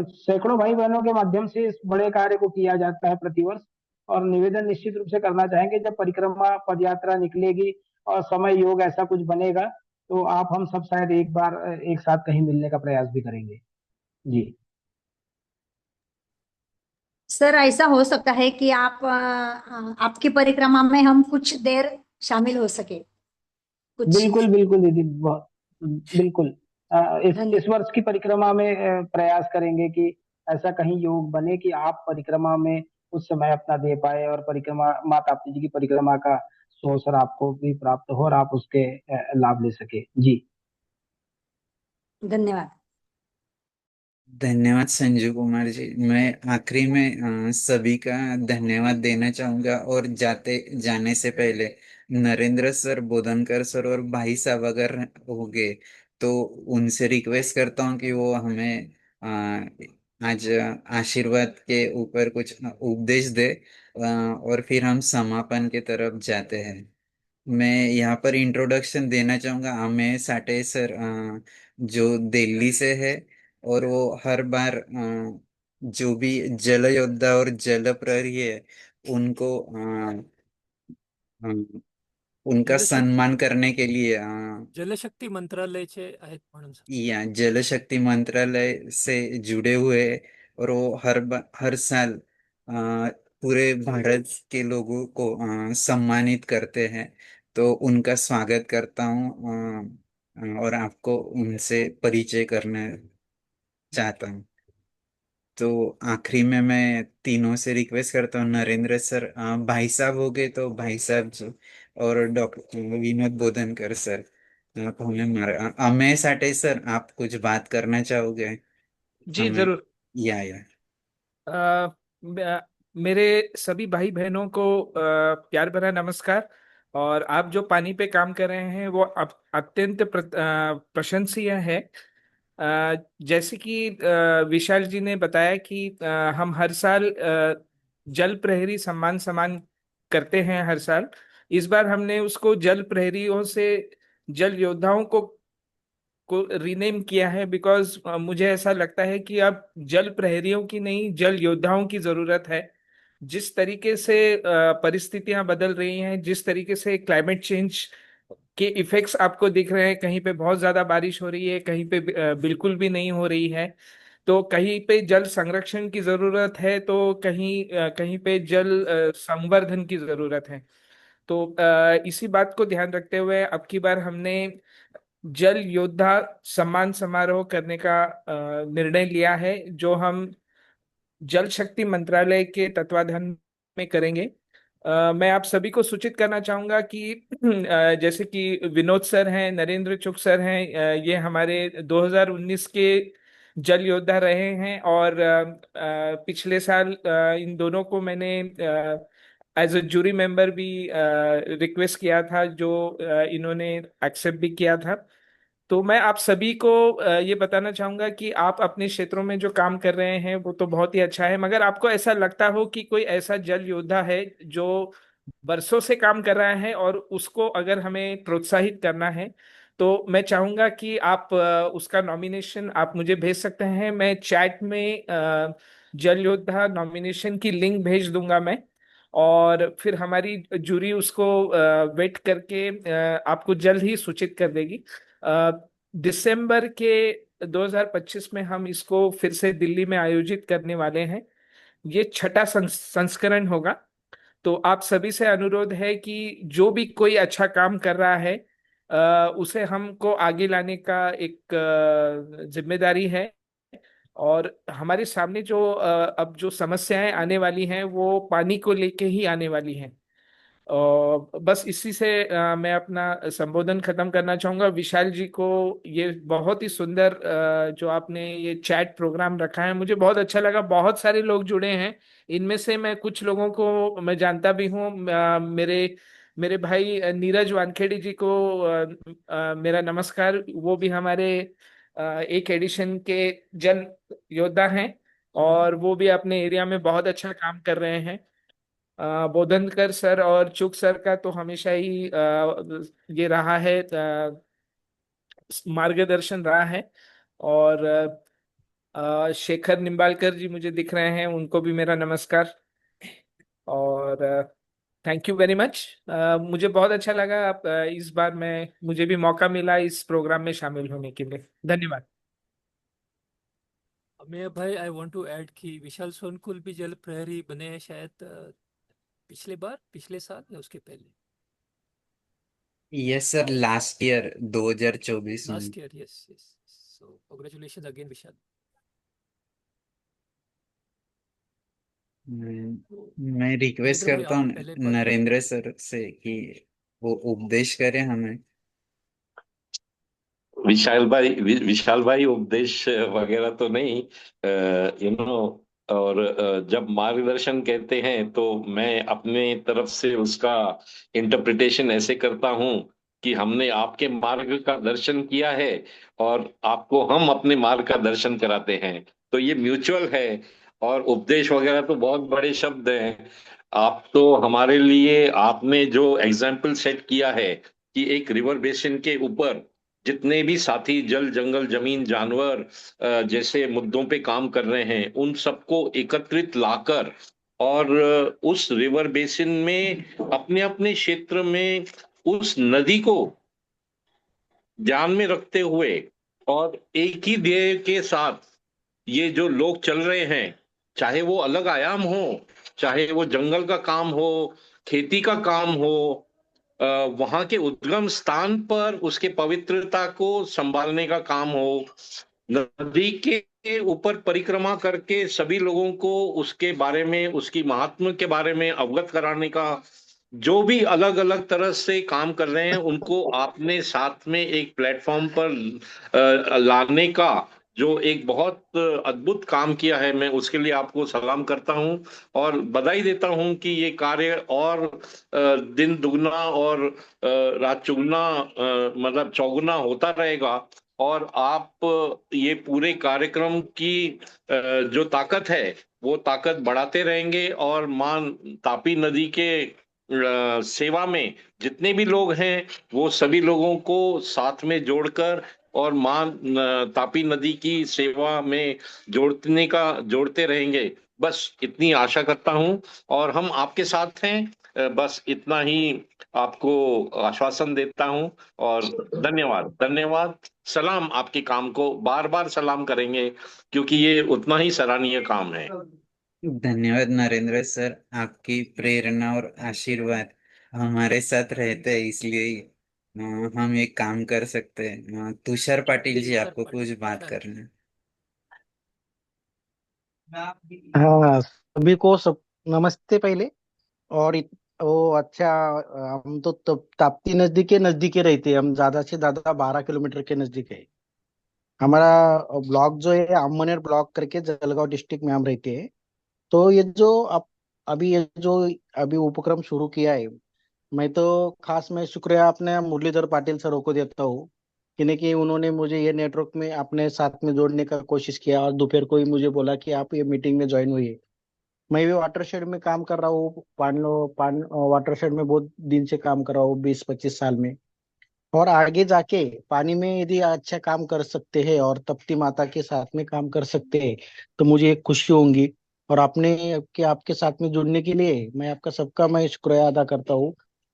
सैकड़ों भाई बहनों के माध्यम से इस बड़े कार्य को किया जाता है प्रतिवर्ष। और निवेदन निश्चित रूप से करना चाहेंगे, जब परिक्रमा पदयात्रा निकलेगी और समय योग ऐसा कुछ बनेगा तो आप हम सब शायद एक बार एक साथ कहीं मिलने का प्रयास भी करेंगे। जी सर, ऐसा हो सकता है कि आपकी परिक्रमा में हम कुछ देर शामिल हो सके कुछ। बिल्कुल बिल्कुल दीदी, बहुत बिल्कुल। इस वर्ष की परिक्रमा में प्रयास करेंगे कि ऐसा कहीं योग बने कि आप परिक्रमा में कुछ समय अपना दे पाए और परिक्रमा माता पिता जी की परिक्रमा का अवसर आपको भी प्राप्त हो और आप उसके लाभ ले सके। जी धन्यवाद। धन्यवाद संजू कुमार जी। मैं आखिरी में सभी का धन्यवाद देना चाहूंगा, और जाते जाने से पहले नरेंद्र सर, बोधनकर सर और भाई साहब अगर होंगे तो उनसे रिक्वेस्ट करता हूँ कि वो हमें आज आशीर्वाद के ऊपर कुछ उपदेश दे, और फिर हम समापन के तरफ जाते हैं। मैं यहाँ पर इंट्रोडक्शन देना चाहूंगा अमेय साठे सर, जो दिल्ली से है, और वो हर बार जो भी जल योद्धा और जल प्रहरी है उनको उनका जलशक्ती सम्मान करने के लिए जलशक्ती मंत्रालयाचे आहेत म्हणून सर. या जल शक्ति मंत्रालय से जुड़े हुए हैं, और वो हर साल पूरे भारत के लोगों को सम्मानित करते हैं। तो उनका स्वागत करता हूँ, और आपको उनसे परिचय करना चाहता हूँ। तो आखिरी में मैं तीनों से रिक्वेस्ट करता हूँ, नरेंद्र सर, भाई साहब हो गए तो भाई साहब जो, और डॉक्टर विनोद बोधनकर सर, आप हमें मारा। अमेय साठे सर, आप कुछ बात करना चाहोगे जी हमें? जरूर। या मेरे सभी भाई बहनों को प्यार भरा नमस्कार। और आप जो पानी पे काम कर रहे हैं वो अत्यंत प्रशंसनीय है। जैसे कि विशाल जी ने बताया कि हम हर साल जल प्रहरी सम्मान सम्मान करते हैं हर साल। इस बार हमने उसको जल प्रहरियों से जल योद्धाओं को रीनेम किया है, बिकॉज मुझे ऐसा लगता है कि अब जल प्रहरियों की नहीं, जल योद्धाओं की जरूरत है। जिस तरीके से परिस्थितियां बदल रही हैं, जिस तरीके से क्लाइमेट चेंज के इफेक्ट्स आपको दिख रहे हैं, कहीं पे बहुत ज्यादा बारिश हो रही है, कहीं पे बिल्कुल भी नहीं हो रही है। तो कहीं पे जल संरक्षण की जरूरत है, तो कहीं पे जल संवर्धन की जरूरत है। तो इसी बात को ध्यान रखते हुए अब की बार हमने जल योद्धा सम्मान समारोह करने का निर्णय लिया है, जो हम जल शक्ति मंत्रालय के तत्वाधान में करेंगे। मैं आप सभी को सूचित करना चाहूंगा कि जैसे कि विनोद सर हैं, नरेंद्र चुग सर हैं, ये हमारे 2019 के जल योद्धा रहे हैं। और पिछले साल इन दोनों को मैंने एज अ जूरी मेंबर भी रिक्वेस्ट किया था, जो इन्होंने एक्सेप्ट भी किया था। तो मैं आप सभी को ये बताना चाहूंगा कि आप अपने क्षेत्रों में जो काम कर रहे हैं वो तो बहुत ही अच्छा है, मगर आपको ऐसा लगता हो कि कोई ऐसा जल योद्धा है जो बरसों से काम कर रहा है और उसको अगर हमें प्रोत्साहित करना है, तो मैं चाहूंगा कि आप उसका नॉमिनेशन आप मुझे भेज सकते हैं। मैं चैट में जल योद्धा नॉमिनेशन की लिंक भेज दूंगा मैं, और फिर हमारी जूरी उसको वेट करके आपको जल्द ही सूचित कर देगी। दिसंबर के 2025 में हम इसको फिर से दिल्ली में आयोजित करने वाले हैं। ये छठा संस्करण होगा। तो आप सभी से अनुरोध है कि जो भी कोई अच्छा काम कर रहा है उसे हमको आगे लाने का एक जिम्मेदारी है। और हमारे सामने जो अब जो समस्याएं आने वाली हैं वो पानी को लेके ही आने वाली हैं। और बस इसी से मैं अपना संबोधन खत्म करना चाहूंगा। विशाल जी को ये बहुत ही सुंदर जो आपने ये चैट प्रोग्राम रखा है, मुझे बहुत अच्छा लगा। बहुत सारे लोग जुड़े हैं, इनमें से मैं कुछ लोगों को मैं जानता भी हूँ। मेरे मेरे भाई नीरज वानखेड़ी जी को मेरा नमस्कार। वो भी हमारे एक एडिशन के जन योद्धा हैं, और वो भी अपने एरिया में बहुत अच्छा काम कर रहे हैं। बोधनकर सर और चुग सर का तो हमेशा ही ये रहा है, मार्गदर्शन रहा है। और शेखर निम्बालकर जी मुझे दिख रहे हैं, उनको भी मेरा नमस्कार। और थैंक यू वेरी मच। मुझे बहुत अच्छा लगा। आप इस बार मैं मुझे भी मौका मिला इस प्रोग्राम में शामिल होने के लिए। धन्यवाद। मैं भाई आई वांट टू ऐड कि विशाल सोनकुल भी जल प्रहरी बने हैं शायद पिछले साल या उसके पहले। यस सर, लास्ट ईयर 2024 में। Last year, yes yes. So congratulation again Vishal. मैं रिक्वेस्ट नरेंद्र भाई करता आप हूँ पहले बात करें। नरेंद्र सर से कि वो उपदेश करें हमें। विशाल भाई उपदेश वगैरह तो नहीं, यू नो। और जब मार्गदर्शन कहते हैं तो मैं अपने तरफ से उसका इंटरप्रिटेशन ऐसे करता हूँ कि हमने आपके मार्ग का दर्शन किया है और आपको हम अपने मार्ग का दर्शन कराते हैं, तो ये म्यूचुअल है। और उपदेश वगैरह तो बहुत बड़े शब्द हैं। आप तो हमारे लिए आपने जो एग्जाम्पल सेट किया है कि एक रिवर बेसिन के ऊपर जितने भी साथी जल जंगल जमीन जानवर जैसे मुद्दों पे काम कर रहे हैं, उन सबको एकत्रित लाकर और उस रिवर बेसिन में अपने अपने क्षेत्र में उस नदी को ध्यान में रखते हुए और एक ही ध्येय के साथ ये जो लोग चल रहे हैं, चाहे वो अलग आयाम हो, चाहे वो जंगल का काम हो, खेती का काम हो, अ, वहां के उद्गम स्थान पर उसके पवित्रता को संभालने का काम हो, नदी के ऊपर परिक्रमा करके सभी लोगों को उसके बारे में उसकी महात्म्य के बारे में अवगत कराने का, जो भी अलग अलग तरह से काम कर रहे हैं उनको आपने साथ में एक प्लेटफॉर्म पर लाने का जो एक बहुत अद्भुत काम किया है, मैं उसके लिए आपको सलाम करता हूं और बधाई देता हूं कि ये कार्य और दिन दुगना और रात चुगना, मतलब चौगुना होता रहेगा। और आप ये पूरे कार्यक्रम की जो ताकत है वो ताकत बढ़ाते रहेंगे और मां तापी नदी के सेवा में जितने भी लोग हैं वो सभी लोगों को साथ में जोड़कर और मां तापी नदी की सेवा में जोड़ते रहेंगे, बस इतनी आशा करता हूं। और हम आपके साथ हैं, बस इतना ही आपको आश्वासन देता हूं। और धन्यवाद धन्यवाद। सलाम, आपके काम को बार बार सलाम करेंगे क्योंकि ये उतना ही सराहनीय काम है। धन्यवाद नरेंद्र सर, आपकी प्रेरणा और आशीर्वाद हमारे साथ रहते हैं, इसलिए हम एक काम कर सकते हैं। तुषार पाटिल जी, आपको कुछ बात करना है। हाँ, सभी को सब नमस्ते पहले। और वो अच्छा, हम तो ताप्ती नजदीक रहते हैं। हम ज्यादा से ज्यादा 12 किलोमीटर के नजदीक है। हमारा ब्लॉक जो है आमनेर ब्लॉक करके जलगांव डिस्ट्रिक्ट में हम रहते हैं। तो ये जो अभी उपक्रम शुरू किया है, मैं शुक्रिया अपने मुरलीधर पाटिल सर को देता हूँ, कि उन्होंने मुझे ये नेटवर्क में अपने साथ में जोड़ने का कोशिश किया और दोपहर को ही मुझे बोला कि आप ये मीटिंग में ज्वाइन हुई। मैं भी वाटरशेड में काम कर रहा हूँ। वाटरशेड में बहुत दिन से काम कर रहा हूँ, 20-25 साल में। और आगे जाके पानी में यदि अच्छा काम कर सकते हैं और तप्ती माता के साथ में काम कर सकते हैं तो मुझे एक खुशी होंगी। और आपके साथ में जुड़ने के लिए मैं आपका सबका मैं शुक्रिया अदा करता हूँ।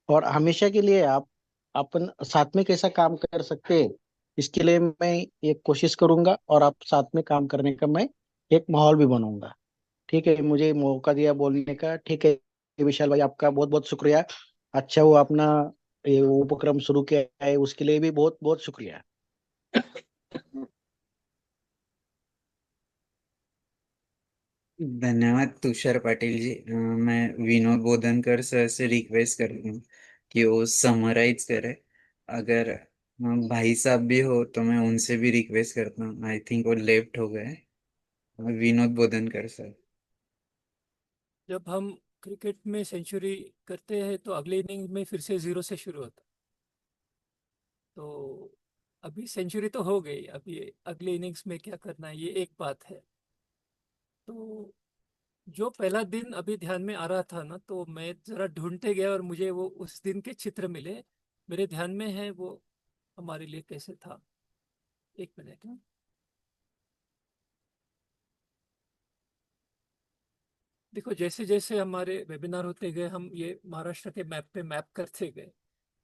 और हमेशा के लिए आप अपन साथ में कैसा काम कर सकते हैं, इसके लिए मैं एक कोशिश करूंगा और आप साथ में काम करने का मैं एक माहौल भी बनाऊंगा। ठीक है, मुझे मौका दिया बोलने का। ठीक है विशाल भाई, आपका बहुत बहुत शुक्रिया। अच्छा हुआ अपना ये उपक्रम शुरू किया है, उसके लिए भी बहुत बहुत शुक्रिया। धन्यवाद तुषार पाटिल जी। मैं विनोद बोधनकर सर से रिक्वेस्ट करता हूँ कि वो समराइज करे। अगर भाई साहब भी हो तो मैं उनसे भी रिक्वेस्ट करता हूँ, आई थिंक वो लेफ्ट हो गए। विनोद बोधनकर सर। जब हम क्रिकेट में सेंचुरी करते हैं तो अगले इनिंग में फिर से जीरो से शुरू होता। तो अभी सेंचुरी तो हो गई, अभी अगले इनिंग्स में क्या करना है ये एक बात है। तो जो पहला दिन अभी ध्यान में आ रहा था ना, तो मैं जरा ढूंढते गया और मुझे वो उस दिन के चित्र मिले। मेरे ध्यान में है वो हमारे लिए कैसे था। एक मिनट ना। देखो, जैसे जैसे हमारे वेबिनार होते गए हम ये महाराष्ट्र के मैप पे मैप करते गए,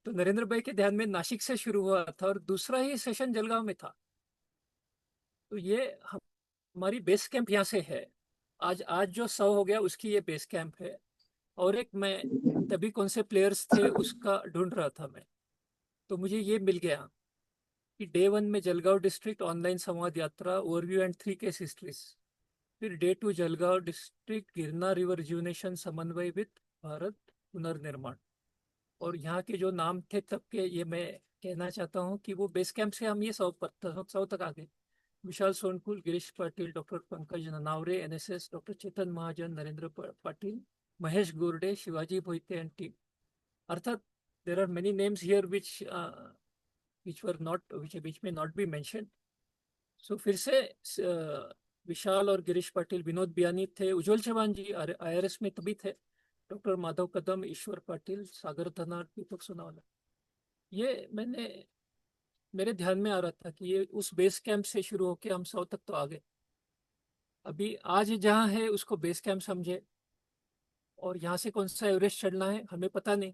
तो नरेंद्र भाई के ध्यान में नासिक से शुरू हुआ था और दूसरा ही सेशन जलगांव में था। तो ये हमारी बेस कैंप यहाँ से है। आज आज जो 100 हो गया उसकी ये बेस कैंप है। और एक मैं तभी कौन से प्लेयर्स थे उसका ढूंढ रहा था मैं, तो मुझे ये मिल गया कि डे 1 में जलगांव डिस्ट्रिक्ट ऑनलाइन संवाद यात्रा ओवरव्यू एंड 3 केस हिस्ट्रीज। फिर डे 2 जलगांव डिस्ट्रिक्ट गिरना रिवर रिजुवनेशन समन्वय विद भारत पुनर्निर्माण। और यहाँ के जो नाम थे तब के, ये मैं कहना चाहता हूँ कि वो बेस कैंप से हम ये 100 तक आ गए। Vishal Sonkul, Girish Patil, doctor Pankaj Nanaware, NSS, doctor Chetan Mahajan, Narendra Patil, Mahesh Gorde, Shivaji Bhoite and team. अर्थात there are many names here which may not be mentioned. So फिर से विशाल और गिरीश पाटिल, विनोद बियानी थे, उज्जवल चौहान जी आईआरएस में तभी थे, डॉक्टर माधव कदम, ईश्वर पाटिल, सागर धनाट, दीपक सोनावाला। ये मेरे ध्यान में आ रहा था कि ये उस बेस कैंप से शुरू होके हम 100 तक तो आ गए। अभी आज जहाँ है उसको बेस कैंप समझे, और यहाँ से कौन सा एवरेस्ट चढ़ना है हमें पता नहीं।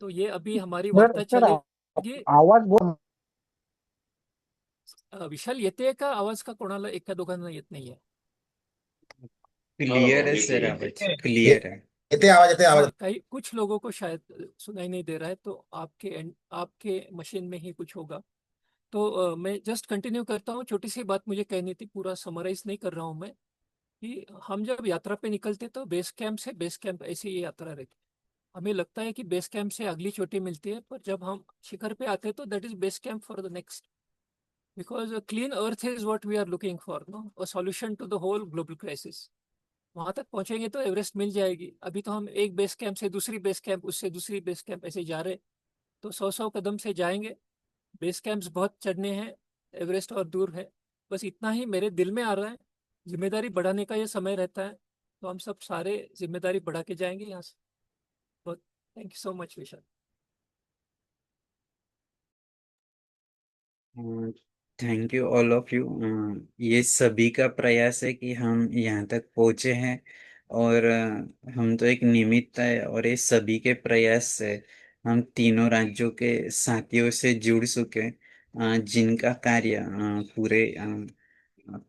तो ये अभी हमारी सर वार्ता सर चलेगी। आवाज बहुत विशाल येते का आवाज का कोणाला एका दोघांना येत नाहीये? क्लियर है येते सर, येते आवाज क्लियर है। येते आवाज। हाँ, कई कुछ लोगों को शायद सुनाई नहीं दे रहा है, तो आपके मशीन में ही कुछ होगा। तो मैं जस्ट कंटिन्यू करता हूँ। छोटी सी बात मुझे कहनी थी, पूरा समराइज नहीं कर रहा हूँ मैं, कि हम जब यात्रा पे निकलते तो बेस कैंप से बेस कैंप ऐसे ये यात्रा रहती। हमें लगता है कि बेस कैंप से अगली चोटी मिलती है, पर जब हम शिखर पे आते हैं तो that is base camp for the next. Because clean earth is what we are looking for, no a solution to the whole global crisis. वहां तक पहुंचेंगे तो एवरेस्ट मिल जाएगी। अभी तो हम एक बेस कैंप से दूसरी बेस कैंप, उससे दूसरी बेस कैंप ऐसे जा रहे, तो 100 कदम से जाएंगे। बेस कैंप्स बहुत चढ़ने हैं, एवरेस्ट और दूर है। बस इतना ही मेरे दिल में आ रहा है। जिम्मेदारी बढ़ाने का ये समय रहता है, तो हम सब सारे जिम्मेदारी बढ़ा के जाएंगे यहाँ से। बहुत thank you so much Vishal. Thank you all of you. ये सभी का प्रयास है कि हम यहाँ तक पहुँचे हैं, और हम तो एक निमित्त है, और ये सभी के प्रयास से हम तीनों राज्यों के साथियों से जुड़ चुके, जिनका कार्य पूरे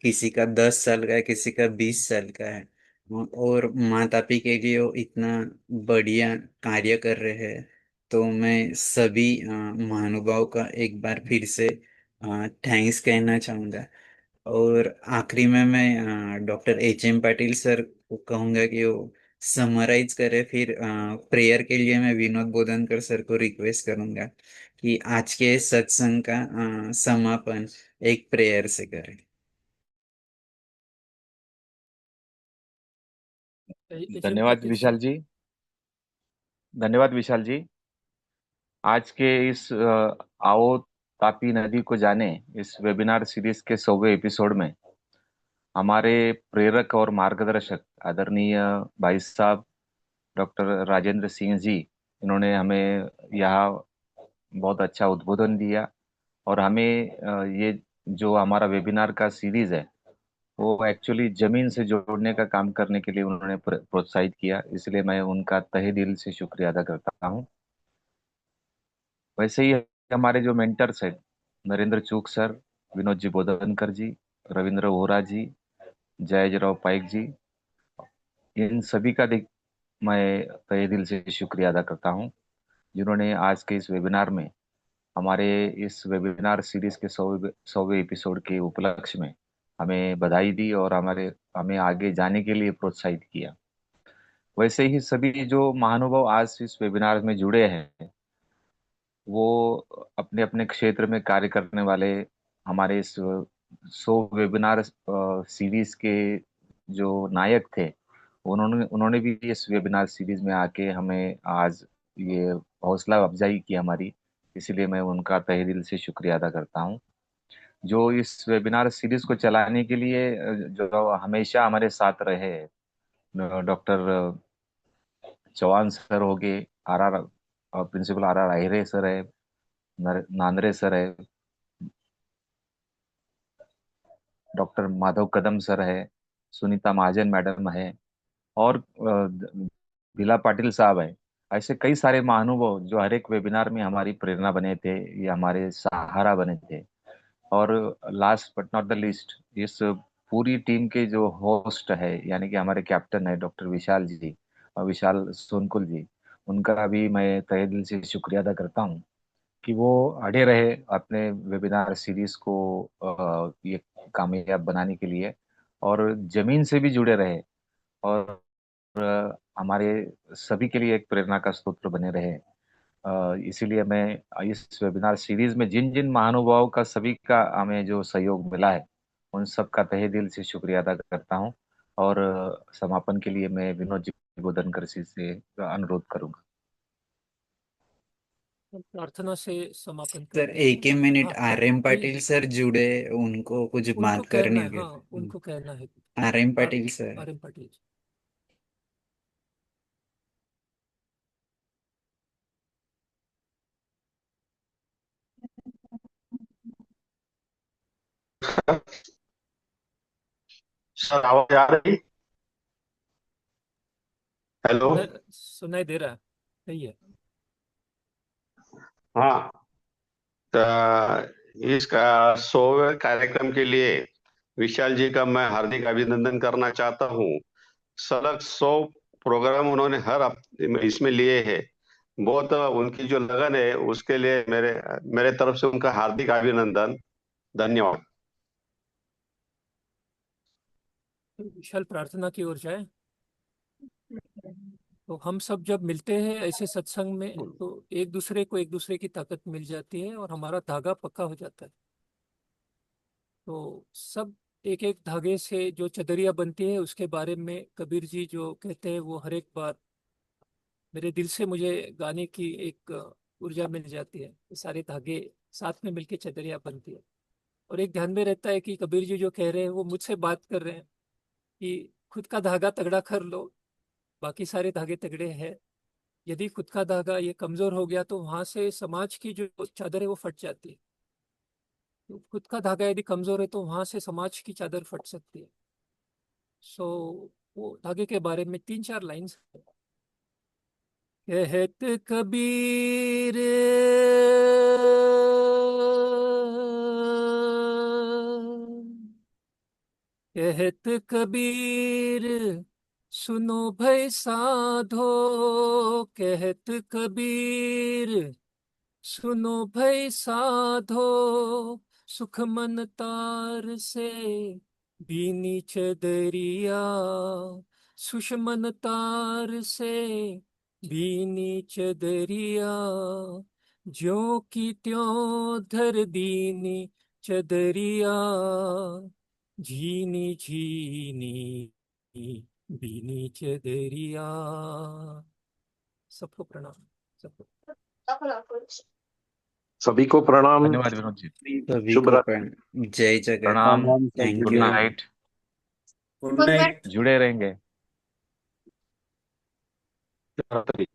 किसी का 10 साल का है, किसी का 20 साल का है, और माँ तापी के लिए वो इतना बढ़िया कार्य कर रहे हैं। तो मैं सभी महानुभाव का एक बार फिर से थैंक्स कहना चाहूँगा। और आखिरी में मैं doctor H M Patil sir को कहूँगा कि वो समराइज करे। फिर प्रेयर के लिए मैं विनोद बोधनकर सर को रिक्वेस्ट करूँगा कि आज के सत्संग का समापन एक प्रेयर से करें। एच एम धन्यवाद पाटिल विशाल सर। जी। धन्यवाद विशाल जी। आज के इस आओ तापी नदी को जाने इस वेबिनार सीरीज के 100वें एपिसोड में हमारे प्रेरक और मार्गदर्शक आदरणीय भाई साहब डॉक्टर राजेंद्र सिंह जी, इन्होंने हमें यहाँ बहुत अच्छा उद्बोधन दिया, और हमें ये जो हमारा वेबिनार का सीरीज है वो एक्चुअली जमीन से जोड़ने का काम करने के लिए उन्होंने प्रोत्साहित किया, इसलिए मैं उनका तहे दिल से शुक्रिया अदा करता हूँ। वैसे ही हमारे जो मेंटर्स हैं, नरेंद्र चूक सर, विनोद जी बोधनकर जी, रविंद्र वोरा जी, जयराव पाइक जी, इन सभी का मैं तहे दिल से शुक्रिया अदा करता हूँ, जिन्होंने आज के इस वेबिनार में, हमारे इस वेबिनार सीरीज के 100वें एपिसोड के उपलक्ष्य में हमें बधाई दी और हमें आगे जाने के लिए प्रोत्साहित किया। वैसे ही सभी जो महानुभाव आज इस वेबिनार में जुड़े हैं, वो अपने अपने क्षेत्र में कार्य करने वाले हमारे इस 100 वेबिनार सीरीज के जो नायक थे, उन्होंने उन्होंने भी इस वेबिनार सीरीज में आके हमें आज ये हौसला अफजाई की हमारी, इसलिए मैं उनका तहे दिल से शुक्रिया अदा करता हूँ। जो इस वेबिनार सीरीज को चलाने के लिए जो हमेशा हमारे साथ रहे, डॉक्टर चौहान सर हो गए, R principal R Ahire sir है, नांदरे सर है, डॉक्टर माधव कदम सर है, सुनीता महाजन मैडम है, और भीला पाटिल साहब है। ऐसे कई सारे महानुभाव जो हर एक वेबिनार में हमारी प्रेरणा बने थे या हमारे सहारा बने थे। और last but not the least, इस पूरी टीम के जो होस्ट है, यानी कि हमारे कैप्टन है डॉक्टर विशाल जी और विशाल सोनकुल जी, उनका भी मैं तहे दिल से शुक्रिया अदा करता हूँ कि वो अड़े रहे अपने वेबिनार सीरीज को ये कामयाब बनाने के लिए, और जमीन से भी जुड़े रहे, और हमारे सभी के लिए एक प्रेरणा का स्रोत बने रहे। इसीलिए मैं इस वेबिनार सीरीज में जिन जिन महानुभावों का, सभी का हमें जो सहयोग मिला है, उन सब का तहे दिल से शुक्रिया अदा करता हूँ। और समापन के लिए मैं विनोद जी बोधनकर जी से अनुरोध करूंगा। प्रार्थना से समापन सर करते हैं। एक ही मिनट, हाँ, RM नहीं, पाटिल सर जुड़े, उनको कुछ उनको बात कहना करनी है, होगी। हाँ, उनको कहना है। RM Patil sir. RM Patil. Sir आवाज आ रही? हेलो। सुनाई दे रहा है, सही है। हाँ, तो इसका 100वें कार्यक्रम के लिए विशाल जी का मैं हार्दिक अभिनंदन करना चाहता हूँ। सलग 100 प्रोग्राम उन्होंने हर हफ्ते में इसमें लिए हैं। बहुत उनकी जो लगन है उसके लिए मेरे मेरे तरफ से उनका हार्दिक अभिनंदन, धन्यवाद। विशाल प्रार्थना की ओर जाए। तो हम सब जब मिलते हैं ऐसे सत्संग में, तो एक दूसरे को एक दूसरे की ताकत मिल जाती है और हमारा धागा पक्का हो जाता है। तो सब एक एक धागे से जो चदरिया बनती है, उसके बारे में कबीर जी जो कहते हैं, वो हर एक बार मेरे दिल से मुझे गाने की एक ऊर्जा मिल जाती है। ये सारे धागे साथ में मिलके चदरिया बनती है। और एक ध्यान में रहता है कि कबीर जी जो कह रहे हैं वो मुझसे बात कर रहे हैं कि खुद का धागा तगड़ा कर लो, बाकी सारे धागे तगड़े हैं। यदि खुद का धागा ये कमजोर हो गया तो वहां से समाज की जो चादर है वो फट जाती है। तो खुद का धागा यदि कमजोर है तो वहां से समाज की चादर फट सकती है। सो वो धागे के बारे में 3-4 लाइन्स। कहत कबीर कहत कबीर सुनो भय साधो, कहत कबीर सुनो भय साधो, सुख मन तार से बीनी चदरिया, सुषमन तार से बीनी चदरिया, ज्यों की त्यों धर दीनी चदरिया, झीनी झीनी बीनी चदरिया। सबको प्रणाम। सबको सभी को प्रणाम। धन्यवाद विनोद जी। सभी शुभ को रात्रि। जय जगत। प्रणाम। Thank good you. Night. Good night. जुड़े रहेंगे। रात्रि।